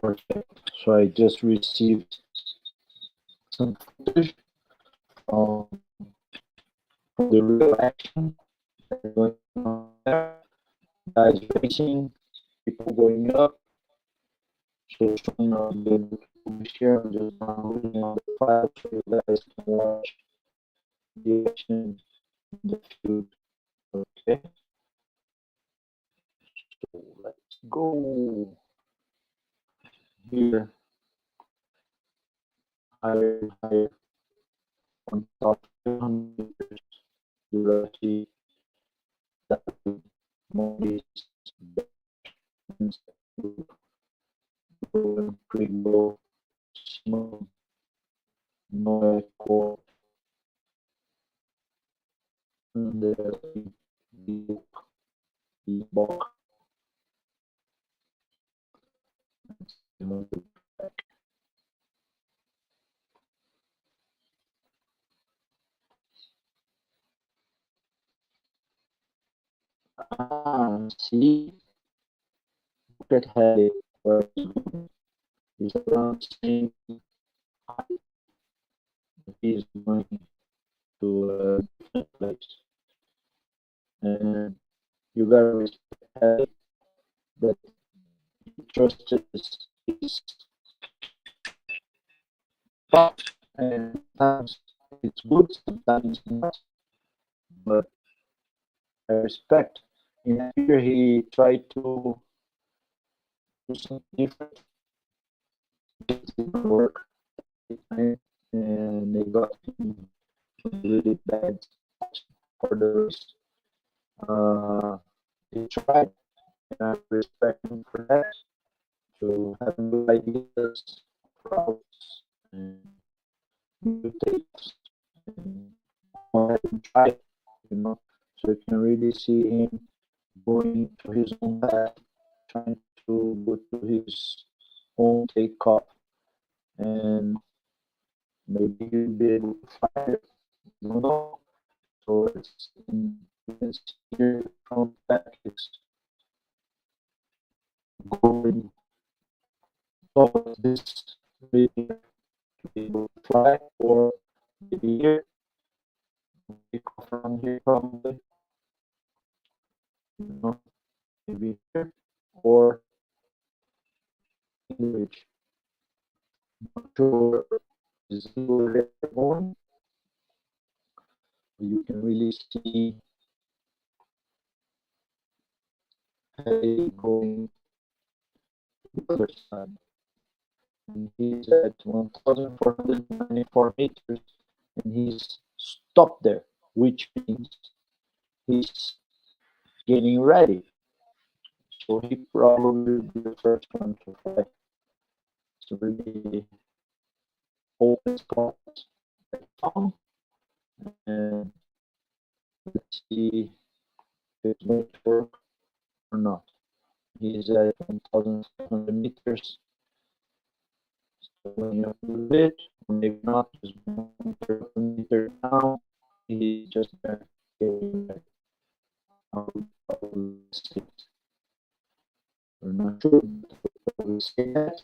Perfect. So I just received some footage from the real action that's going on there. Guys racing, people going up. So soon I'll be able to share. I'm just downloading all the files so you guys can watch the action in the field. Okay. So let's go here. Higher 1,200 meters. You see that more pretty low, smooth, no echo, and the box. See, look at how where it's around the same height. He's going to a different place. And you gotta respect Harry that he trusted his thought, and sometimes it's good, sometimes not. But I respect. In here, he tried to do something different. It didn't work, and they got him really bad for the race. He tried, and I respect him for that. To have new ideas, routes, and new takes, and go ahead and try it, you know. So you can really see him going to his own path, trying to go to his own takeoff, and maybe he'll be able to find it. You don't know. So it's you can see here the front back is going towards this maybe to be able to fly, or maybe here, take off from here probably, you know, maybe here, or in the ridge. Not sure exactly where they're going. You can really see Harry going to the other side. And he's at 1,494 meters, and he's stopped there, which means he's getting ready. So he probably will be the first one to fly. It's a really open spot I found, and let's see if it's going to work or not. He's at 1,600 meters. So when you move it, or maybe not, just 1 meter down, he's just getting ready. We're not sure, but we say that.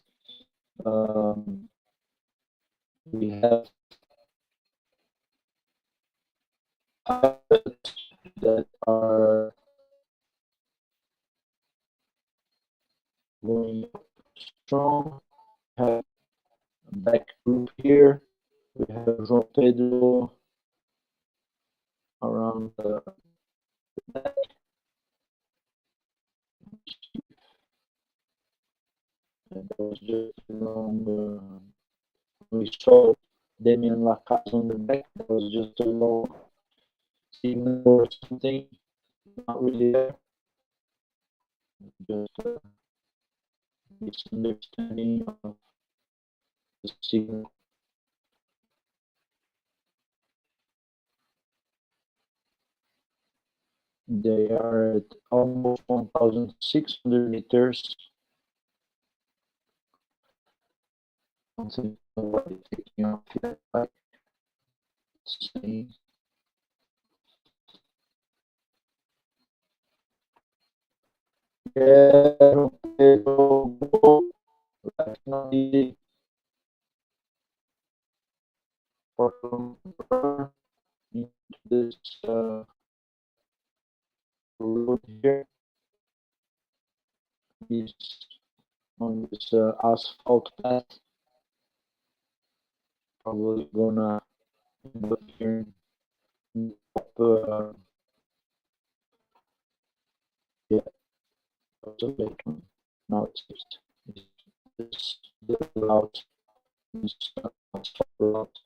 We have pilots that are going strong. We have a back group here. We have João Pedro around the back. And that was just along. We saw Damien Lacasse on the back. That was just a long signal or something. Not really there. Just a misunderstanding of the signal. They are at almost 1,600 meters. I don't think nobody taking off yet. Let's see. Yeah, go. That's not easy for into this road here. Is on this asphalt path. Probably gonna end up here in the yeah, that's a late one. Now it's this route, this asphalt route.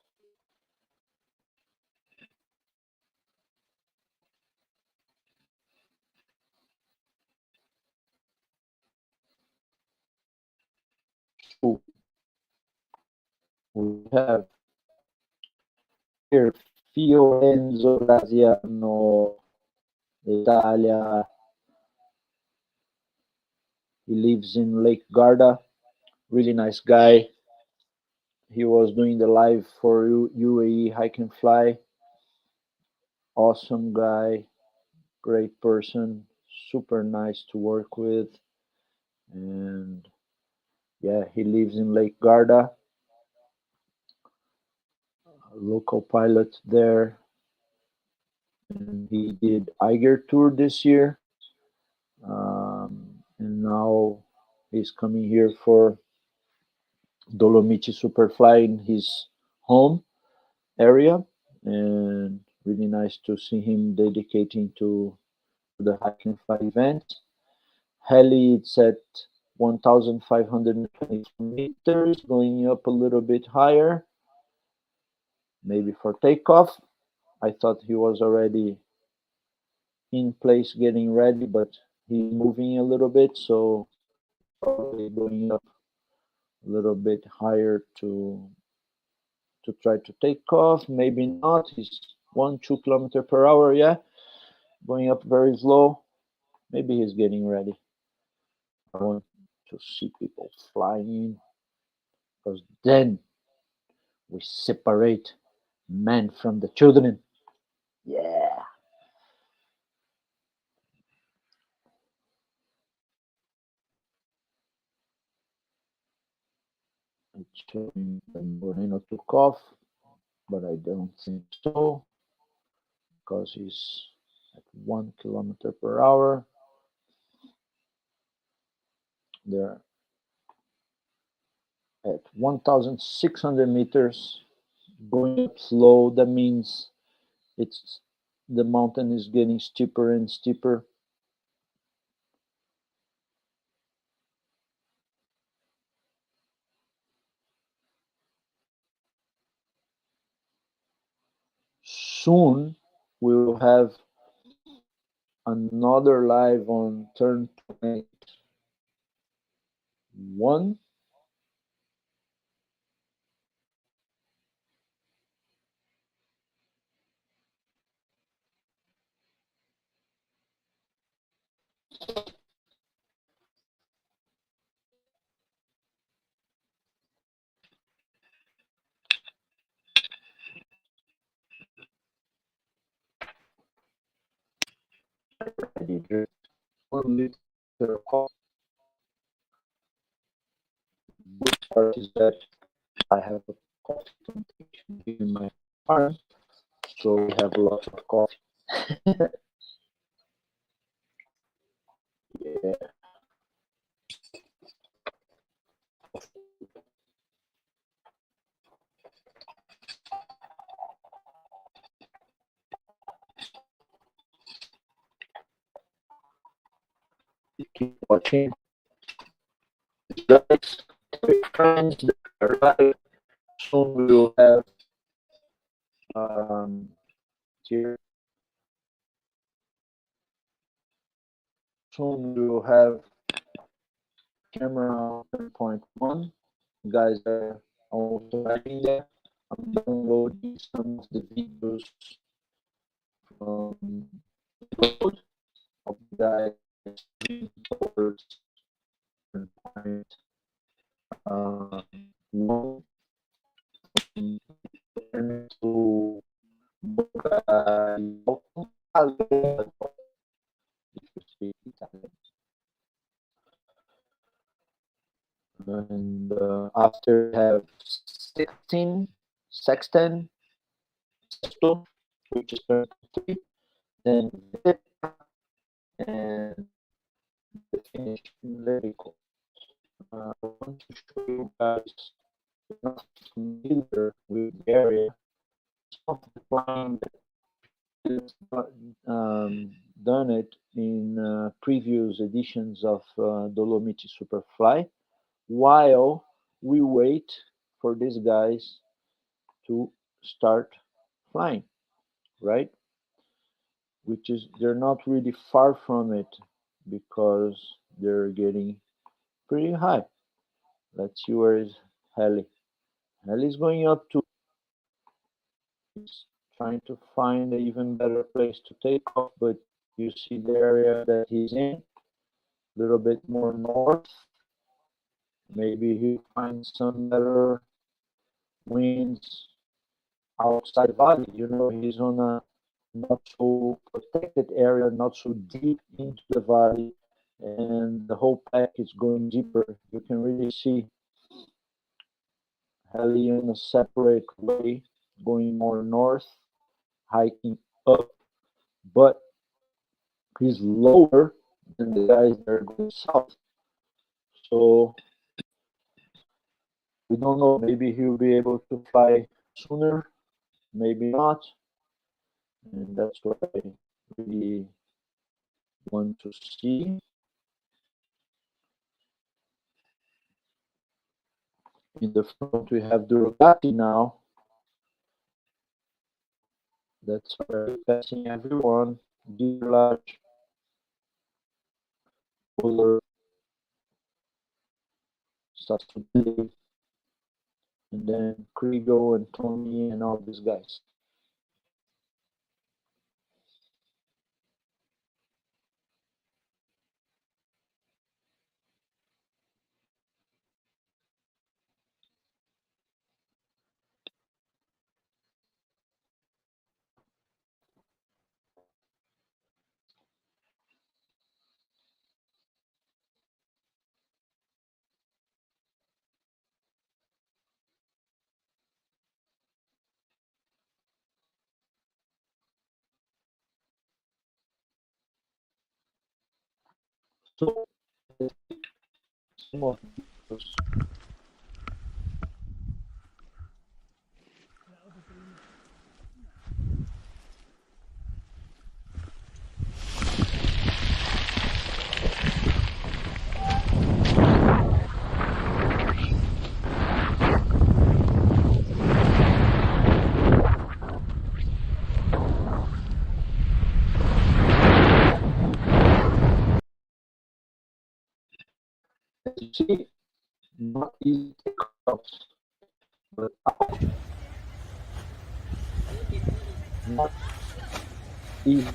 So we have here Fiorenzo Graziano, Italia. He lives in Lake Garda. Really nice guy. He was doing the live for UAE Hike and Fly. Awesome guy, great person, super nice to work with. And yeah, he lives in Lake Garda. A local pilot there. And he did Eiger Tour this year. And now he's coming here for Dolomiti Superfly in his home area, and really nice to see him dedicating to the hike and fly event. Heli, it's at 1,520 meters, going up a little bit higher, maybe for takeoff. I thought he was already in place getting ready, but he's moving a little bit, so probably going up a little bit higher to try to take off. Maybe not. He's 1-2 kilometer per hour. Yeah, going up very slow. Maybe he's getting ready. I want to see people flying because then we separate men from the children. Yeah. It's showing that Moreno took off, but I don't think so because he's at 1 kilometer per hour. They're at 1,600 meters, going up slow. That means it's the mountain is getting steeper and steeper. Soon we will have another live on turn 21. Already drink 1 liter of coffee. The good part is that I have a coffee plantation in my farm, so we have lots of coffee. Yeah. Keep watching. Guys, tell your friends that are live. Soon we will have here. Soon we will have camera 10.1. Guys are also writing there. I'm downloading some of the videos from the road of the guys towards point one to Boca if you speak Italian. After we have 16, Sexton, Sesto, which is 33, then Vita, and the finish Lerico. I want to show you guys, if you're not familiar with the area, some of the flying that is done it in previous editions of Dolomiti Superfly, while we wait for these guys to start flying, right? Which is, they're not really far from it because they're getting pretty high. Let's see, where is Heli? Heli's going up to, he's trying to find an even better place to take off, but you see the area that he's in, a little bit more north. Maybe he'll find some better winds outside the valley. You know, he's on a not so protected area, not so deep into the valley, and the whole pack is going deeper. You can really see Heli in a separate way, going more north, hiking up, but he's lower than the guys that are going south. So we don't know, maybe he'll be able to fly sooner, maybe not. And that's what I really want to see. In the front we have Durgati now. That's already passing everyone. Deer Lodge, Fuller, Sassubi, and then Krigo and Tony and all these guys. So, some of those. As you see, not easy takeoffs, but not easy.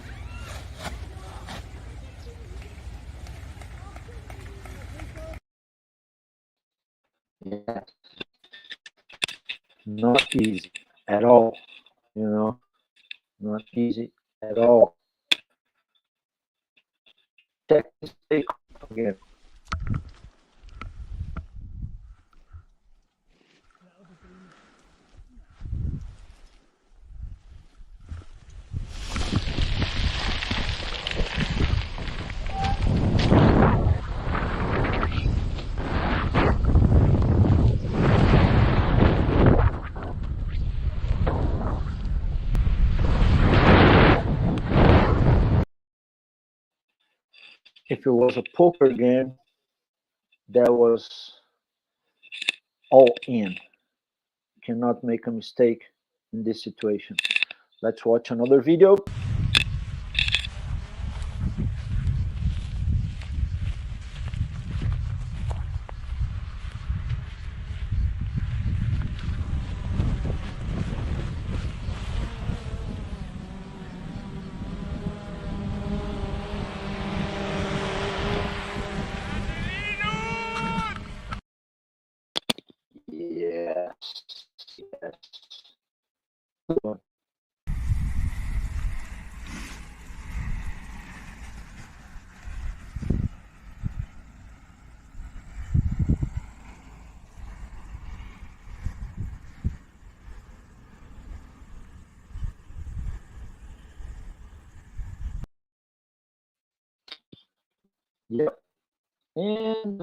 Yeah, not easy at all, you know, not easy at all. Check this takeoff again. If it was a poker game, that was all in. Cannot make a mistake in this situation. Let's watch another video. Yes, yes. Good one. Yep. And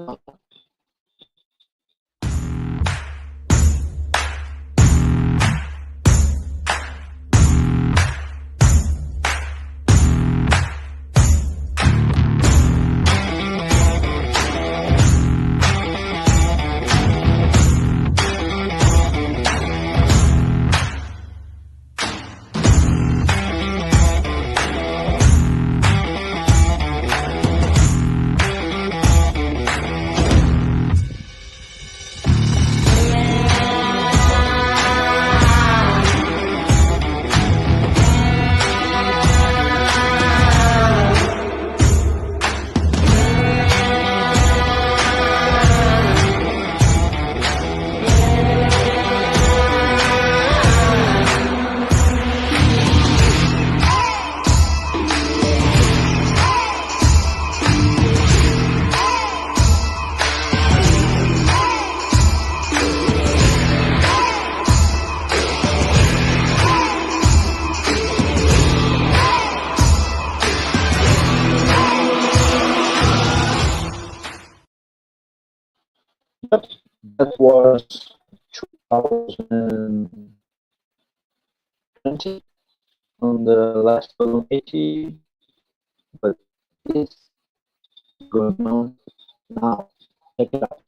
yep, that was 2020 on the last Dolomiti, but it's going on now. Check it out.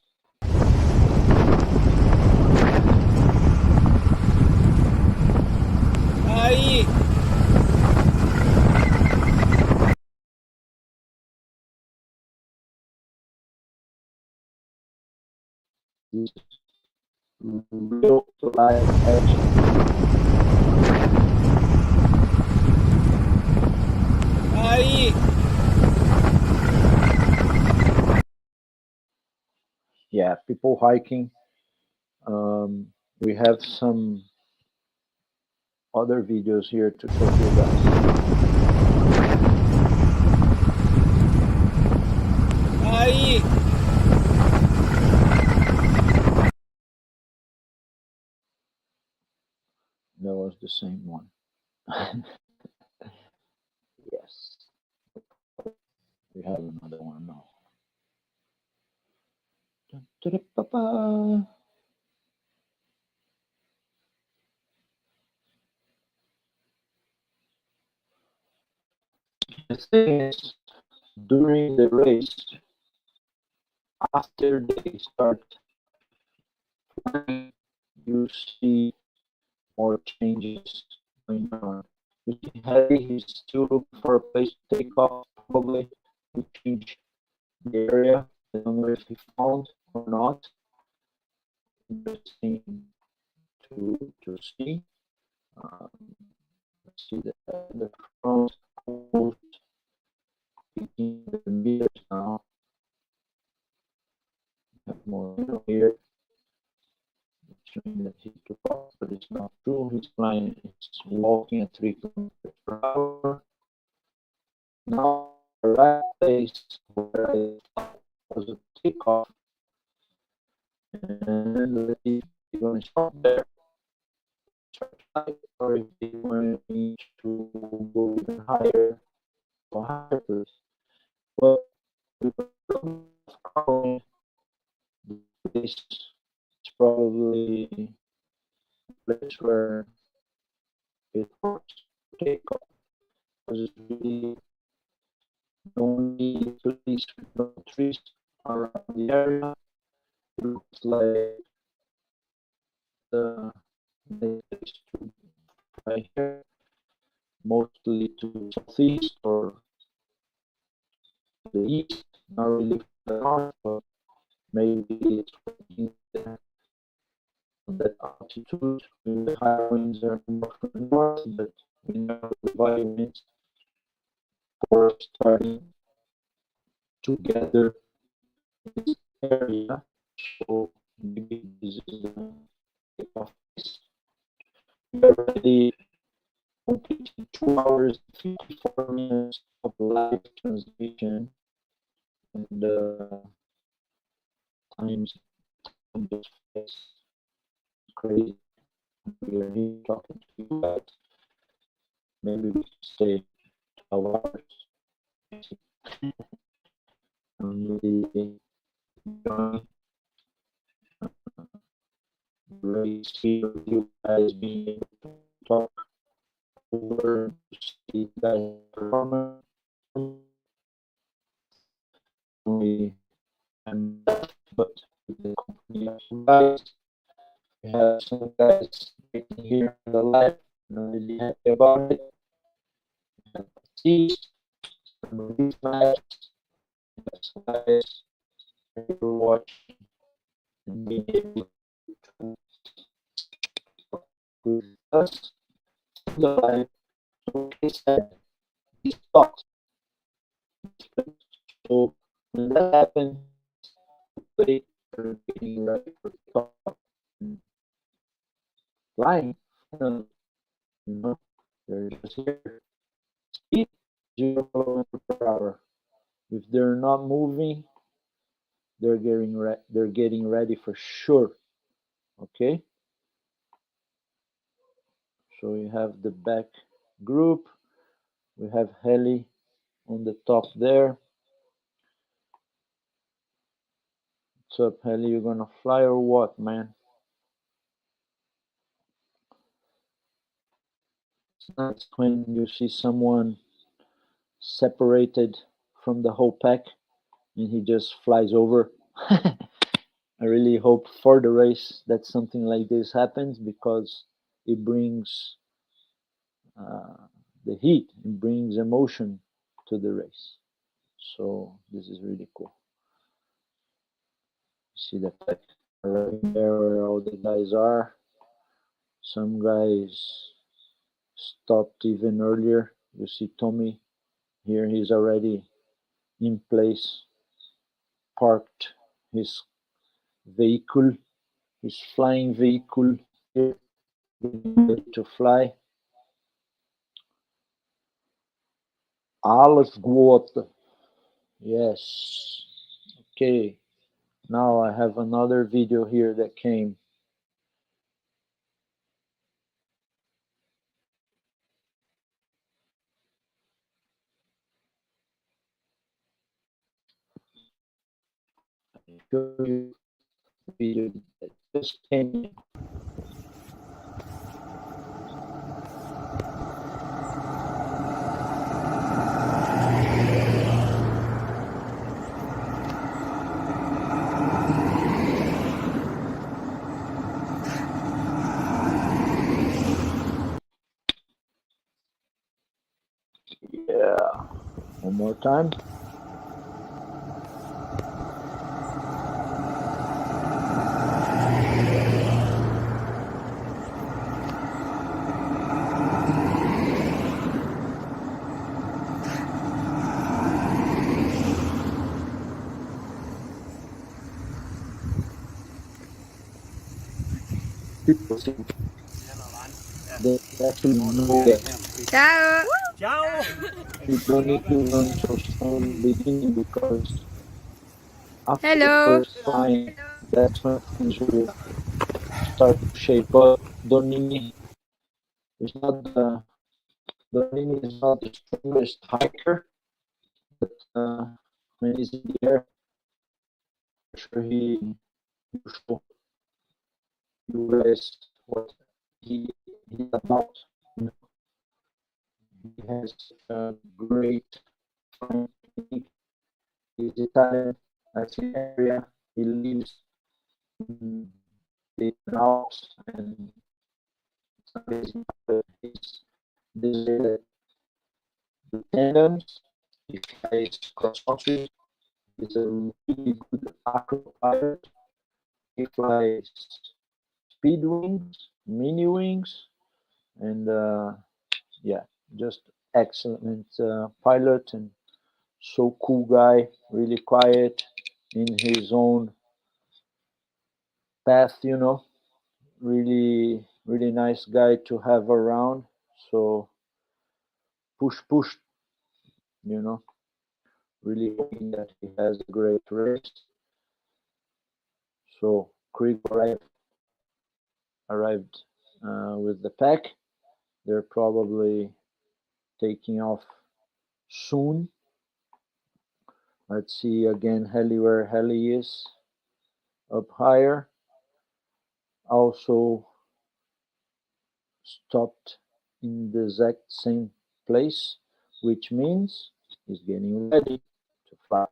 Aí! This is real life action. Aí! Yeah, people hiking. We have some other videos here to show you guys. Aí! That was the same one. Yes. We have another one now. Da-da-ba-ba. The thing is, during the race, after they start flying, you see more changes going on. You see Harry, he's still looking for a place to take off, probably to change the area. I don't know if he found or not. Interesting to see. Let's see the front almost 18 meters now. Have more here. Showing that he took off, but it's not true. He's flying, he's walking at 3 kilometers per hour. Now, the last place where I thought was a takeoff, and let's see if he's going to stop there, or if he's going to go even higher, or higher first. But with the crowd, this is probably a place where it works to take off. Because it's really the only place with no trees around the area. It looks like the place to fly here, mostly to southeast or the east, not really the north, but maybe it's working there on that altitude when the high winds are more from the north, but we know the high winds are starting to gather in this area. So maybe this is the takeoff place. We already completed 2 hours and 54 minutes of live transmission, and times on this face crazy. We are here talking to you, but maybe we should stay 12 hours. I'm really enjoying the race here with you guys, being able to talk over, to see you guys performance. Only I'm left, but with the company of you guys, we have some guys waiting here on the live, and I'm really happy about it. We have Baptiste, some of these matches, we have some guys ready to watch and being able to talk with us on the live. So, like I said, these talks. So when that happens, hopefully we're getting ready for the talk. Flying, finally, you know, they're just here. Speed, 0 kilometers per hour. If they're not moving, they're getting ready for sure. Okay. So we have the back group. We have Heli on the top there. What's up, Heli? You gonna fly or what, man? It's nice when you see someone separated from the whole pack and he just flies over. I really hope for the race that something like this happens because it brings the heat, it brings emotion to the race. So this is really cool. See the pack right there where all the guys are. Some guys stopped even earlier. You see Tommy here, he's already in place, parked his vehicle, his flying vehicle here, ready to fly. Alles gut. Yes. Okay. Now I have another video here that came. I'll show you the video that just came in. Yeah. One more time. People think they actually know that Ciao! Ciao! you don't need to run so strong in the beginning because after the Hello! first flying, that's when things will start to shape up. Donini is not the Donini is not the strongest hiker, but when he's in the air, I'm sure he will show you guys what he's about. You know, he has a great flying technique. He's Italian. That's the area he lives in the Alps, and it's amazing. But he's this the tandems. He flies cross country. He's a really good acro pilot. He flies speed wings, mini wings, and yeah, just excellent pilot and so cool guy. Really quiet in his own path, you know. Really nice guy to have around. So push, you know. Really hoping that he has a great race. So Krieg arrived with the pack. They're probably taking off soon. Let's see again heli where heli is up higher. Also stopped in the exact same place, which means he's getting ready to fly,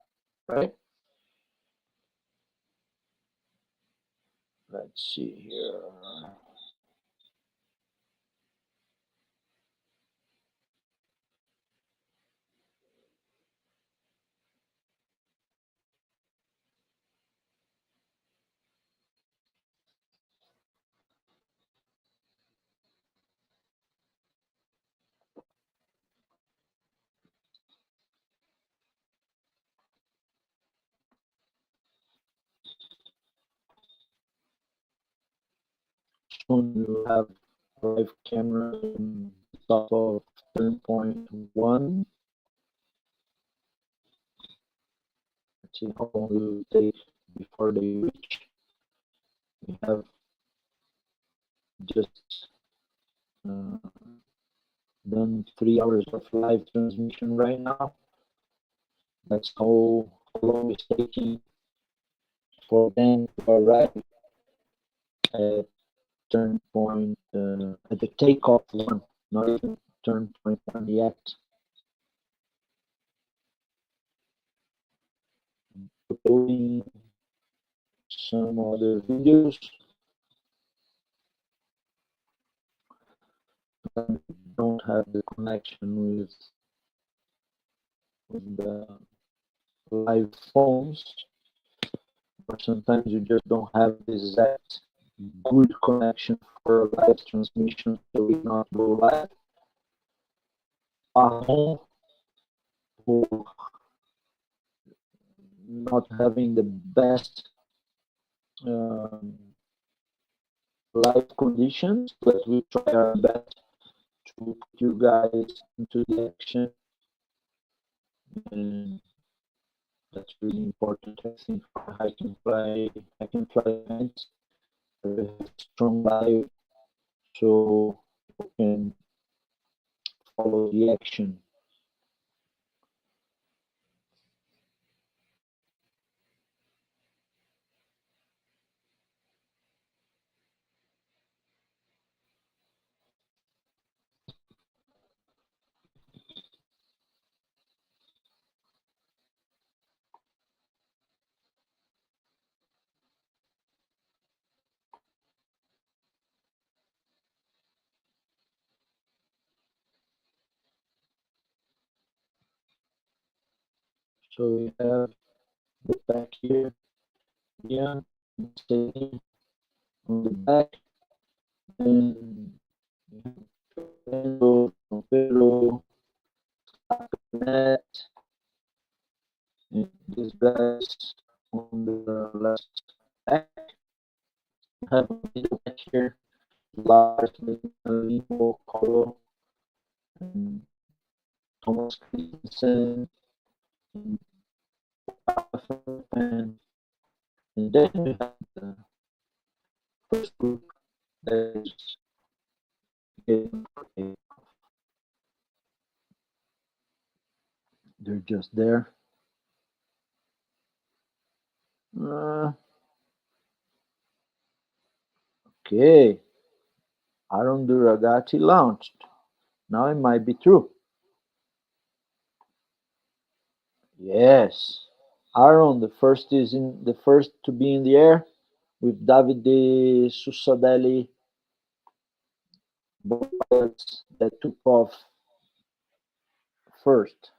right? Let's see here. Soon you have live camera in the top of 10.1. Let's see how long it will take before they reach. We have just done 3 hours of live transmission right now. That's how long it's taking for them to arrive at turn point, at the takeoff one, not even turn point one yet. Uploading some other videos. I don't have the connection with the live phones, or sometimes you just don't have the exact good connection for a live transmission, so we not go live. Home, not having the best live conditions, but we try our best to put you guys into the action, and that's really important. I think for I can fly events, strong live, so you can follow the action. So we have the back here, yeah, sitting on the back, and Pedro, net, and these guys on the left back. Have a middle back here, Lars, Limo, Colo, and Thomas Christensen, and then we have the first group that is getting ready. They're just there. Okay, Aaron Duragati launched. Now it might be true. Yes, Aaron, the first to be in the air with Davide Susadelli, both pilots that took off first.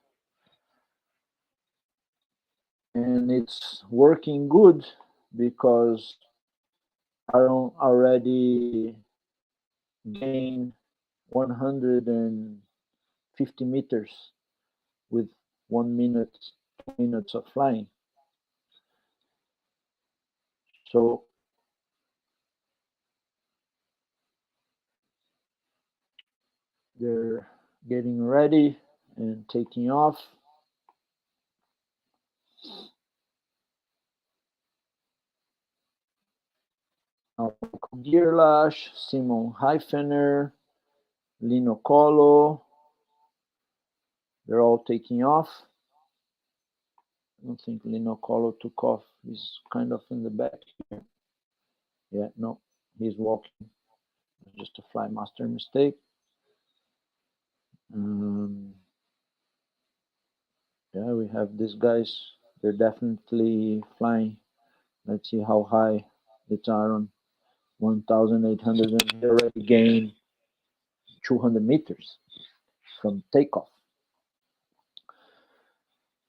And it's working good because Aaron already gained 150 meters with 1 minute, 2 minutes of flying. So they're getting ready and taking off. Gierlash, Simon Heifener, Lino Colo, they're all taking off. I don't think Lino Colo took off. He's kind of in the back here. Yeah, no, he's walking. Just a fly master mistake. Yeah, we have these guys. They're definitely flying. Let's see how high it's on 1,800, and they already gained 200 meters from takeoff.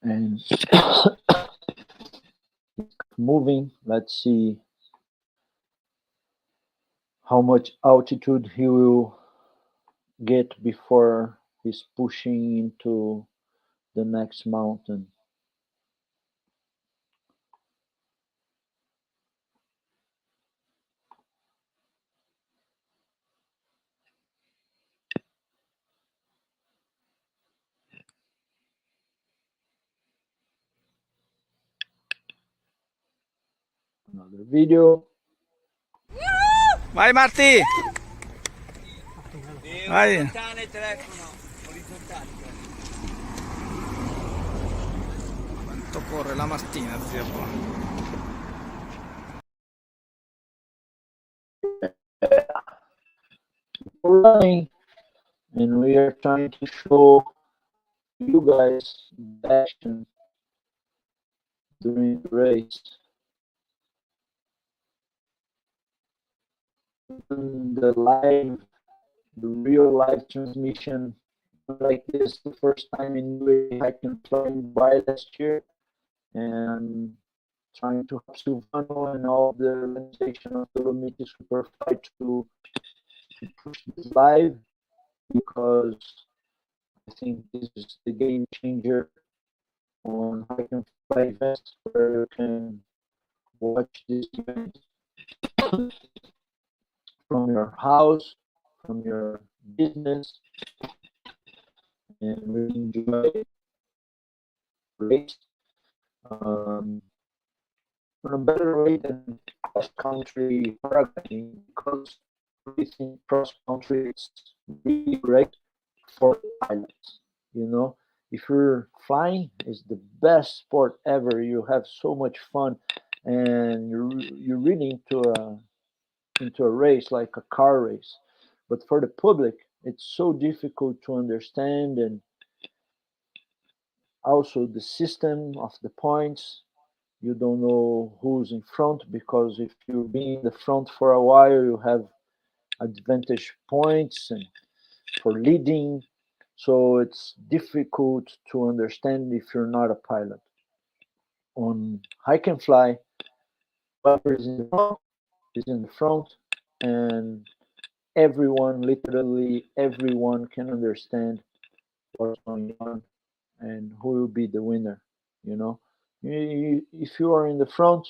And moving, let's see how much altitude he will get before he's pushing into the next mountain. Another video. Vai Marti! Vai! Quanto corre la Martina, zia qua. Running, and we are trying to show you guys the action during the race. The real live transmission like this the first time in UAE I can fly in Dubai last year, and trying to help Silvano and all the organization of Dolomiti Superfly to push this live, because I think this is the game changer on how you can fly events where you can watch this event from your house, from your business, and really enjoy the race on a better rate than cross country paragliding, because racing cross country is really great for pilots. You know, if you're flying, it's the best sport ever. You have so much fun, and you're really into a race like a car race. But for the public, it's so difficult to understand, and also the system of the points. You don't know who's in front, because if you've been in the front for a while, you have advantage points and for leading. So it's difficult to understand if you're not a pilot. On Hike and Fly, whoever is in the front, and everyone, literally everyone, can understand what's going on and who will be the winner. You know, if you are in the front,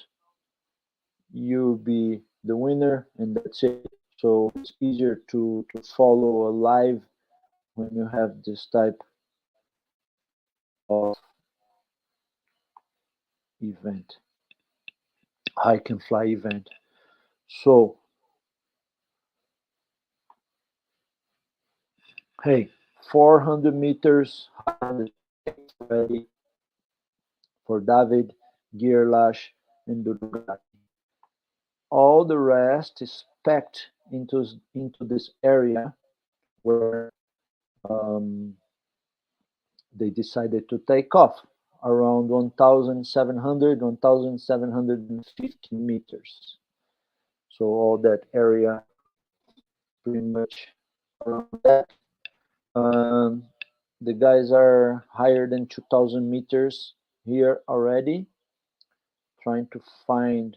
you'll be the winner, and that's it. So it's easier to follow a live when you have this type of event, Hike and Fly event. So, hey, 400 meters ready for David, Girlash, and Durgati. All the rest is packed into this area where they decided to take off around 1,700, 1,750 meters. So all that area, pretty much around that. The guys are higher than 2,000 meters here already, trying to find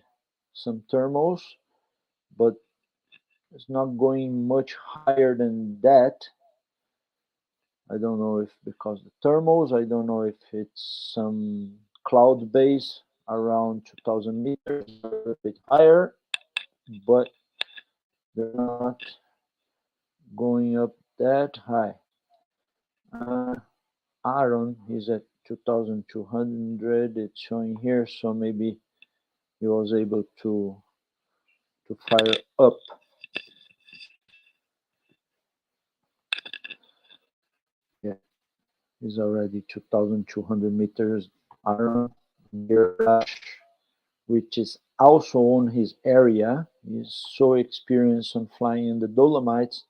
some thermals, but it's not going much higher than that. I don't know if because the thermals, I don't know if it's some cloud base around 2,000 meters, a bit higher, but they're not going up that high. Aaron, he's at 2,200, it's showing here, so maybe he was able to fire up. Yeah, he's already 2,200 meters. Aaron, Garage, which is also on his area. He's so experienced on flying in the Dolomites.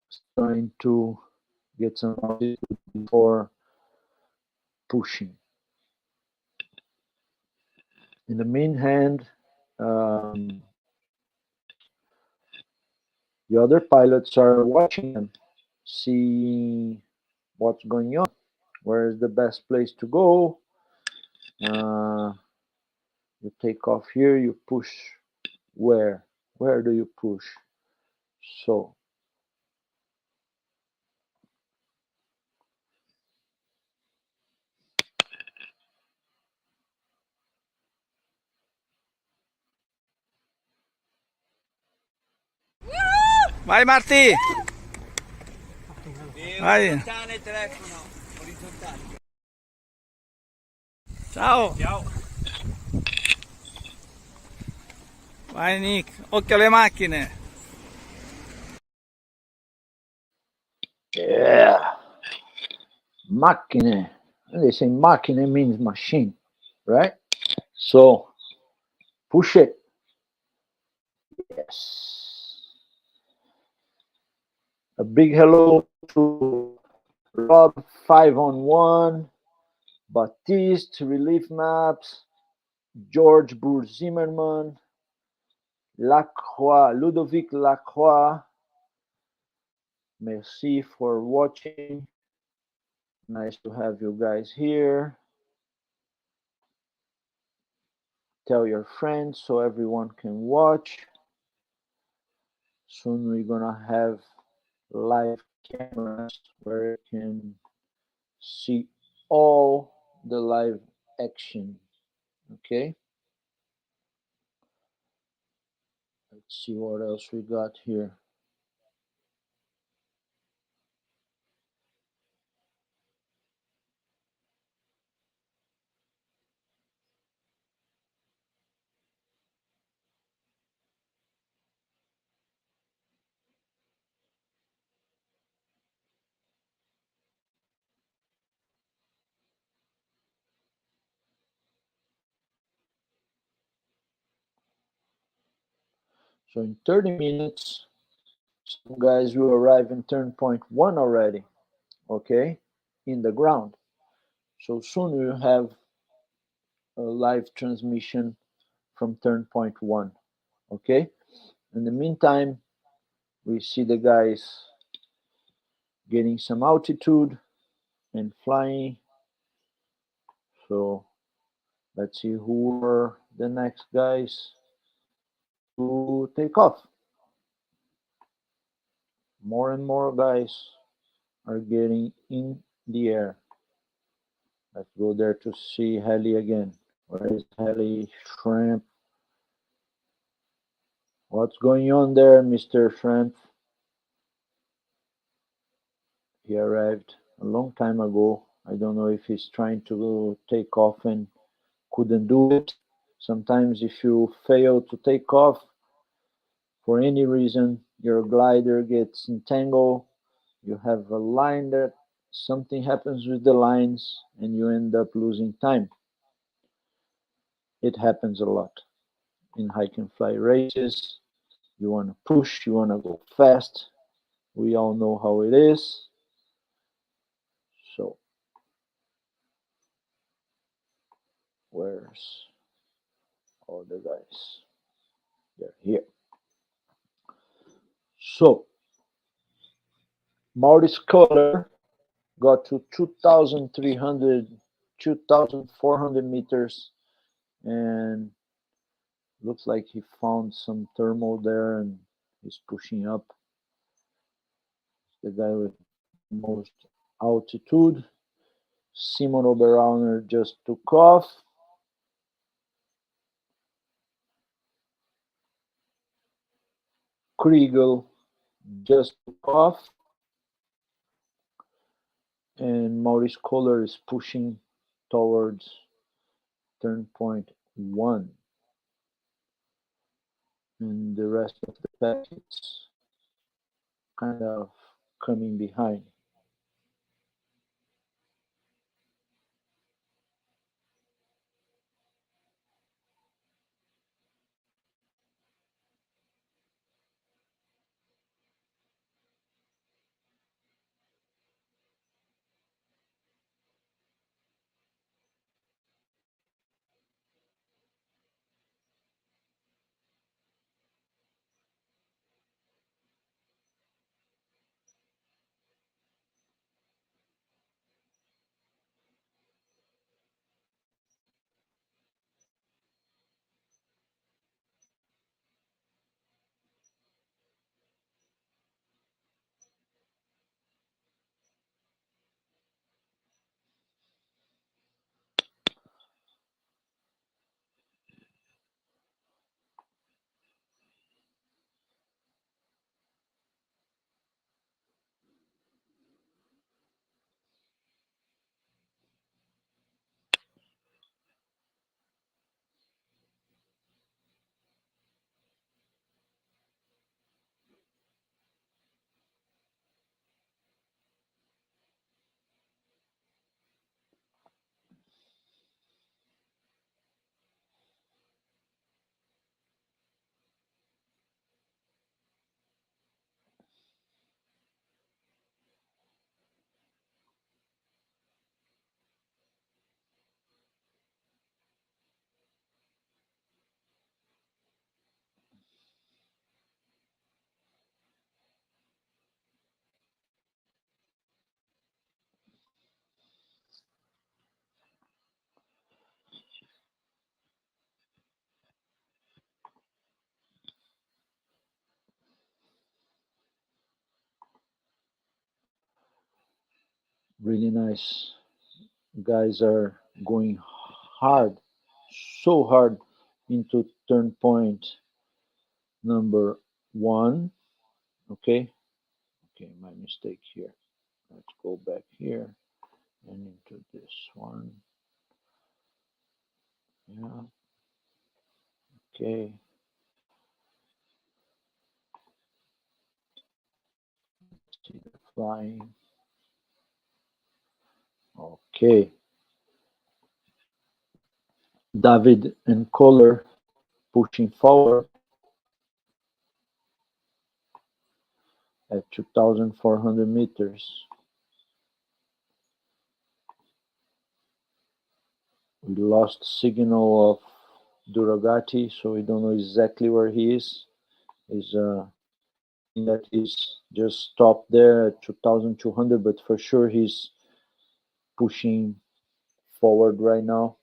He's trying to get some altitude before pushing. In the meantime, the other pilots are watching them, seeing what's going on, where is the best place to go. You take off here, you push where? Where do you push? So Vai Marti! Vai! Ciao! Ciao! Vai Nick, occhio alle macchine! yeah, machine. They say machine means machine, right? So push it. Yes. A big hello to Rob 5-on-1, Baptiste Relief Maps, George Boer Zimmerman, Lacroix, Ludovic Lacroix. Merci for watching. Nice to have you guys here. Tell your friends so everyone can watch. Soon we're gonna have live cameras where you can see all the live action. Okay, let's see what else we got here. So in 30 minutes, some guys will arrive in turn point 1 already, okay, in the ground. So soon we'll have a live transmission from turn point 1, okay. In the meantime, we see the guys getting some altitude and flying. So let's see who are the next guys to take off. More and more guys are getting in the air. Let's go there to see Heli again. Where is Heli? Shrimp? What's going on there, Mr. Shrimp? He arrived a long time ago. I don't know if he's trying to take off and couldn't do it. Sometimes if you fail to take off for any reason, your glider gets entangled, you have a line that something happens with the lines and you end up losing time. It happens a lot in hike and fly races. You want to push, you want to go fast. We all know how it is. So where's all the guys? They're here. So Maurice Kohler got to 2,300, 2,400 meters, and looks like he found some thermal there and he's pushing up. The guy with most altitude. Simon Oberauner just took off. Kriegel just took off. And Maurice Kohler is pushing towards turn point 1. And the rest of the packets kind of coming behind. Really nice. Guys are going hard, so hard into turn point number 1. Okay, my mistake here. Let's go back here and into this one. Yeah. Okay. See the flying. Okay. David and Kohler pushing forward at 2,400 meters. We lost signal of Duragati, so we don't know exactly where he is. He's that he's just stopped there at 2,200, but for sure he's pushing forward right now.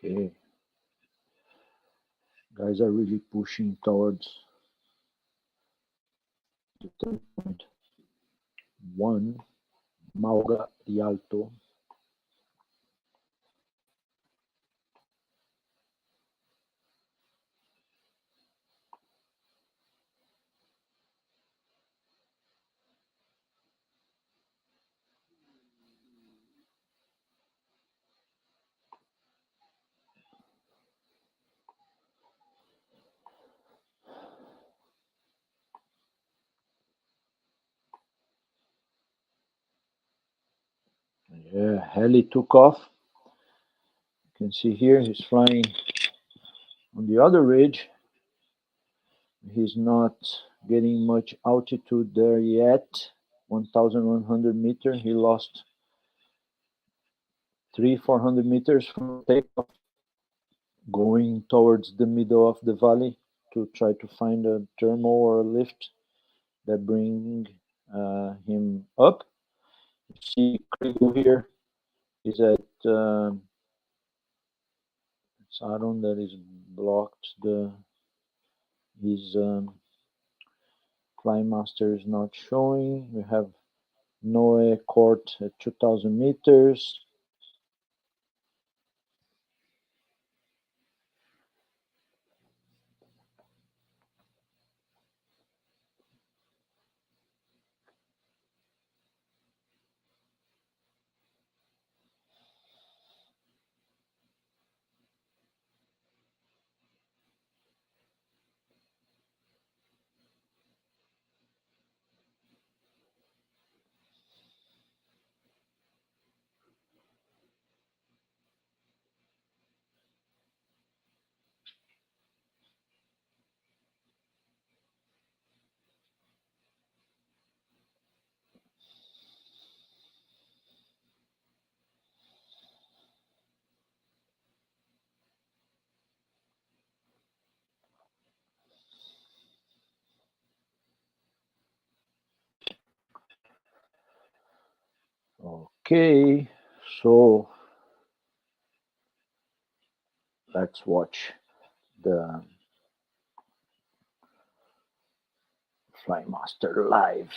Okay. Guys are really pushing towards the turn point 1, Mauga Rialto. Yeah, heli took off. You can see here he's flying on the other ridge. He's not getting much altitude there yet. 1,100 meters. He lost 400 meters from takeoff, going towards the middle of the valley to try to find a thermal or a lift that bring him up. You see Krigo here is at Saron that is blocked. His flying master is not showing. We have Noe Court at 2,000 meters. Okay, so let's watch the Fly Master Live.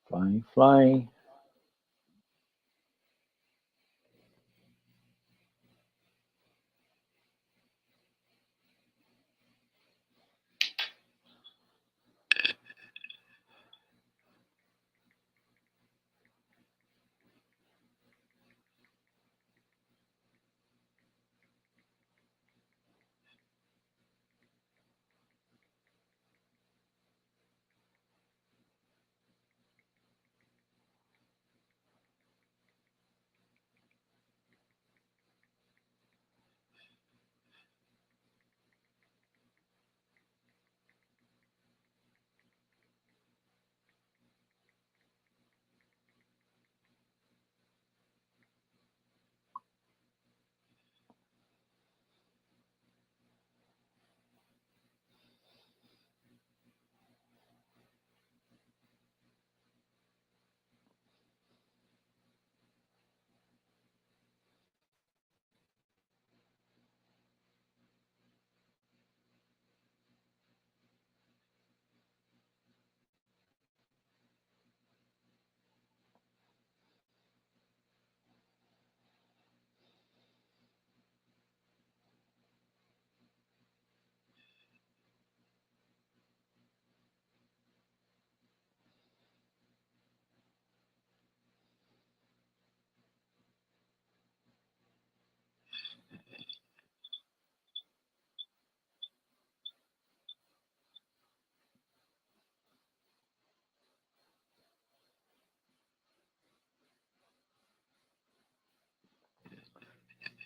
Flying, flying.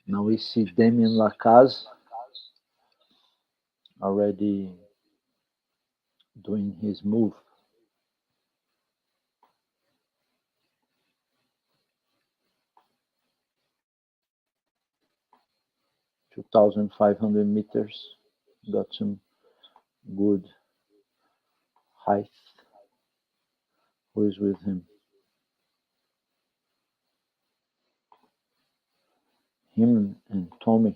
Now we see Damien Lacaze already doing his move. 2,500 meters. Got some good height. Who is with him? Him and Tommy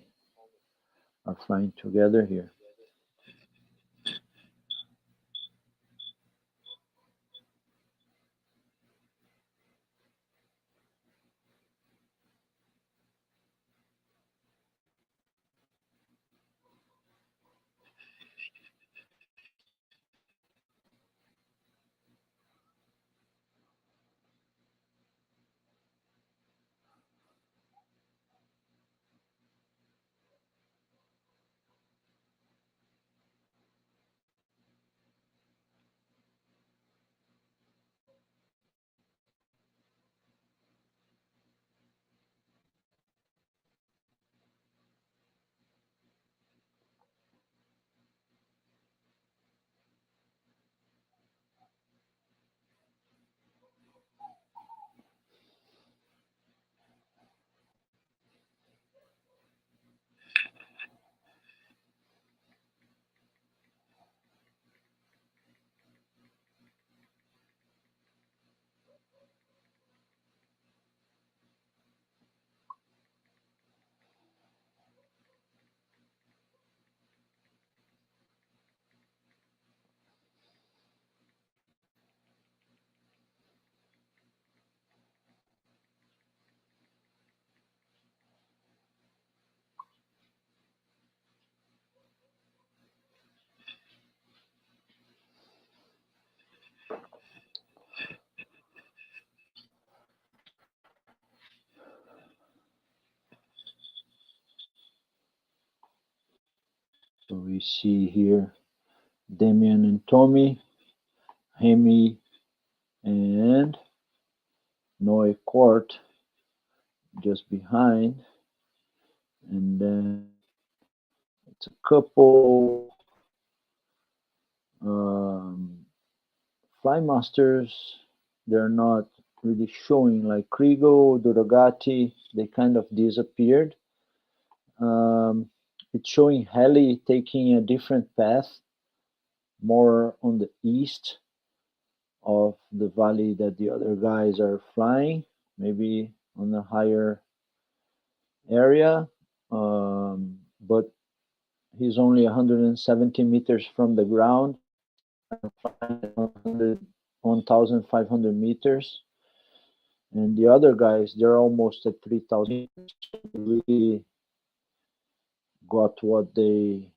are flying together here. So we see here Damian and Tommy, Hemi and Noe Court just behind, and then it's a couple Fly Masters. They're not really showing, like Krigo, Duragati, they kind of disappeared. It's showing Heli taking a different path, more on the east of the valley that the other guys are flying, maybe on a higher area, but he's only 170 meters from the ground. I'm flying at 1,500 meters. And the other guys, they're almost at 3,000 meters. They really got what they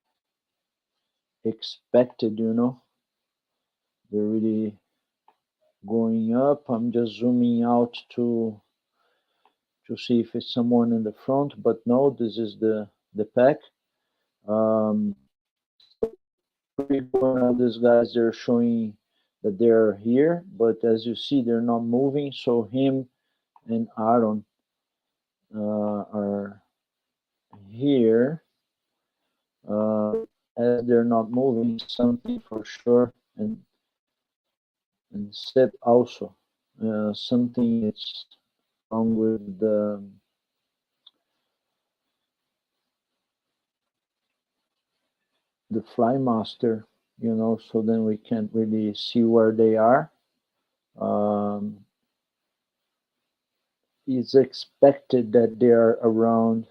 expected, you know. They're really going up. I'm just zooming out to see if it's someone in the front, but no, this is the pack. All these guys, they're showing that they're here, but as you see, they're not moving. So him and Aaron are here. As they're not moving, something for sure, and Seth also. Something is wrong with the Fly Master, you know, so then we can't really see where they are. It's expected that they are around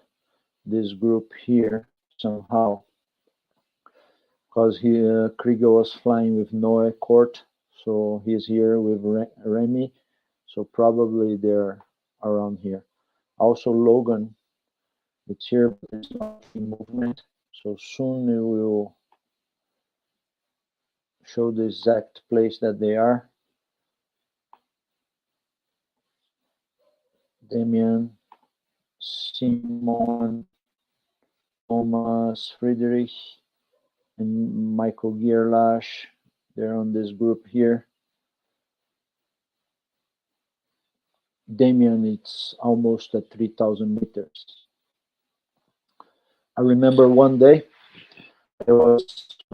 this group here somehow, because Krieger was flying with Noe Court, so he's here with Remy, so probably they're around here. Also Logan, it's here, but it's not in movement, so soon we will show the exact place that they are. Damian, Simon, Thomas, Friedrich, and Michael Gierlash. They're on this group here. Damian, it's almost at 3,000 meters. I remember one day I was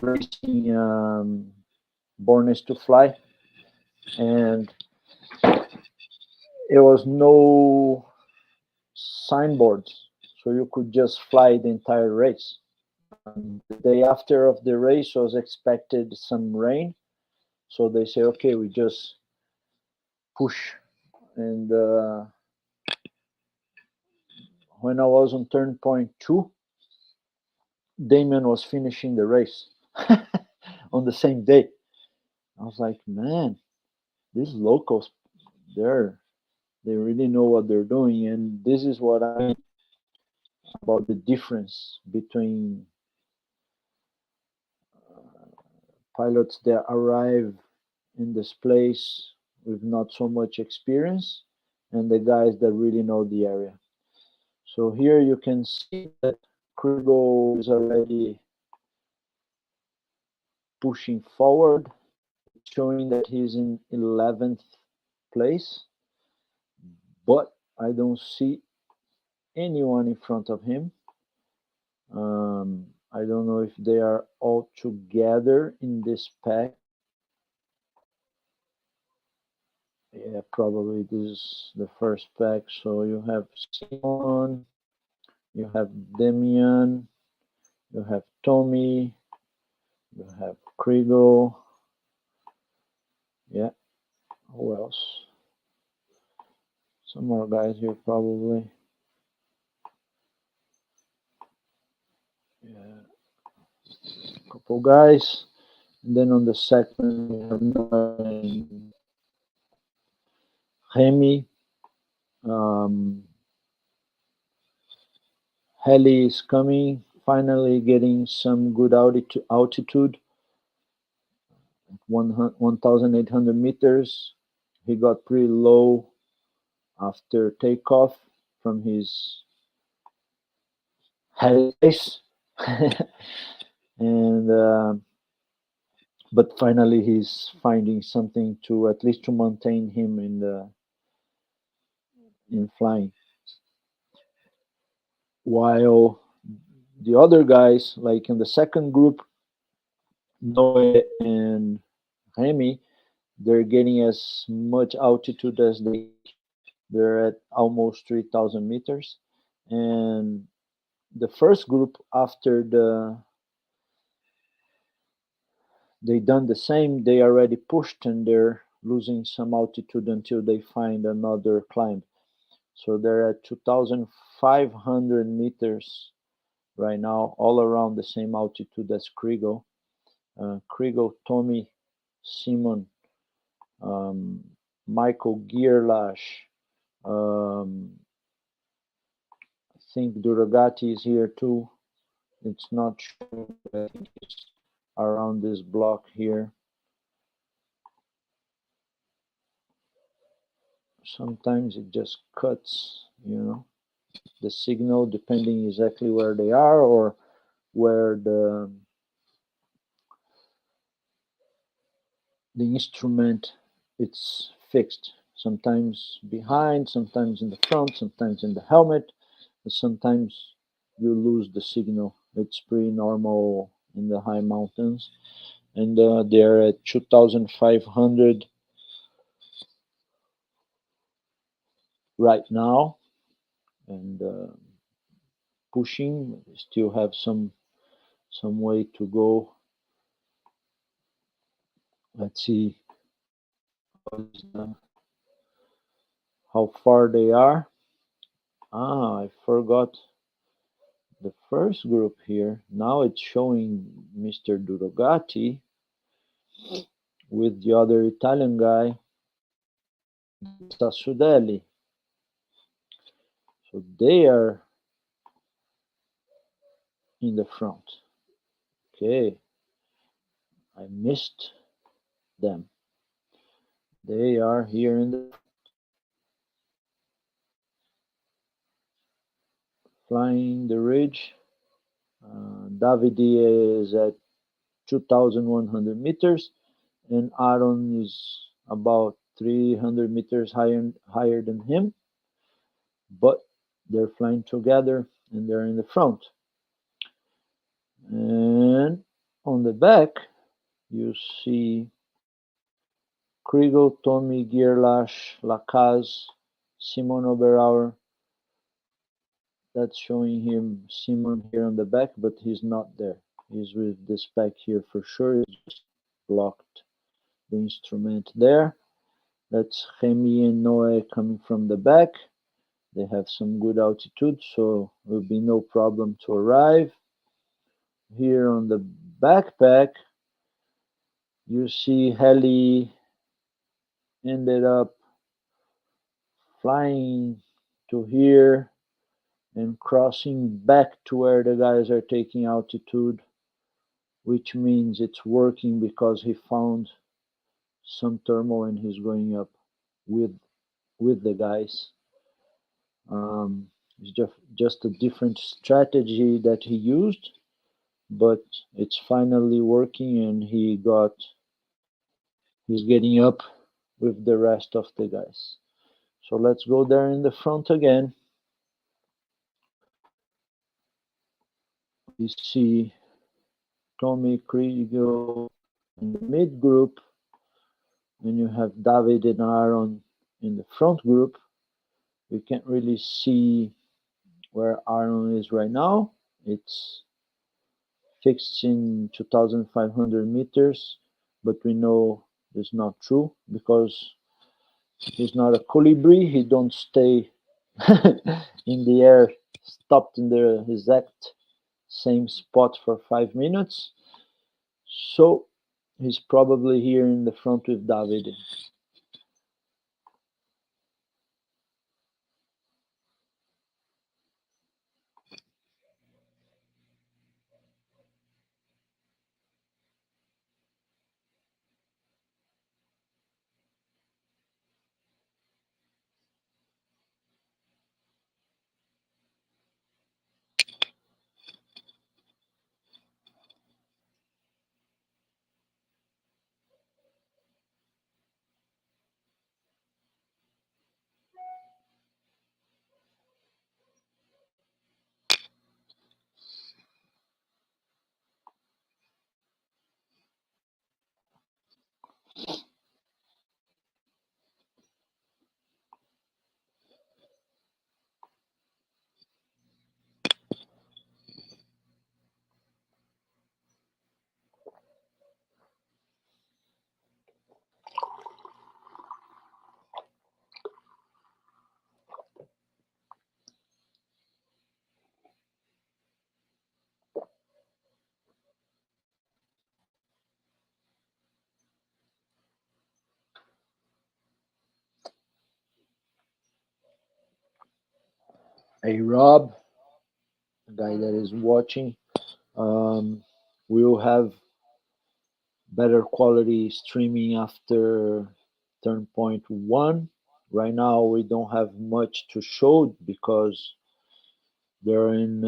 racing Born to Fly, and there was no signboards, so you could just fly the entire race. The day after of the race was expected some rain, so they say, okay, we just push. And when I was on turn point 2, Damien was finishing the race on the same day. I was like, man, these locals, they really know what they're doing, and this is what I mean about the difference between pilots that arrive in this place with not so much experience and the guys that really know the area. So here you can see that Krigo is already pushing forward, showing that he's in 11th place, but I don't see anyone in front of him. I don't know if they are all together in this pack. Yeah, probably this is the first pack. So you have Simon, you have Damian, you have Tommy, you have Krigo. Yeah, who else? Some more guys here probably. Yeah, a couple guys. And then on the second, we have Remy. Heli is coming, finally getting some good altitude. 1,800 meters. He got pretty low after takeoff from his heli race. and but finally he's finding something to at least to maintain him in flying. While the other guys, like in the second group, Noe and Remy, they're getting as much altitude as they can. They're at almost 3,000 meters. And the first group, after they done the same, they already pushed and they're losing some altitude until they find another climb. So they're at 2,500 meters right now, all around the same altitude as Kriegel. Kriegel, Tommy, Simon, Michael Gierlash, I think Duragati is here too. It's not sure, but I think it's around this block here. Sometimes it just cuts, the signal depending exactly where they are or where the instrument it's fixed. Sometimes behind, sometimes in the front, sometimes in the helmet, and sometimes you lose the signal. It's pretty normal in the high mountains. And they're at 2,500 right now, and pushing. We still have some way to go. Let's see how far they are. I forgot the first group here. Now it's showing Mr. Durogati with the other Italian guy, Sassudelli. So they are in the front. Okay, I missed them. They are here in the flying the ridge. Davide is at 2,100 meters, and Aaron is about 300 meters higher than him. But they're flying together, and they're in the front. And on the back, you see Kriegel, Tommy, Gierlash, Lacaze, Simon Oberauer. That's showing him Simon here on the back, but he's not there. He's with this pack here for sure. He's just blocked the instrument there. That's Remy and Noe coming from the back. They have some good altitude, so it will be no problem to arrive. Here on the backpack, you see Heli ended up flying to here and crossing back to where the guys are taking altitude, which means it's working because he found some thermal and he's going up with the guys. It's just a different strategy that he used, but it's finally working, and he's getting up with the rest of the guys. So let's go there in the front again. We see Tommy Kriegel in the mid group, and you have David and Aaron in the front group. We can't really see where Aaron is right now. It's fixed in 2,500 meters, but we know it's not true because he's not a colibri. He don't stay in the air, stopped in the exact same spot for 5 minutes. So he's probably here in the front with David. Hey Rob, the guy that is watching, we will have better quality streaming after turn point one. Right now, we don't have much to show because they're in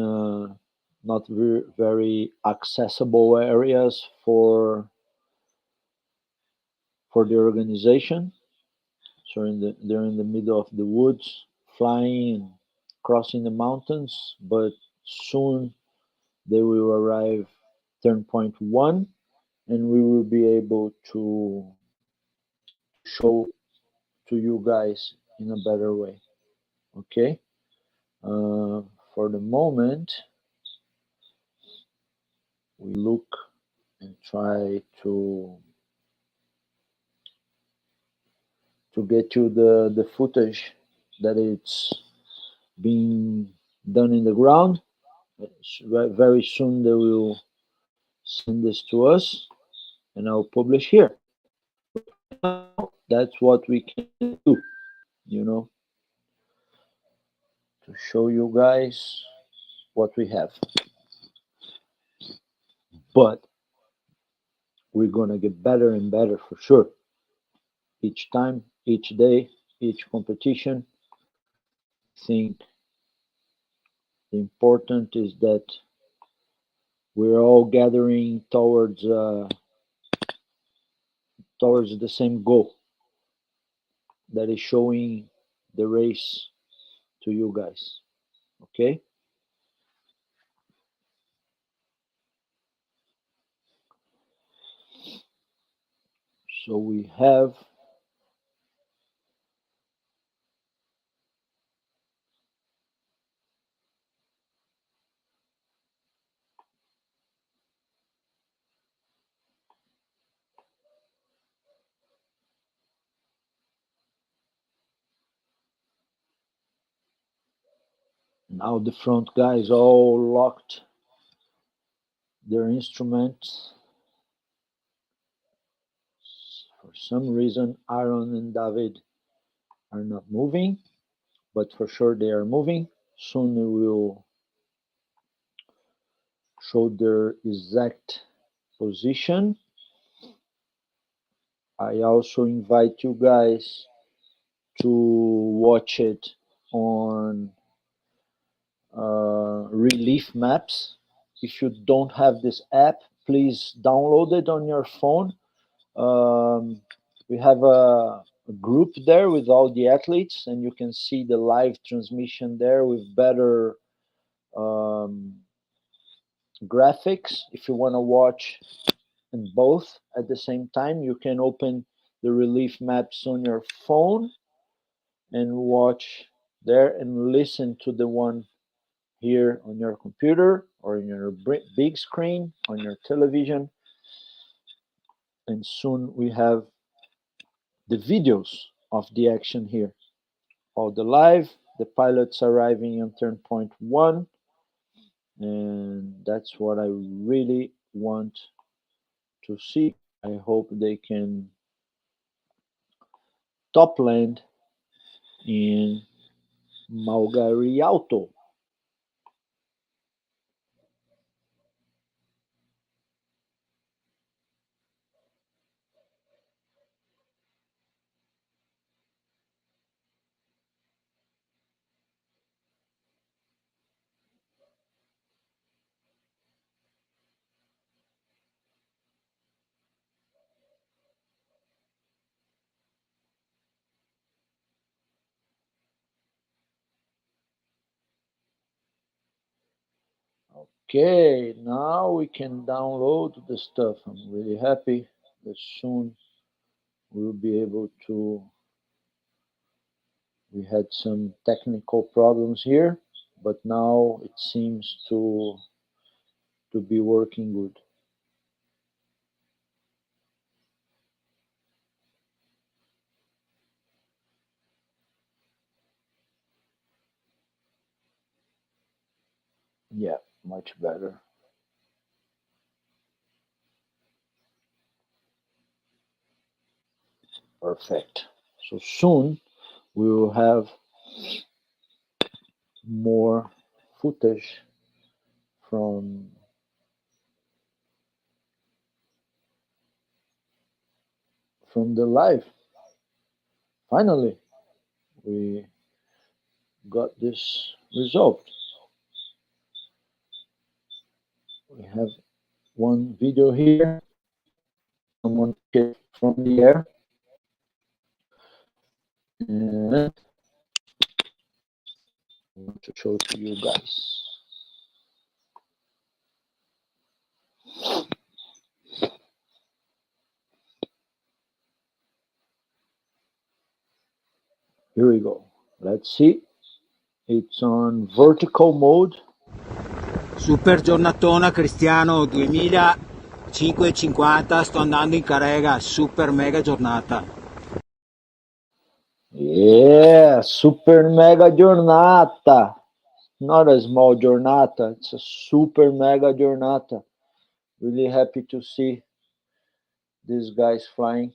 not very accessible areas for the organization. So they're in the middle of the woods, flying and crossing the mountains. But soon they will arrive turn point one, and we will be able to show to you guys in a better way. Okay. For the moment, we look and try to get you the footage that it's being done in the ground. Very soon they will send this to us, and I'll publish here. Now, that's what we can do, you know, to show you guys what we have. But we're gonna get better and better for sure. Each time, each day, each competition. I think the important is that we're all gathering towards the same goal, that is showing the race to you guys. Okay. So we have now the front guys all locked their instruments. For some reason, Aaron and David are not moving, but for sure they are moving. Soon we will show their exact position. I also invite you guys to watch it on Relief Maps. If you don't have this app, please download it on your phone. We have a group there with all the athletes, and you can see the live transmission there with better graphics. If you want to watch in both at the same time, you can open the Relief Maps on your phone and watch there and listen to the one here on your computer or in your big screen on your television. And soon we have the videos of the action here, all the live, the pilots arriving on turn point one, and that's what I really want to see. I hope they can top land in Malgarialto. Okay, now we can download the stuff. I'm really happy that soon we'll be able to. We had some technical problems here, but now it seems to be working good. Yeah, much better. Perfect. So soon we will have more footage from the live. Finally, we got this result. We have one video here, someone took it from the air, and I want to show to you guys. Here we go. Let's see. It's on vertical mode. Super giornatona Cristiano 2005,50, sto andando in carrega, super mega giornata. Yeah, super mega giornata. Not a small giornata, it's a super mega giornata. Really happy to see these guys flying.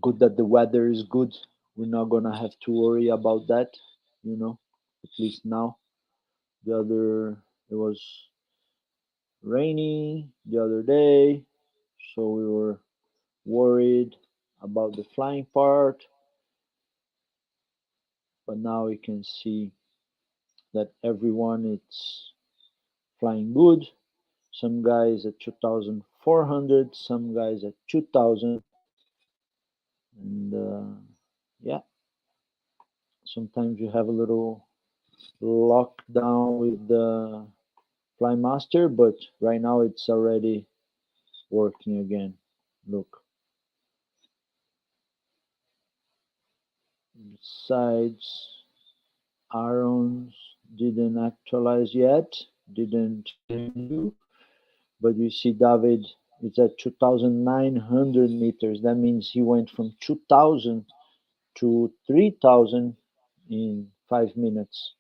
Good that the weather is good. We're not gonna have to worry about that, you know, at least now. It was rainy the other day, so we were worried about the flying part, but now we can see that everyone is flying good. Some guys at 2,400, some guys at 2,000, and yeah, sometimes you have a little lockdown with the Flymaster, but right now it's already working again. Look. Besides, Aaron's didn't actualize yet, didn't renew, but you see David is at 2,900 meters. That means he went from 2,000 to 3,000 in 5 minutes.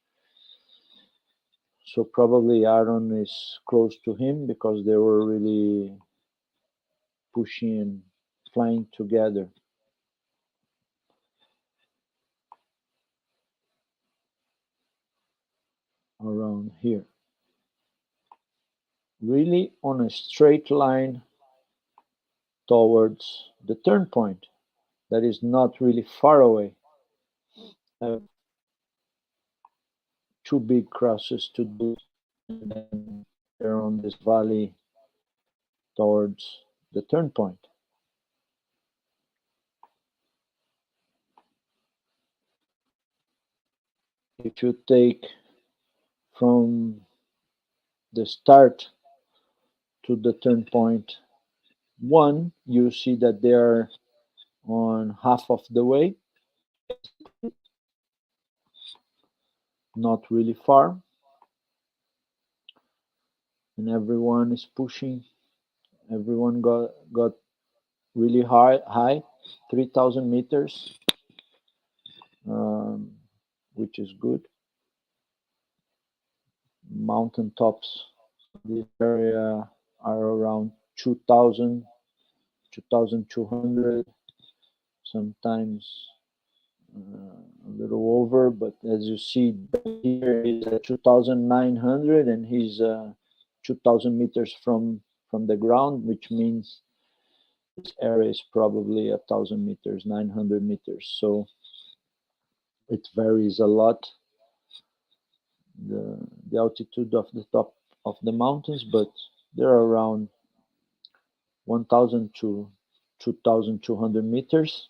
So probably Aaron is close to him because they were really pushing and flying together. Around here. Really on a straight line towards the turn point. That is not really far away. I have 2 big crosses to do, and then they're on this valley towards the turn point. If you take from the start to the turn point 1, you see that they are on half of the way, not really far, and everyone is pushing. Everyone got really high, 3,000 meters, which is good. Mountain tops in this area are around 2,000, 2,200, sometimes a little over, but as you see here is at 2,900 and he's 2,000 meters from the ground, which means this area is probably 1,000 meters, 900 meters. So it varies a lot, the altitude of the top of the mountains, but they're around 1,000 to 2,200 meters.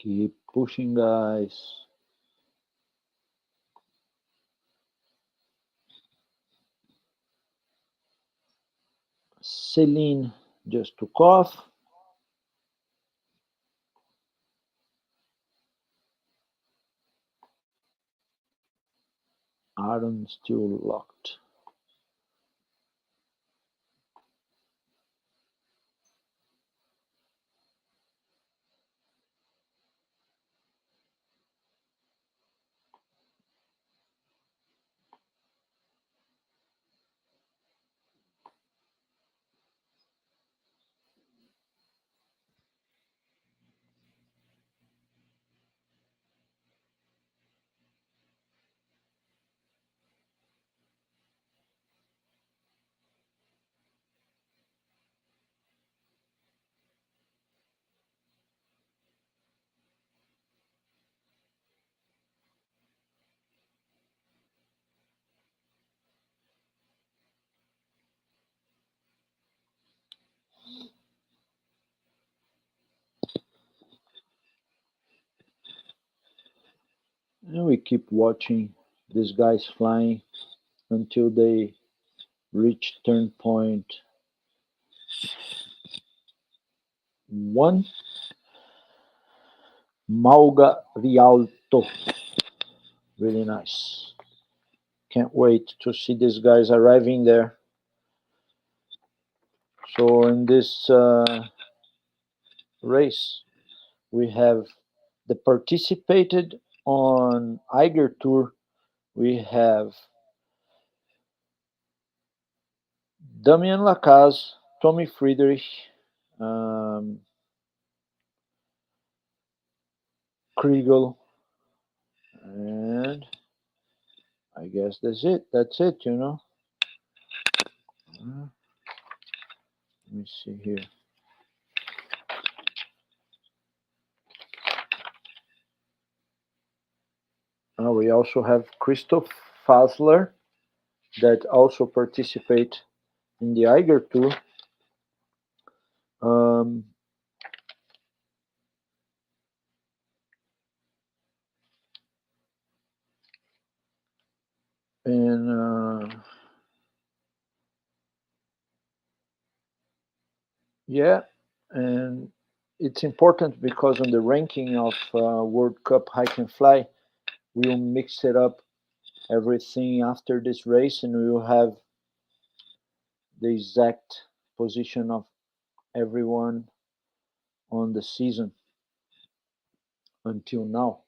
Keep pushing, guys. Celine just took off. Aaron still locked. And we keep watching these guys flying until they reach turn point 1. Malga Rialto. Really nice. Can't wait to see these guys arriving there. So in this race, we have the participated on Eiger Tour. We have Damian Lacaze, Tommy Friedrich, Kriegel, and I guess that's it. That's it, you know. Let me see here. We also have Christoph Fasler that also participate in the Eiger Tour. And yeah, and it's important because on the ranking of World Cup Hike and Fly, we will mix it up everything after this race, and we will have the exact position of everyone on the season until now.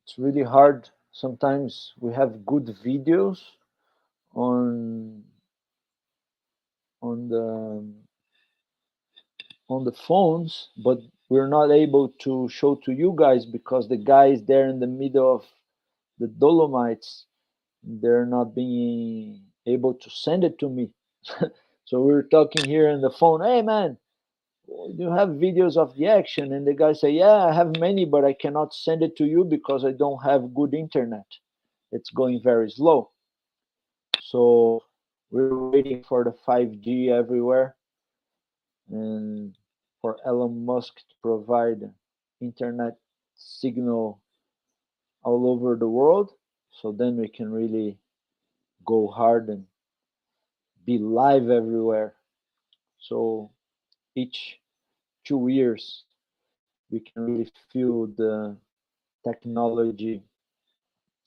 It's really hard. Sometimes we have good videos on the phones, but we're not able to show to you guys because the guys there in the middle of the Dolomites, they're not being able to send it to me. So we're talking here on the phone. Hey man, you have videos of the action? And the guy say, yeah, I have many, but I cannot send it to you because I don't have good internet. It's going very slow. So we're waiting for the 5G everywhere and for Elon Musk to provide internet signal all over the world. So then we can really go hard and be live everywhere. So each 2 years, we can really feel the technology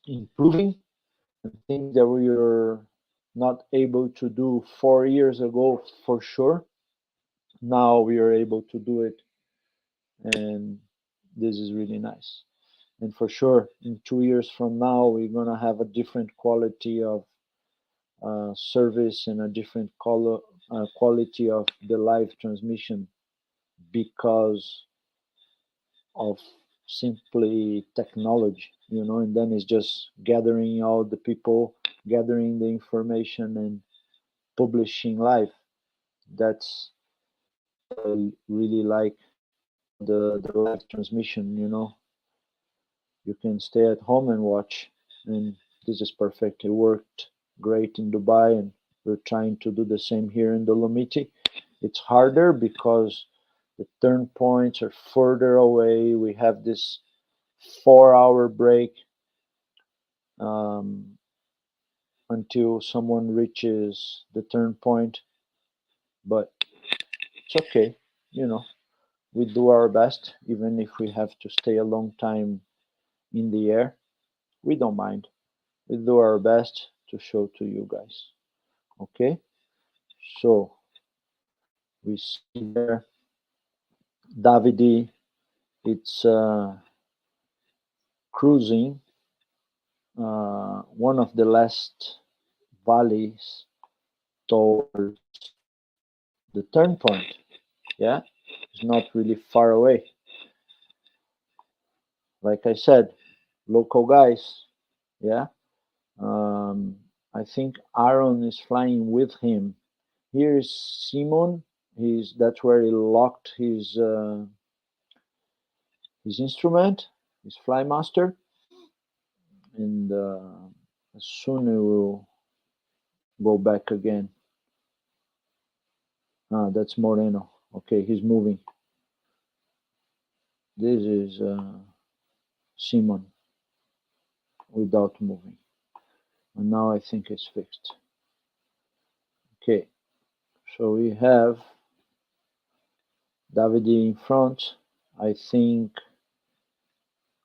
improving and things that we were not able to do 4 years ago for sure. Now we are able to do it, and this is really nice. And for sure, in 2 years from now, we're gonna have a different quality of service and a different quality of the live transmission because of simply technology, you know. And then it's just gathering all the people, gathering the information, and publishing live. That's I really like the live transmission, you know. You can stay at home and watch, and this is perfect. It worked great in Dubai, and we're trying to do the same here in Dolomiti. It's harder because the turn points are further away. We have this 4-hour break until someone reaches the turn point, but it's okay. You know, we do our best, even if we have to stay a long time in the air. We don't mind. We do our best to show to you guys. Okay, so we see there Davide. It's cruising one of the last valleys towards the turn point. Yeah, it's not really far away. Like I said, local guys. Yeah, I think Aaron is flying with him. Here is Simon. That's where he locked his instrument, his Flymaster, and soon he will go back again. Ah, that's Moreno. Okay, he's moving. This is Simon without moving. And now I think it's fixed. Okay, so we have Davide in front. I think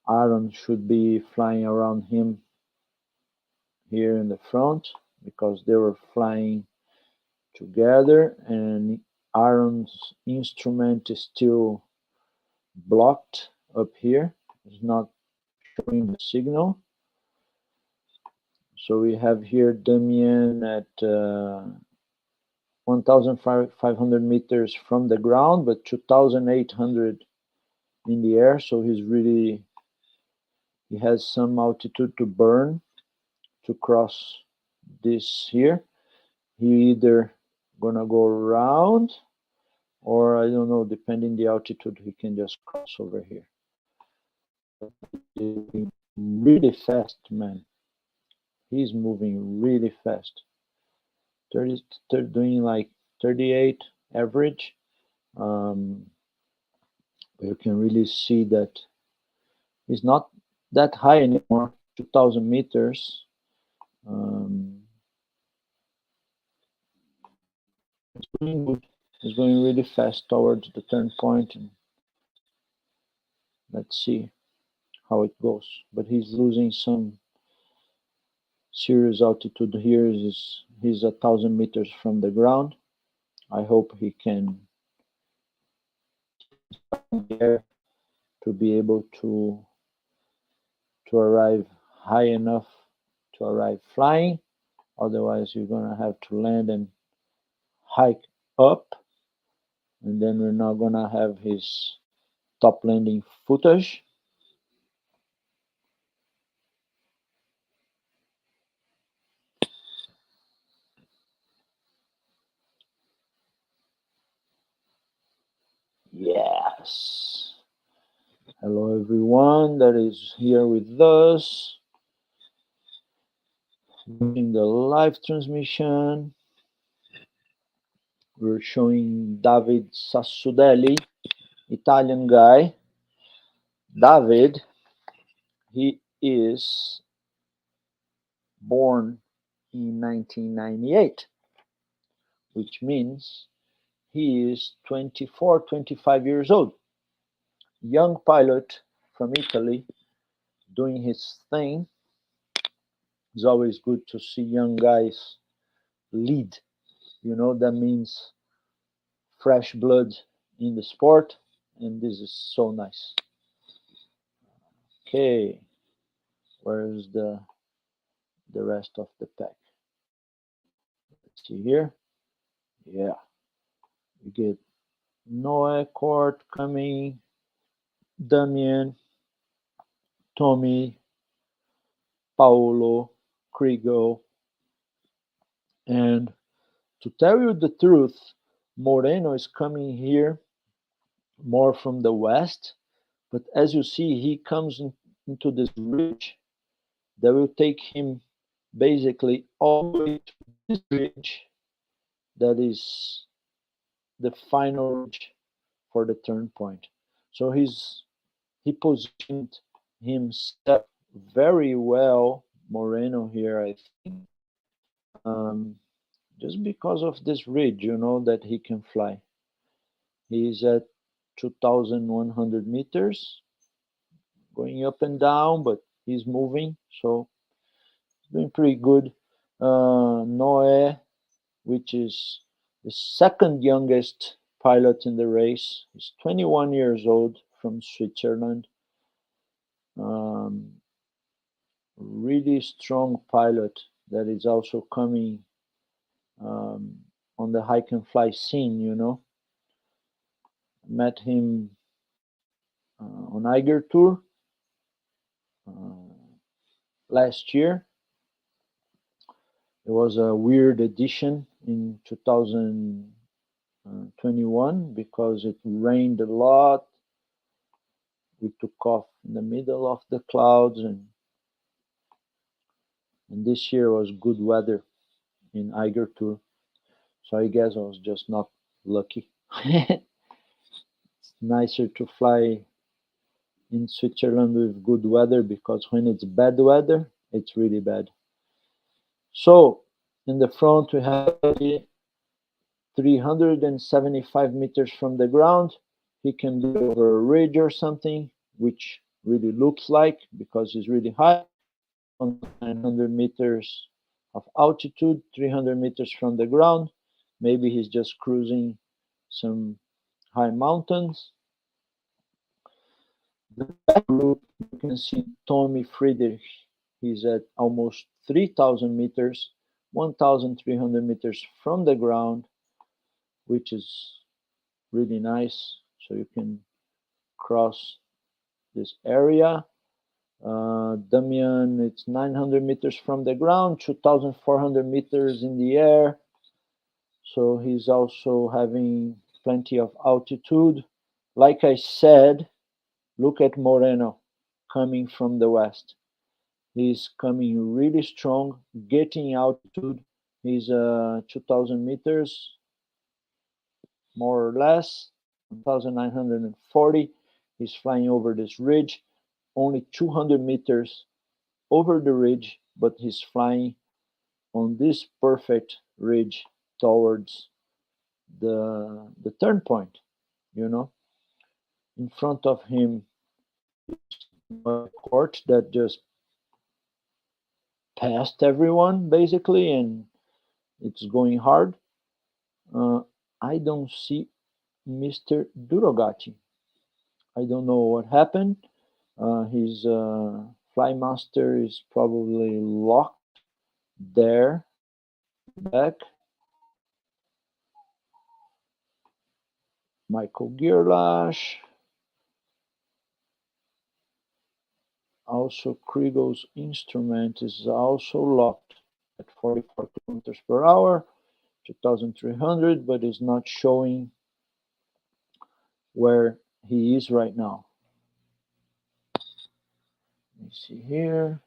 Aaron should be flying around him here in the front because they were flying together, and Aaron's instrument is still blocked up here. It's not showing the signal. So we have here Damien at 1,500 meters from the ground, but 2,800 in the air. So he has some altitude to burn to cross this here. He either gonna go around, or I don't know, depending the altitude, he can just cross over here. Really fast, man. He's moving really fast. 30, doing like 38 average. You can really see that he's not that high anymore. 2,000 meters. It's going good. It's going really fast towards the turn point, and let's see how it goes. But he's losing some serious altitude here. He's 1,000 meters from the ground. I hope he can there to be able to arrive high enough to arrive flying. Otherwise, you're gonna have to land and hike up, and then we're not gonna have his top landing footage. Yes. Hello everyone that is here with us in the live transmission. We're showing David Sassudelli, Italian guy. David, he is born in 1998, which means he is 24, 25 years old. Young pilot from Italy doing his thing. It's always good to see young guys lead. You know, that means fresh blood in the sport, and this is so nice. Okay, where's the rest of the pack? Let's see here. Yeah, we get Noah, Court coming, Damien, Tommy, Paolo, Krigo, and to tell you the truth, Moreno is coming here more from the west, but as you see, he comes into this ridge that will take him basically all the way to this ridge that is the final ridge for the turn point. So he positioned himself very well, Moreno here, I think, just because of this ridge, that he can fly. He's at 2,100 meters, going up and down, but he's moving, so doing pretty good. Noé, which is the second youngest pilot in the race, is 21 years old from Switzerland. Really strong pilot that is also coming on the hike and fly scene. Met him on Eiger Tour last year. It was a weird edition in 2021 because it rained a lot. We took off in the middle of the clouds, and this year was good weather in Eiger Tour. So I guess I was just not lucky. It's nicer to fly in Switzerland with good weather, because when it's bad weather, it's really bad. So in the front, we have 375 meters from the ground. He can be over a ridge or something, which really looks like, because it's really high, on 900 meters of altitude, 300 meters from the ground. Maybe he's just cruising some high mountains. The back group, you can see Tommy Friedrich. He's at almost 3,000 meters, 1,300 meters from the ground, which is really nice. So you can cross this area. Damian, it's 900 meters from the ground, 2,400 meters in the air. So he's also having plenty of altitude. Like I said, look at Moreno coming from the west. He's coming really strong, getting altitude. He's 2,000 meters, more or less, 1,940. He's flying over this ridge, only 200 meters over the ridge, but he's flying on this perfect ridge towards the turn point. In front of him, a court that just passed everyone basically, and it's going hard. I don't see Mr. Durogati. I don't know what happened. His Flymaster is probably locked there back. Michael Girlash. Also, Kriegel's instrument is also locked at 44 kilometers per hour, 2,300, but is not showing where he is right now. Let me see here.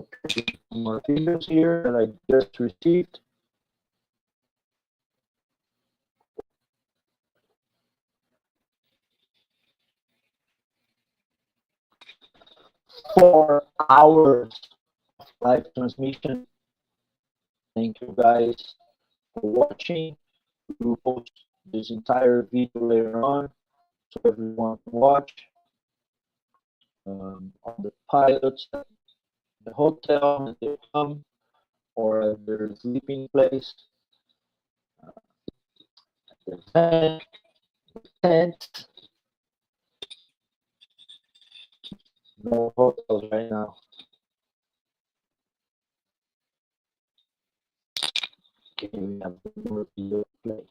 uploading some more videos here that I just received. Four hours of live transmission. Thank you guys for watching. We will post this entire video later on so everyone can watch. All the pilots at the hotel when they come or at their sleeping place, the van, the tent. No hotels right now. Okay, we have more video play.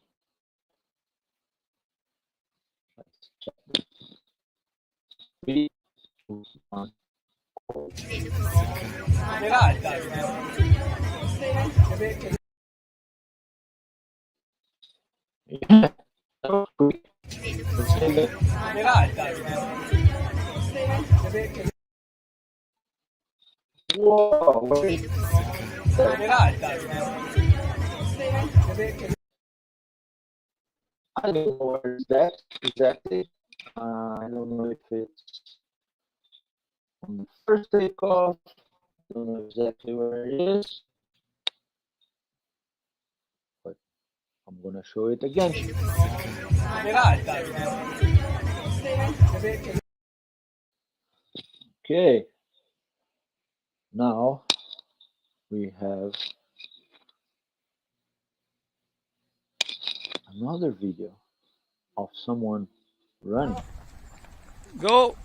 Let's check this. 3, 2, 1. Yeah, that was quick. Let's say that. Whoa, wait. I don't know where is that exactly. I don't know if it's on the first takeoff. I don't know exactly where it is, but I'm gonna show it again. Okay, now we have another video of someone running. Go!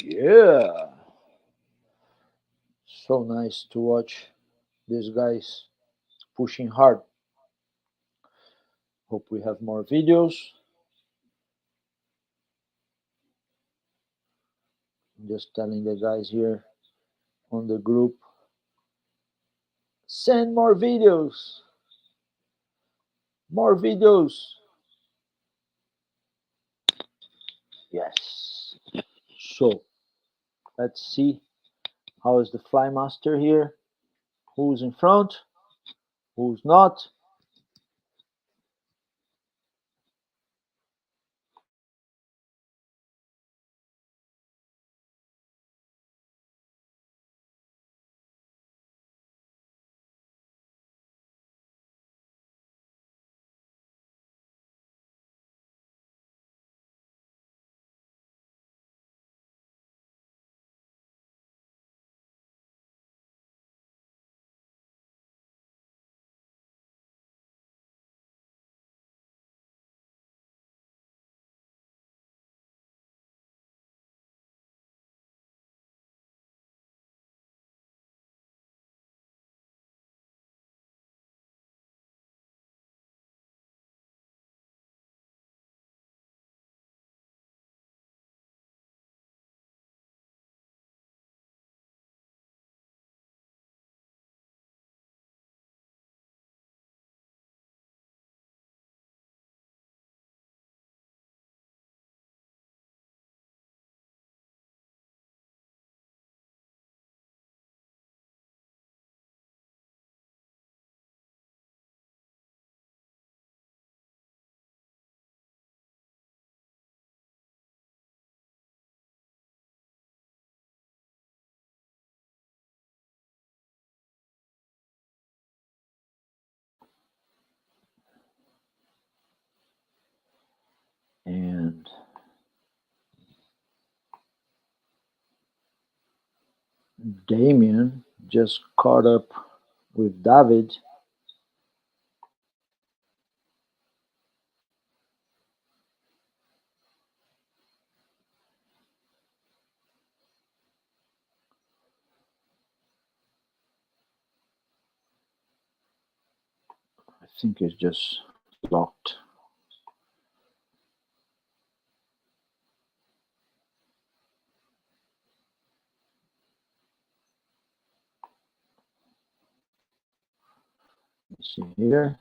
Yeah, so nice to watch these guys pushing hard. Hope we have more videos. I'm just telling the guys here on the group, send more videos. More videos. Yes. So let's see how is the Flymaster here. Who's in front? Who's not? And Damien just caught up with David. I think it's just locked. See here,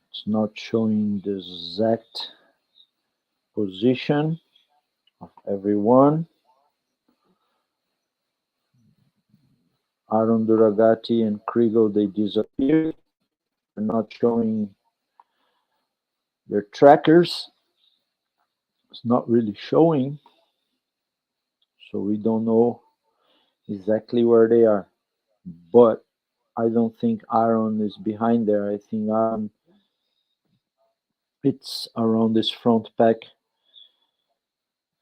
it's not showing the exact position of everyone. Aaron Duragati and Krigo, they disappeared. They're not showing their trackers. It's not really showing, so we don't know exactly where they are. But I don't think Aaron is behind there. I think Aaron, it's around this front pack,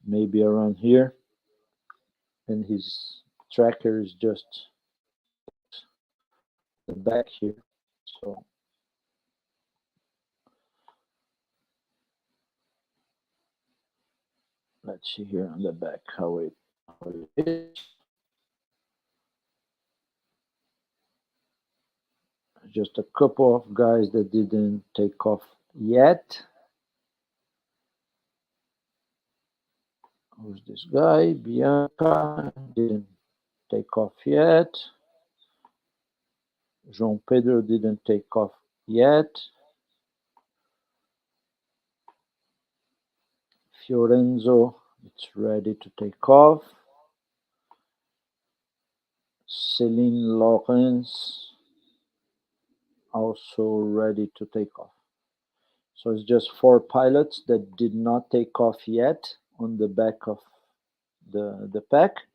maybe around here, and his tracker is just the back here. So let's see here on the back how it is. Just a couple of guys that didn't take off yet. Who's this guy? Bianca didn't take off yet. João Pedro didn't take off yet. Fiorenzo, it's ready to take off. Celine Lawrence, also ready to take off. So it's just 4 pilots that did not take off yet on the back of the pack.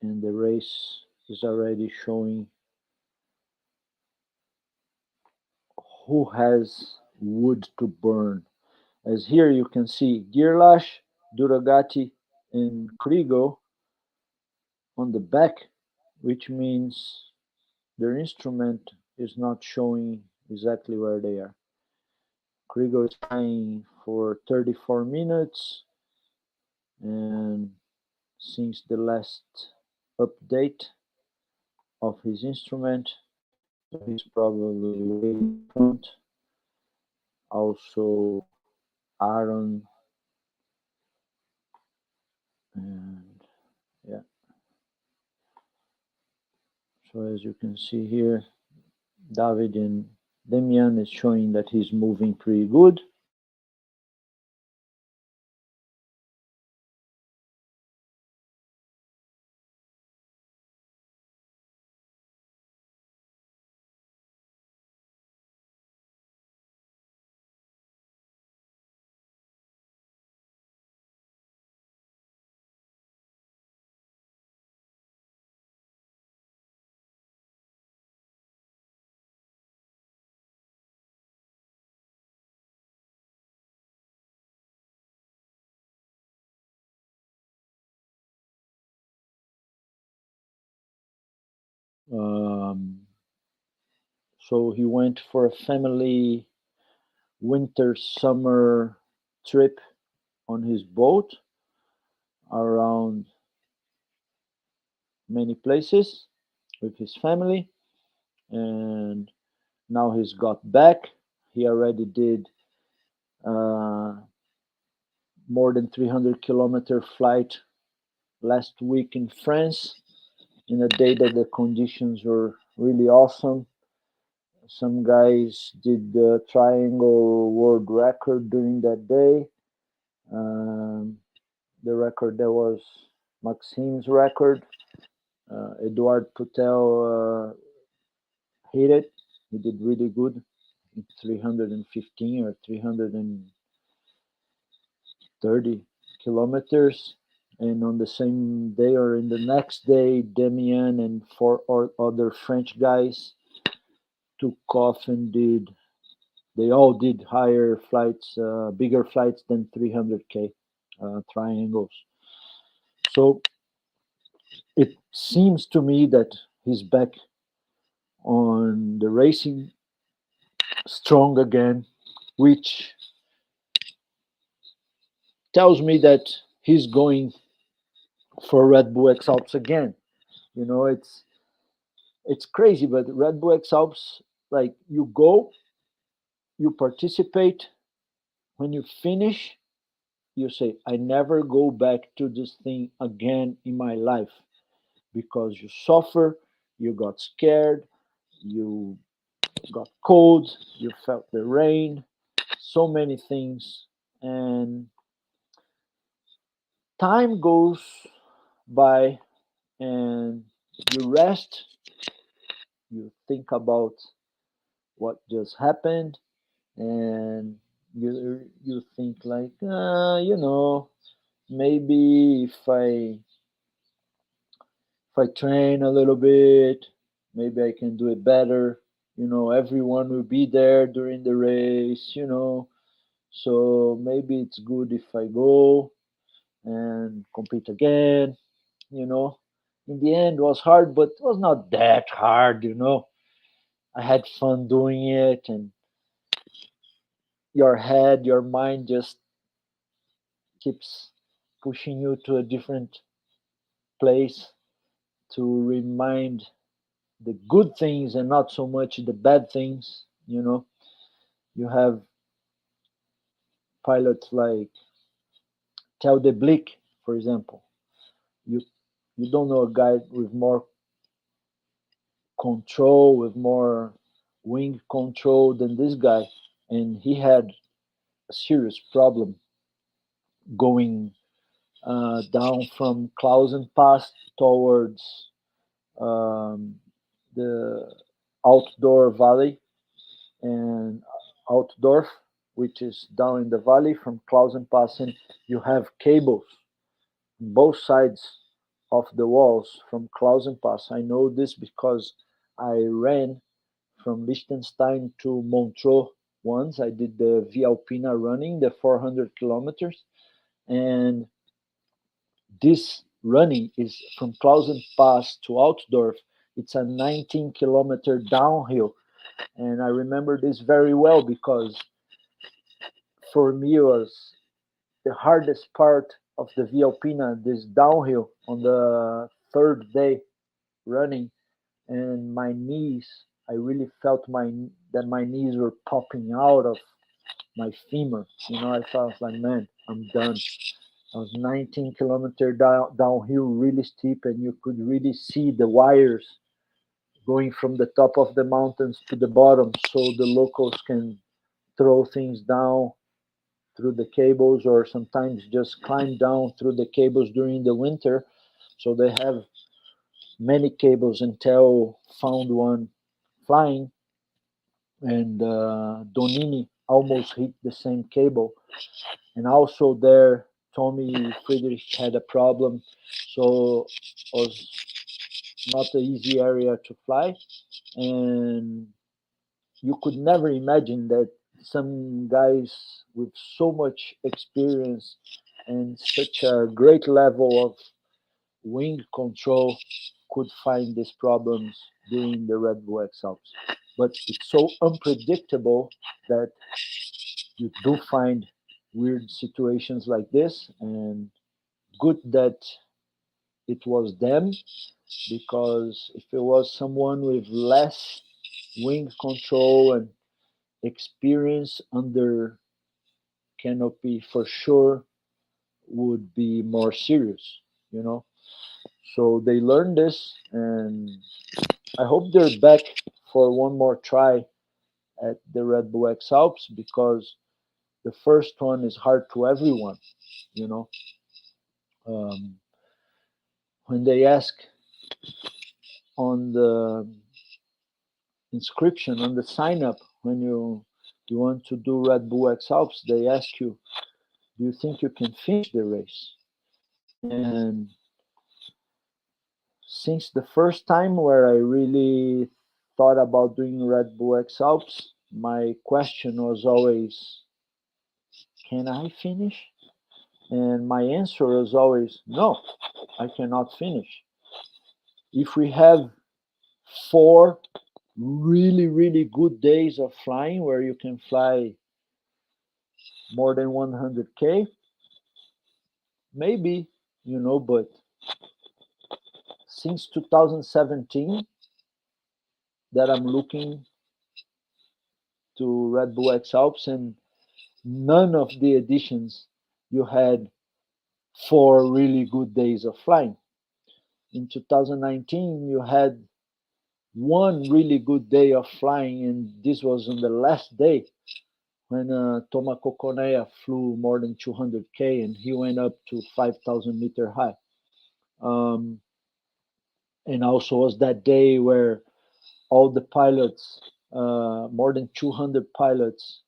And the race is already showing who has wood to burn. As here you can see Girlash, Duragati, and Krigo on the back, which means their instrument is not showing exactly where they are. Krigo is flying for 34 minutes, and since the last update of his instrument, he's probably way in front. Also, Aaron, and yeah. So as you can see here, David and Demian is showing that he's moving pretty good. So he went for a family winter summer trip on his boat around many places with his family, and now he's got back. He already did more than 300-kilometer flight last week in France in a day that the conditions were really awesome. Some guys did the triangle world record during that day. The record that was Maxim's record. Eduard Putel hit it. He did really good. 315 or 330 kilometers. And on the same day or in the next day, Demian and 4 other French guys took off and they all did higher flights, bigger flights than 300K triangles. So it seems to me that he's back on the racing strong again, which tells me that he's going for Red Bull X Alps again. You know, it's crazy, but Red Bull X Alps, like you go, you participate, when you finish, you say, I never go back to this thing again in my life. because you suffer, you got scared, you got cold, you felt the rain, so many things. And time goes by and you rest, you think about what just happened, and you think like, maybe if I train a little bit, maybe I can do it better. Everyone will be there during the race. So maybe it's good if I go and compete again. You know, in the end, it was hard, but it was not that hard. I had fun doing it, and your mind just keeps pushing you to a different place to remind the good things and not so much the bad things. You have pilots like Tel de Blick, for example. You you don't know a guy with more control, with more wing control than this guy, and he had a serious problem going down from Clausen Pass towards um, the outdoor valley and Outdorf, which is down in the valley from Clausen Pass, and you have cables on both sides of the walls from Clausen Pass. I know this because I ran from Liechtenstein to Montreux once. I did the Via Alpina running, the 400 kilometers, and this running is from Clausen Pass to Outdorf. It's a 19-kilometer downhill, and I remember this very well because for me it was the hardest part of the Via Alpina, this downhill on the third day running, and my knees. I really felt that my knees were popping out of my femur. I felt like, man, I'm done. I was 19-kilometer downhill, really steep, and you could really see the wires going from the top of the mountains to the bottom, so the locals can throw things down through the cables, or sometimes just climb down through the cables during the winter. So they have many cables until found one flying, and Donini almost hit the same cable. And also there, Tommy Friedrich had a problem, so it was not an easy area to fly. And you could never imagine that some guys with so much experience and such a great level of wing control could find these problems during the Red Bull X Alps. But it's so unpredictable that you do find weird situations like this, and good that it was them, because if it was someone with less wing control and experience under canopy, for sure would be more serious. So they learned this, and I hope they're back for one more try at the Red Bull X Alps, because the first one is hard to everyone. you know um, when they ask on the inscription, on the sign up, when you want to do Red Bull X Alps, they ask you, do you think you can finish the race? And since the first time where I really thought about doing Red Bull X Alps, my question was always, can I finish? And my answer was always, no, I cannot finish. If we have 4 really, really good days of flying where you can fly more than 100K, maybe, but since 2017 that I'm looking to Red Bull X Alps, and none of the editions you had 4 really good days of flying. in 2019 you had one really good day of flying, and this was on the last day when Toma Coconea flew more than 200K and he went up to 5,000 meter high. Um, and also was that day where all the pilots, more than 200 pilots,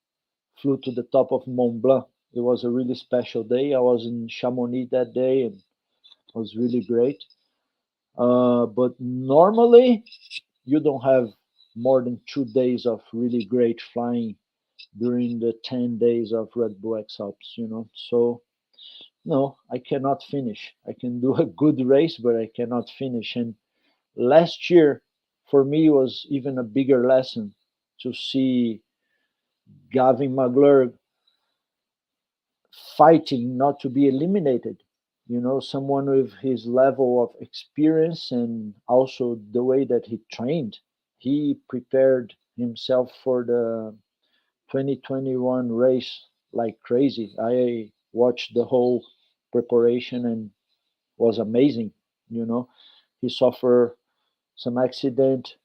flew to the top of Mont Blanc. It was a really special day. I was in Chamonix that day and it was really great. But normally, you don't have more than 2 days of really great flying during the 10 days of Red Bull X Alps, you know. So, no, I cannot finish. I can do a good race, but I cannot finish. And last year, for me, was even a bigger lesson to see Gavin McGlurk fighting not to be eliminated. You know, someone with his level of experience and also the way that he trained. He prepared himself for the 2021 race like crazy. I watched the whole preparation and was amazing. You know, he suffered some accident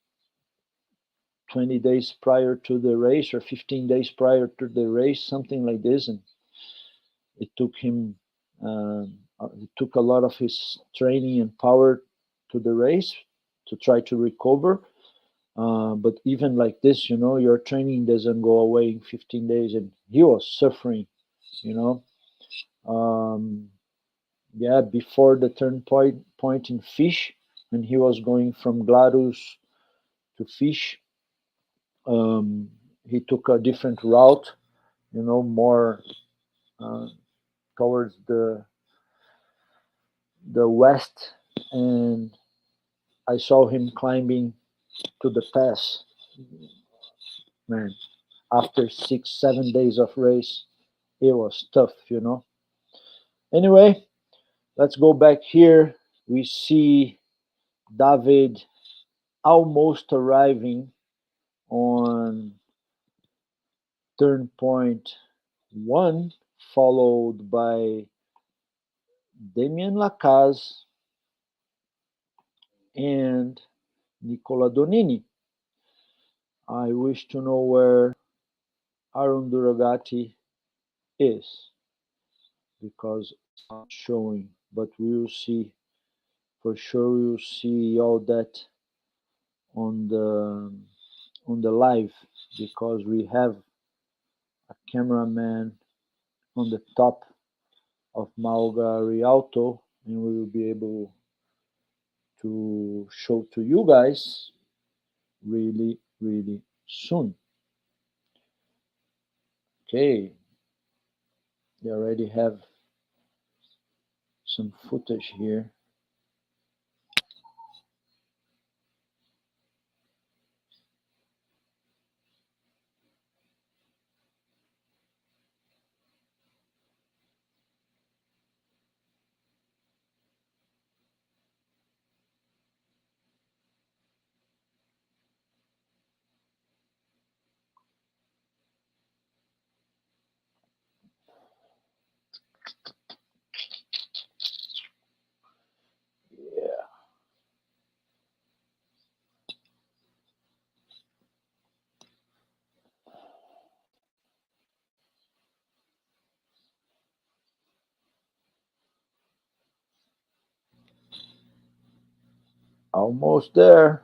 20 days prior to the race or 15 days prior to the race, something like this, and it took him it took a lot of his training and power to the race to try to recover. But even like this, you know, your training doesn't go away in 15 days, and he was suffering, you know. Um, yeah, before the turn point in Fish, when he was going from Glarus to Fish, he took a different route, you know, more uh, towards the west, and I saw him climbing to the pass. Man, after 6 7 days of race, it was tough, you know. Anyway, let's go back here. We see David almost arriving on turn point one, followed by Damien Lacaze and Nicola Donini. I wish to know where Aaron Duragati is because it's not showing, but we will see. For sure, we will see all that on the live because we have a cameraman on the top of Mauga Rialto, and we will be able to show to you guys really, really soon. Okay, they already have some footage here. Yeah, almost there.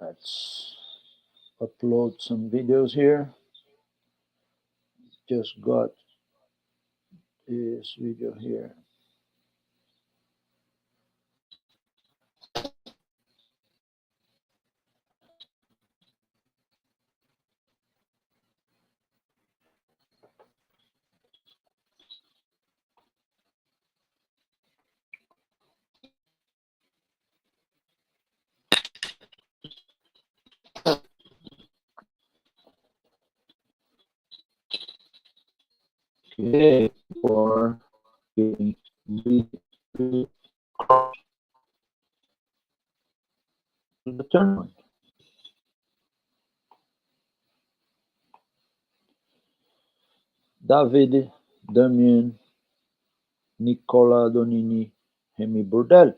Let's upload some videos here. Just got this video here. Okay, for getting really, really close to the tournament. David, Damien, Nicola Donini, Hemi Burdell.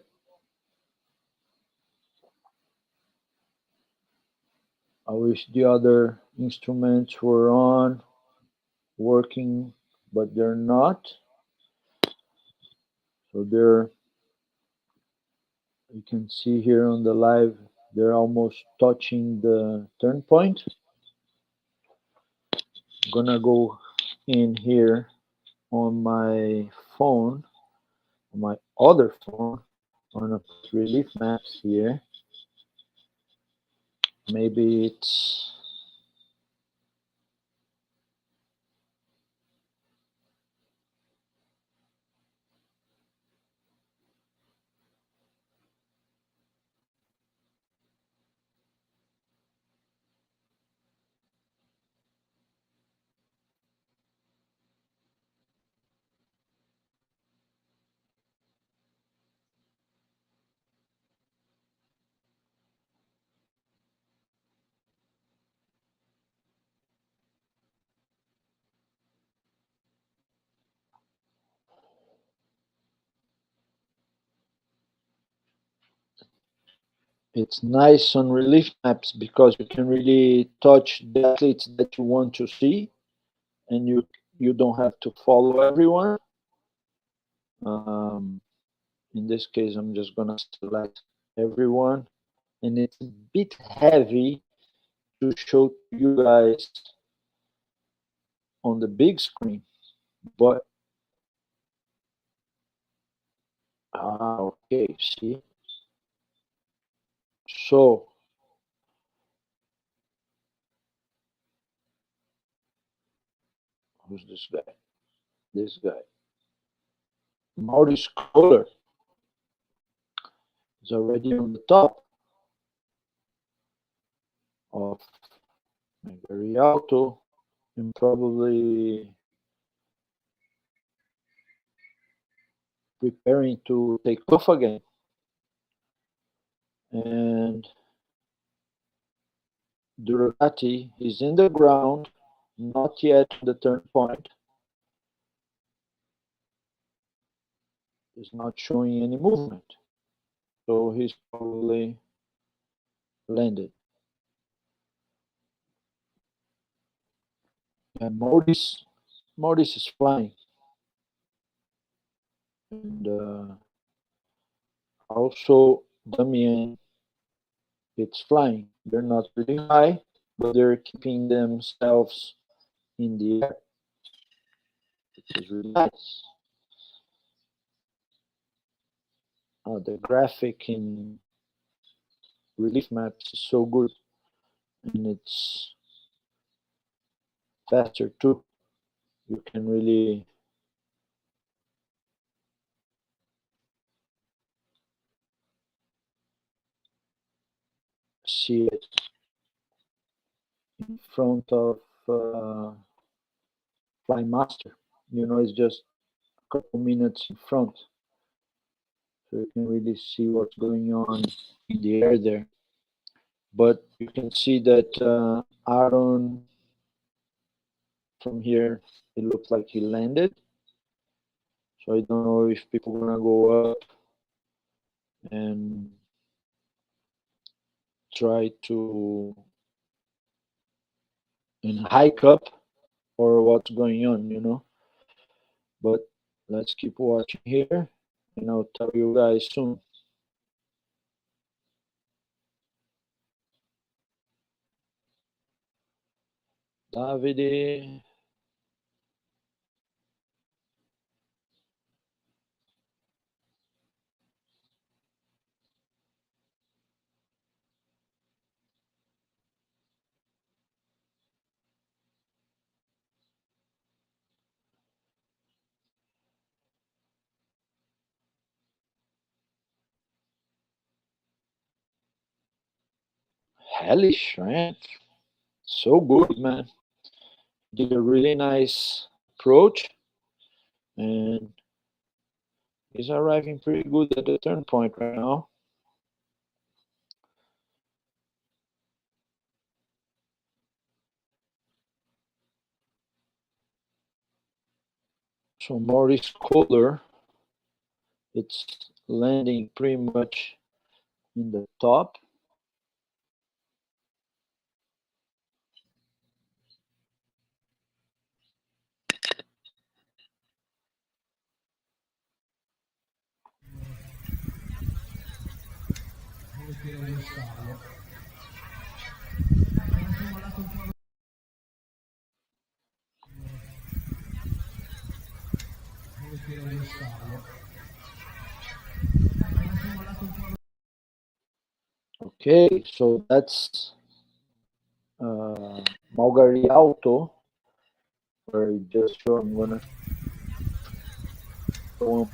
I wish the other instruments were on, working, but they're not. So they're, you can see here on the live, they're almost touching the turn point. I'm gonna go in here on my phone, on my other phone, on a relief maps here. Maybe it's nice on relief maps because you can really touch the athletes that you want to see, and you don't have to follow everyone. In this case, I'm just gonna select everyone, and it's a bit heavy to show to you guys on the big screen, but okay, see. So who's this guy? This guy, Maurice Kohler, is already on the top of very alto and probably preparing to take off again. And Durati is in the ground, not yet on the turn point. Is not showing any movement, so he's probably landed. And Maurice is flying, and also Damien, it's flying. They're not really high, but they're keeping themselves in the air, which is really nice. The graphic in relief maps is so good, and it's faster too. You can really see it in front of Fly Master. You know, it's just a couple minutes in front, so you can really see what's going on in the air there. But you can see that Aaron, from here, it looks like he landed. So I don't know if people are gonna go up and try to hike up or what's going on, you know. But let's keep watching here, and I'll tell you guys soon. Davide. Hellish strength. So good, man. Did a really nice approach, and he's arriving pretty good at the turn point right now. So more is cooler. It's landing pretty much in the top. Okay, so that's Malgari Alto, where I just show. I'm gonna show 'em.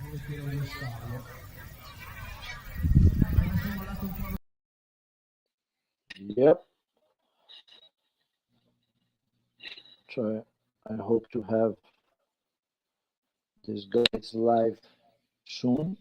Yep. So I hope to have this guys live soon.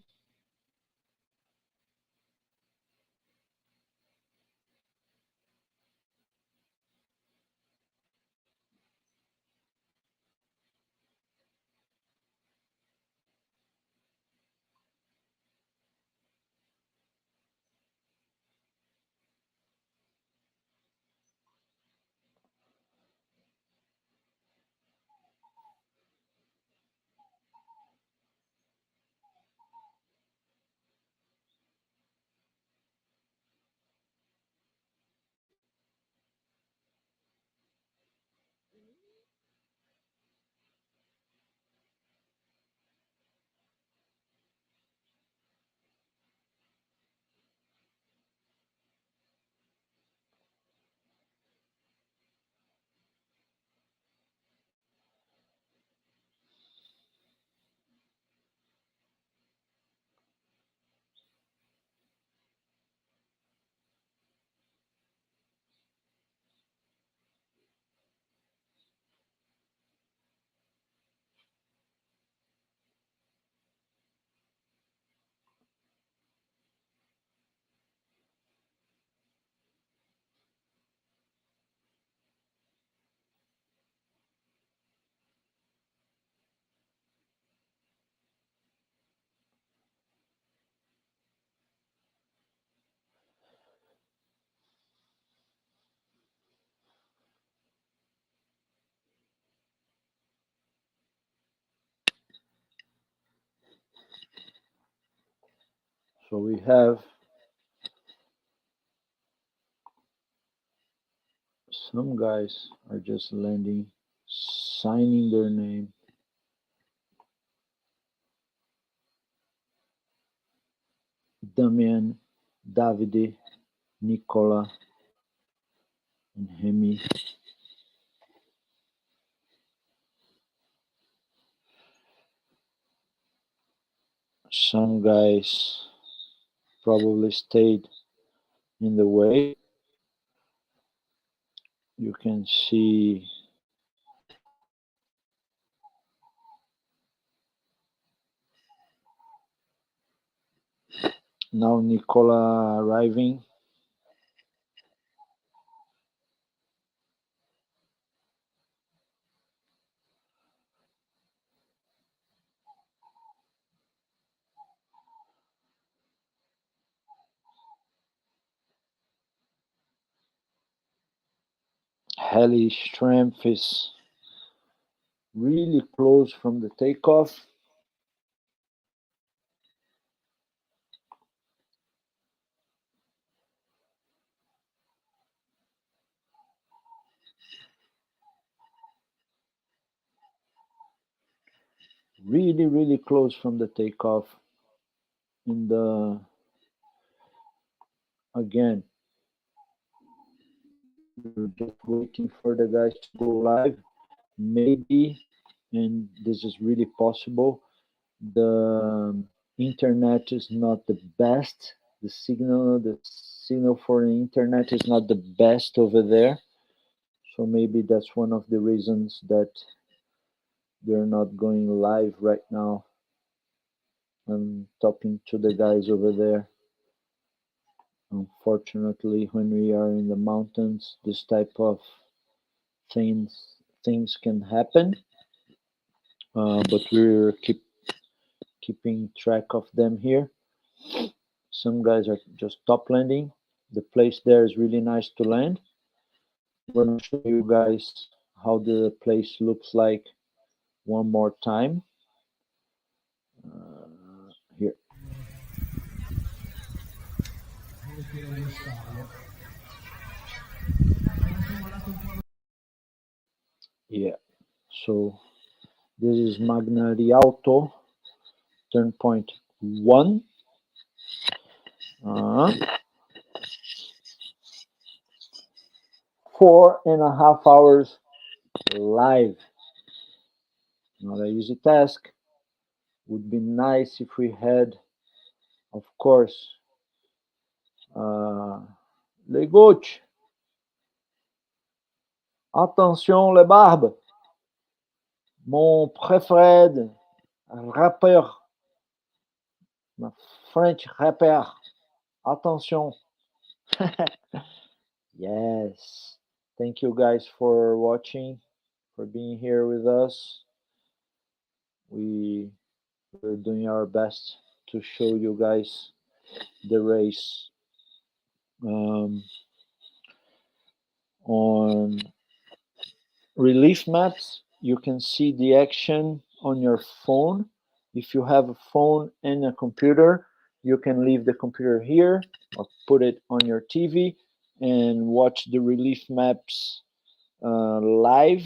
So we have some guys are just landing, signing their name. Damian, Davide, Nicola, and Hemi. Some guys probably stayed in the way. You can see now Nicola arriving. Heli strength is really close from the takeoff. Really close from the takeoff. And again, we're just waiting for the guys to go live. Maybe, and this is really possible, the internet is not the best. The signal for the internet is not the best over there. So maybe that's one of the reasons that they're not going live right now. I'm talking to the guys over there. Unfortunately, when we are in the mountains, this type of things can happen. but we're keeping track of them here. Some guys are just top landing. The place there is really nice to land. I'm going to show you guys how the place looks like one more time. Here. Yeah, so this is Magna Rialto, turn point 1. 4.5 hours live. Not an easy task. Would be nice if we had, of course, les gauches. Attention les barbes. Mon préféré rappeur. My French rapper. Attention. Yes. Thank you guys for watching, for being here with us. We're doing our best to show you guys the race on relief maps. You can see the action on your phone. If you have a phone and a computer, you can leave the computer here or put it on your TV and watch the relief maps live,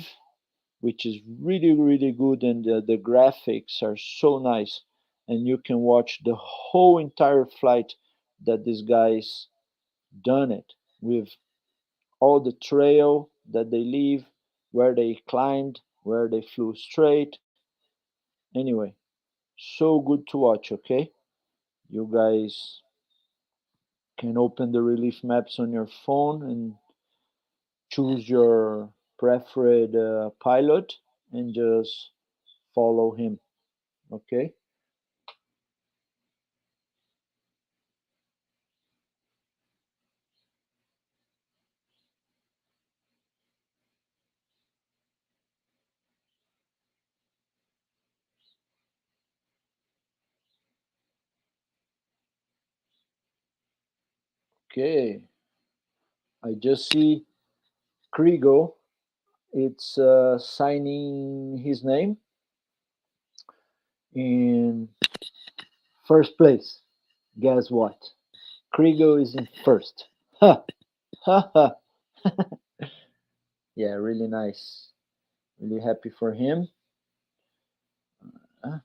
which is really good, and the graphics are so nice, and you can watch the whole entire flight that these guys done it with all the trail that they leave, where they climbed, where they flew straight. Anyway, so good to watch. Okay, you guys can open the relief maps on your phone and choose your preferred pilot and just follow him. Okay. Okay, I just see Krigo. It's signing his name in first place. Guess what? Krigo is in first. Ha! Ha ha! Yeah, really nice. Really happy for him. Uh,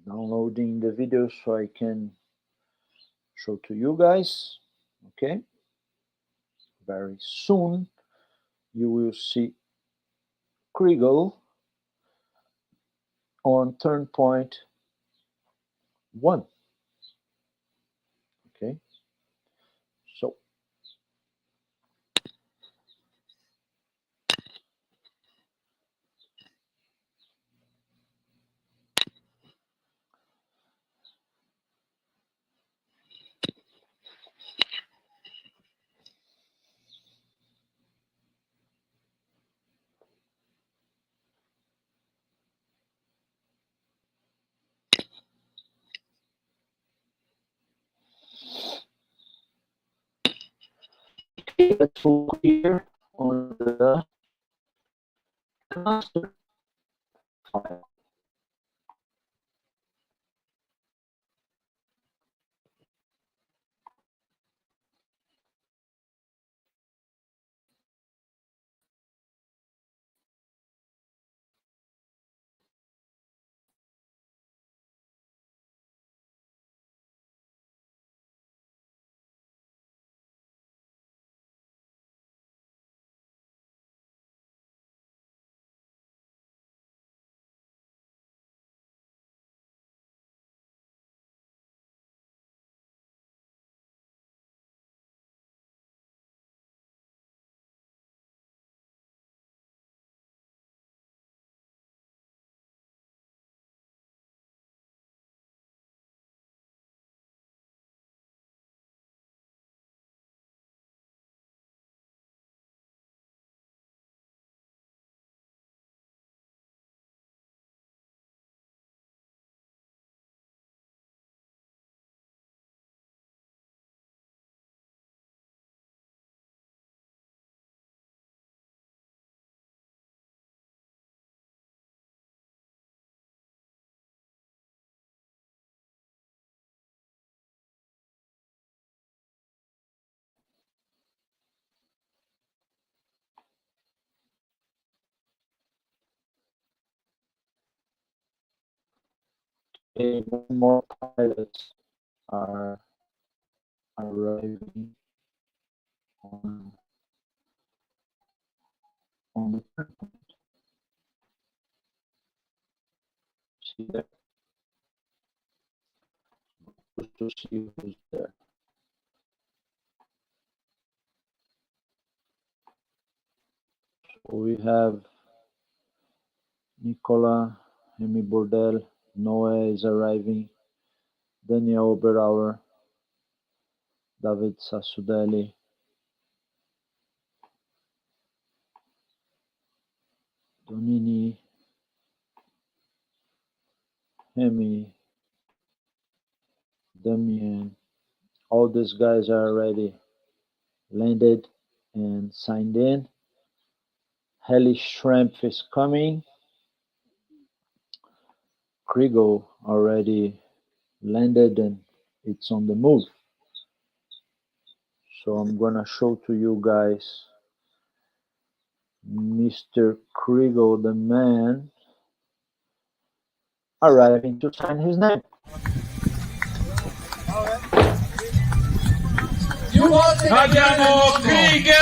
Downloading the video so I can show to you guys. Okay. Very soon you will see Kriegel on turn point 1. Okay. So let's look here on the master file. Okay, one more pilots are arriving on the turn point. See there? Just to see who's there. So we have Nicola, Hemi Bordel, Noé is arriving, Daniel Oberauer, David Sassudelli, Donini, Hemi, Damien. All these guys are already landed and signed in. Heli Shrimp is coming. Krigo already landed and it's on the move. So I'm gonna show to you guys Mr. Krigo, the man, arriving to sign his name. Abbiamo Krieger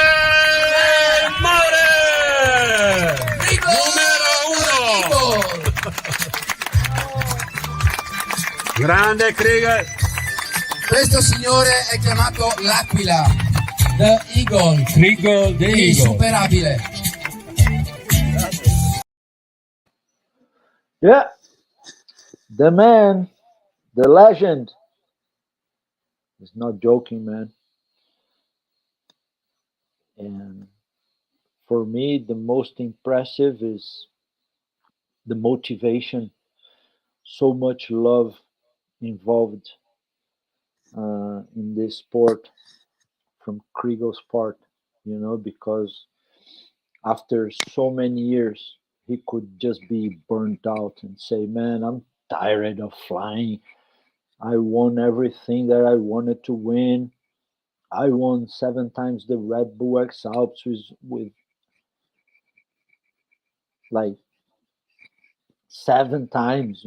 Maure! Numero 1! Grande Krieger! Questo signore è chiamato l'Aquila, The Eagle, Krigo, the Eagle. insuperabile. Yeah, the man, the legend. He's not joking, man. And for me, the most impressive is the motivation. So much love involved in this sport from Krigo's part, because after so many years, he could just be burnt out and say, man, I'm tired of flying. I won everything that I wanted to win. I won 7 times the Red Bull X Alps with like 7 times,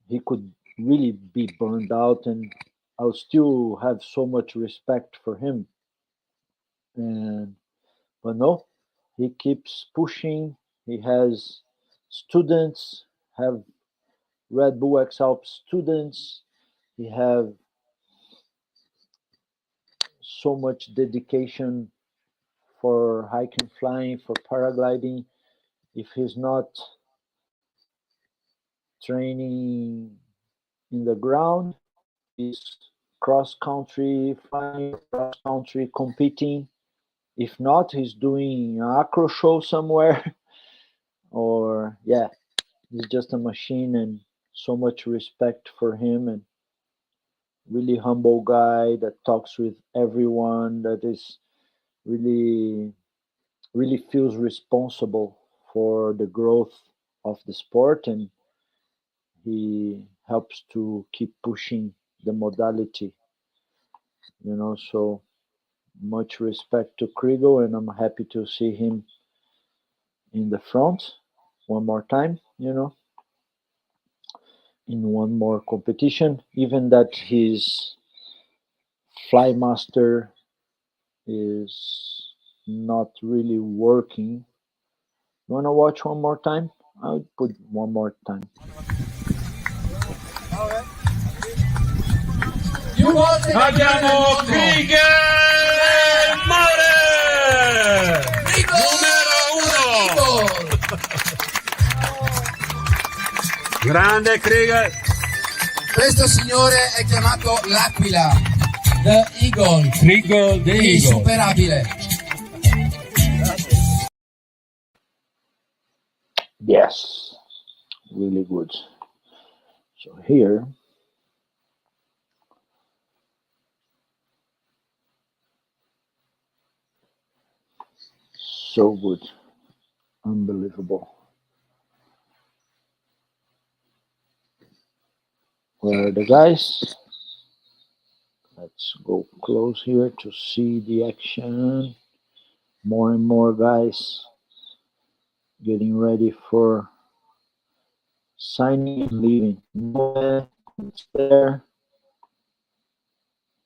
He could really be burned out, and I'll still have so much respect for him. But no, he keeps pushing. He has students, have Red Bull X Alps students. He have so much dedication for hiking, flying, for paragliding. If he's not training in the ground, he's cross country flying, cross country competing. If not, he's doing an acro show somewhere. Or yeah, he's just a machine, and so much respect for him, and really humble guy that talks with everyone, that is really feels responsible for the growth of the sport, and he helps to keep pushing the modality, so much respect to Krigo, and I'm happy to see him in the front one more time, in one more competition, even that his Flymaster is not really working. You wanna watch one more time? I'll put one more time. Abbiamo Krieger Maure! Numero 1! Grande Krieger! Questo signore è chiamato l'Aquila, The Eagle, Krigo, the Eagle. insuperabile. Yes, really good. So here, so good, unbelievable. Where are the guys? Let's go close here to see the action. More and more guys getting ready for signing and leaving. Noé is there.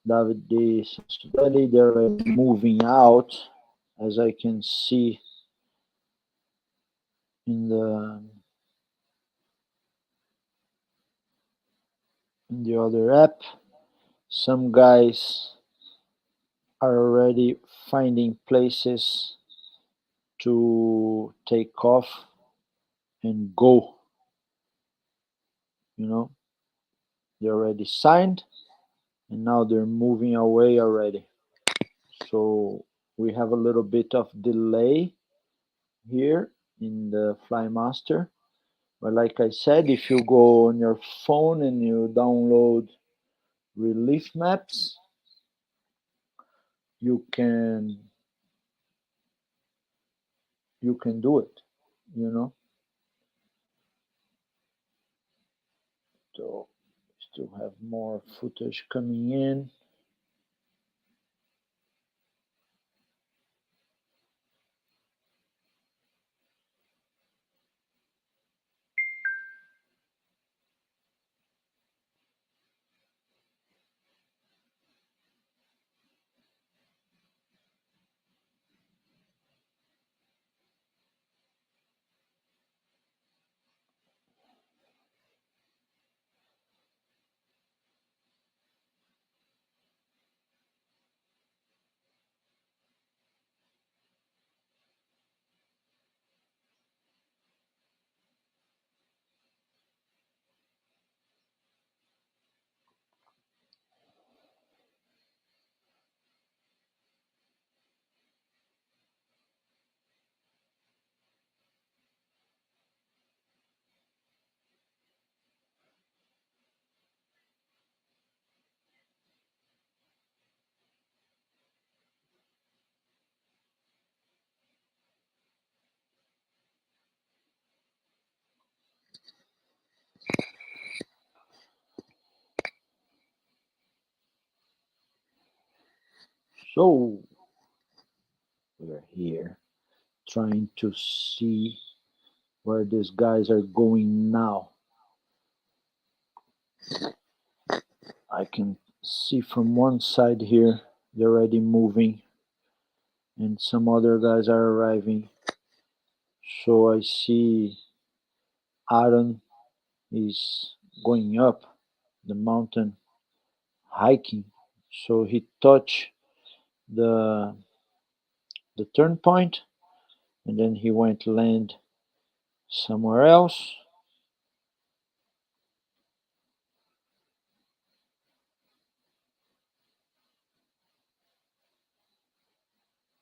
Davide Sansudelli, they're already moving out, as I can see in the other app. Some guys are already finding places to take off and go. You know, they already signed and now they're moving away already. So we have a little bit of delay here in the Flymaster. But like I said, if you go on your phone and you download relief maps, you can do it, you know. So still have more footage coming in. So we're here trying to see where these guys are going now. I can see from one side here they're already moving and some other guys are arriving. So I see Aaron is going up the mountain hiking. So he touched the turn point and then he went land somewhere else.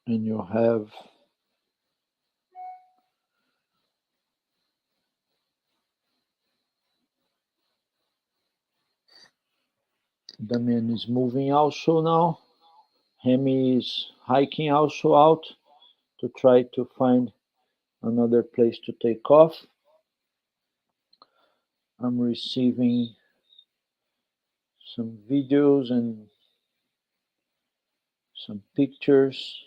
And you have Damian is moving also now. Hemi is hiking also out to try to find another place to take off. I'm receiving some videos and some pictures.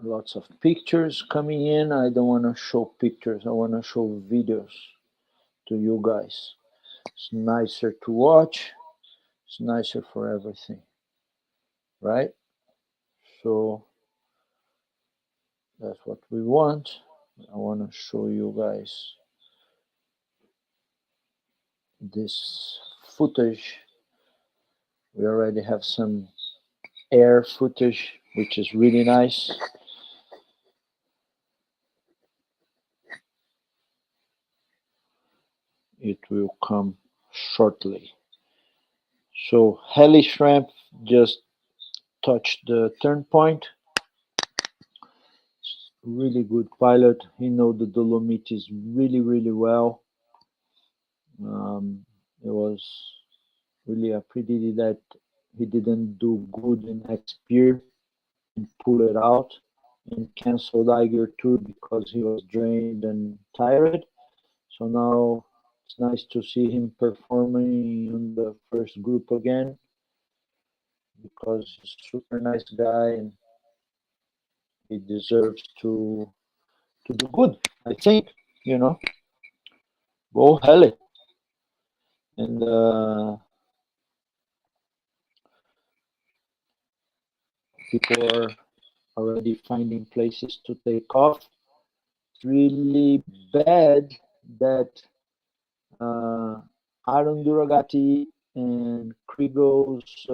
Lots of pictures coming in. I don't want to show pictures. I want to show videos to you guys. It's nicer to watch. It's nicer for everything, right? So that's what we want. I want to show you guys this footage We already have some air footage, which is really nice. It will come shortly. So heli shrimp just touched the turn point. Really good pilot. He knows the Dolomites really well. It was really a pity that he didn't do good in next pier and pull it out and canceled Eiger tour because he was drained and tired. So now it's nice to see him performing in the first group again because he's a super nice guy and he deserves to do good. I think, you know, go heli. And people are already finding places to take off. It's really bad that Aaron Duragati and Krigo's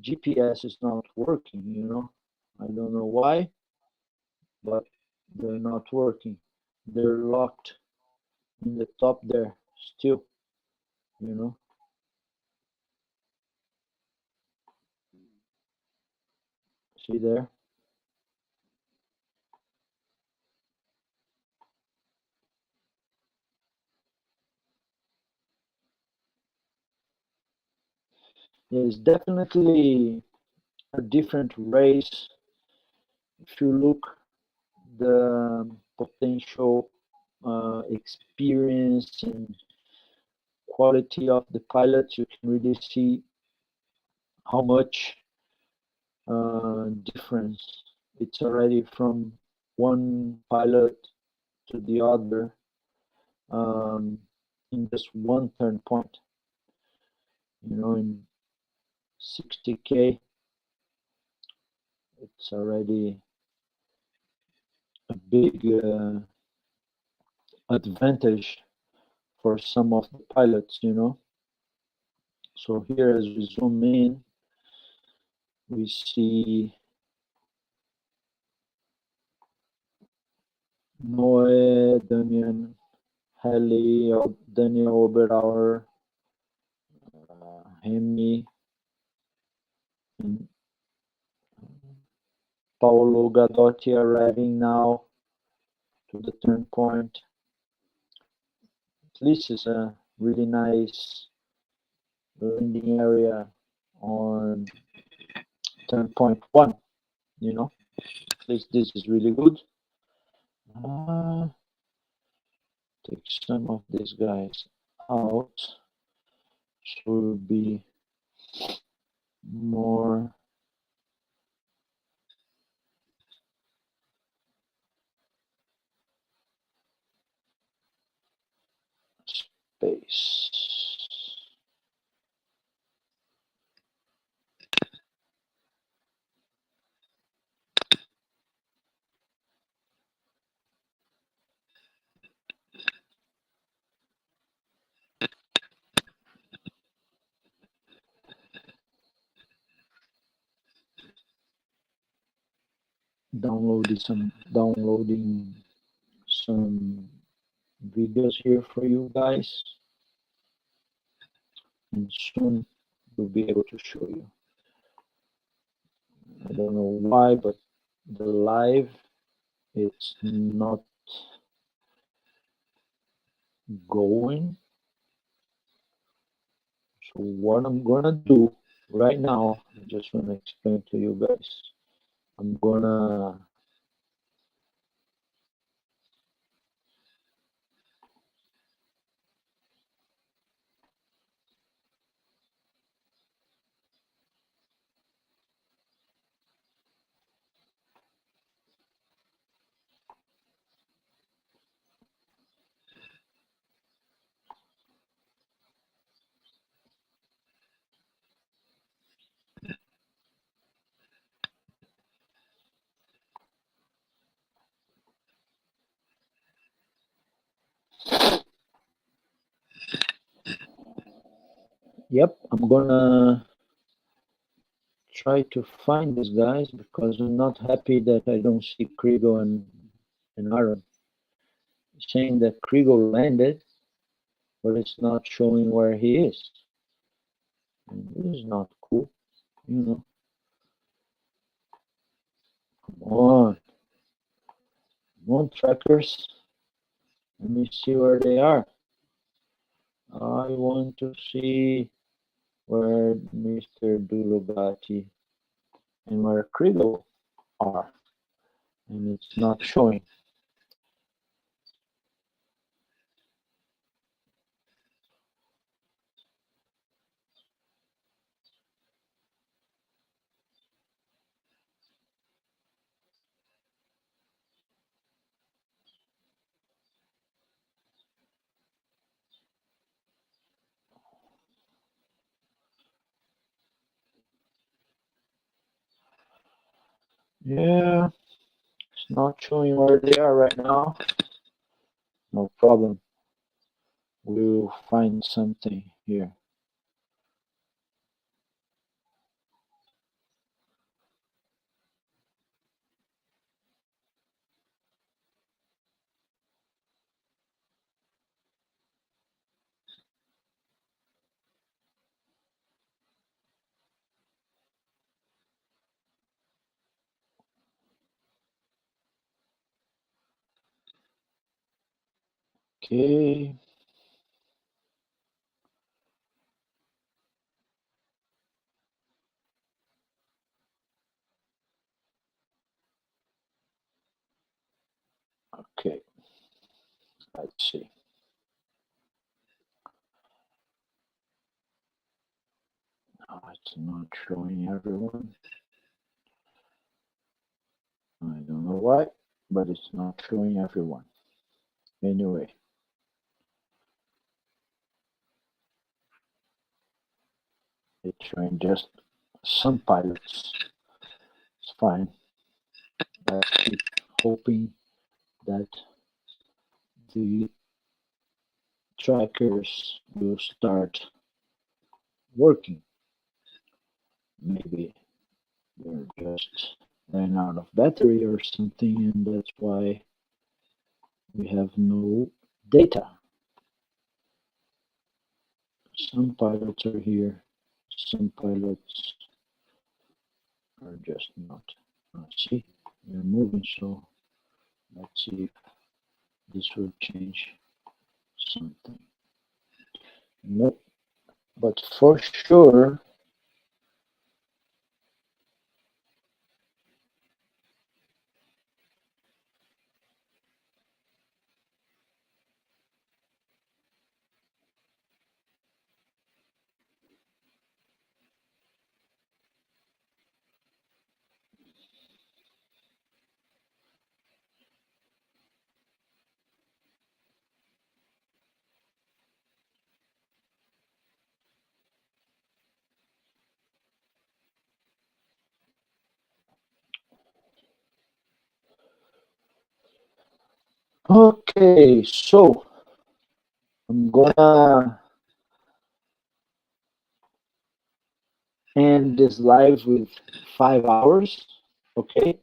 GPS is not working, you know. I don't know why, but they're not working. They're locked in the top there still, you know. See there? It's definitely a different race. If you look the potential experience and quality of the pilots, you can really see how much difference it's already from one pilot to the other in just one turn point. You know, in 60K, it's already a big advantage for some of the pilots, you know. So here, as we zoom in, we see Noe, Damian, Heli, Daniel Oberauer, Hemi, and Paolo Gadotti arriving now to the turn point. At least it's a really nice landing area on turn point 1, you know. At least this is really good. Take some of these guys out so will be more space. Downloading some videos here for you guys, and soon we'll be able to show you. I don't know why, but the live it's not going. So what I'm gonna do right now, I just want to explain to you guys. I'm gonna Yep, I'm gonna try to find these guys because I'm not happy that I don't see Krigo and Aaron. It's saying that Krigo landed, but it's not showing where he is. And this is not cool, you know. Come on. Come on, trackers. Let me see where they are. I want to see where Mr. Dolomiti and where Krigo are. And it's not showing. Yeah, it's not showing where they are right now. No problem. We'll find something here. Okay. Okay. Let's see. No, it's not showing everyone. I don't know why, but it's not showing everyone. Anyway. It's showing just some pilots. It's fine. Let's keep hoping that the trackers will start working. Maybe they're just ran out of battery or something, and that's why we have no data. Some pilots are here, some pilots are just not. See, they're moving, so let's see if this will change something. Nope, but for sure, okay, so I'm gonna end this live with 5 hours, okay?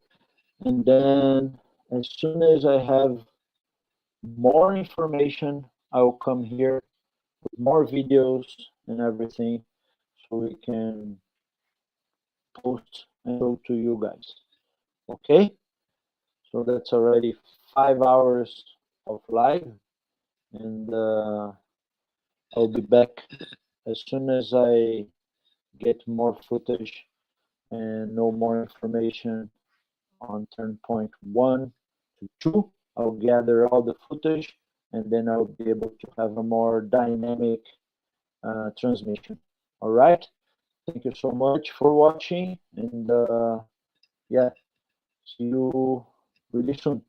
And then as soon as I have more information, I will come here with more videos and everything so we can post and show to you guys, okay? So that's already 5 hours of live, and I'll be back as soon as I get more footage and know more information on turn point 1 to 2. I'll gather all the footage, and then I'll be able to have a more dynamic transmission. All right. Thank you so much for watching, and yeah, see you really soon.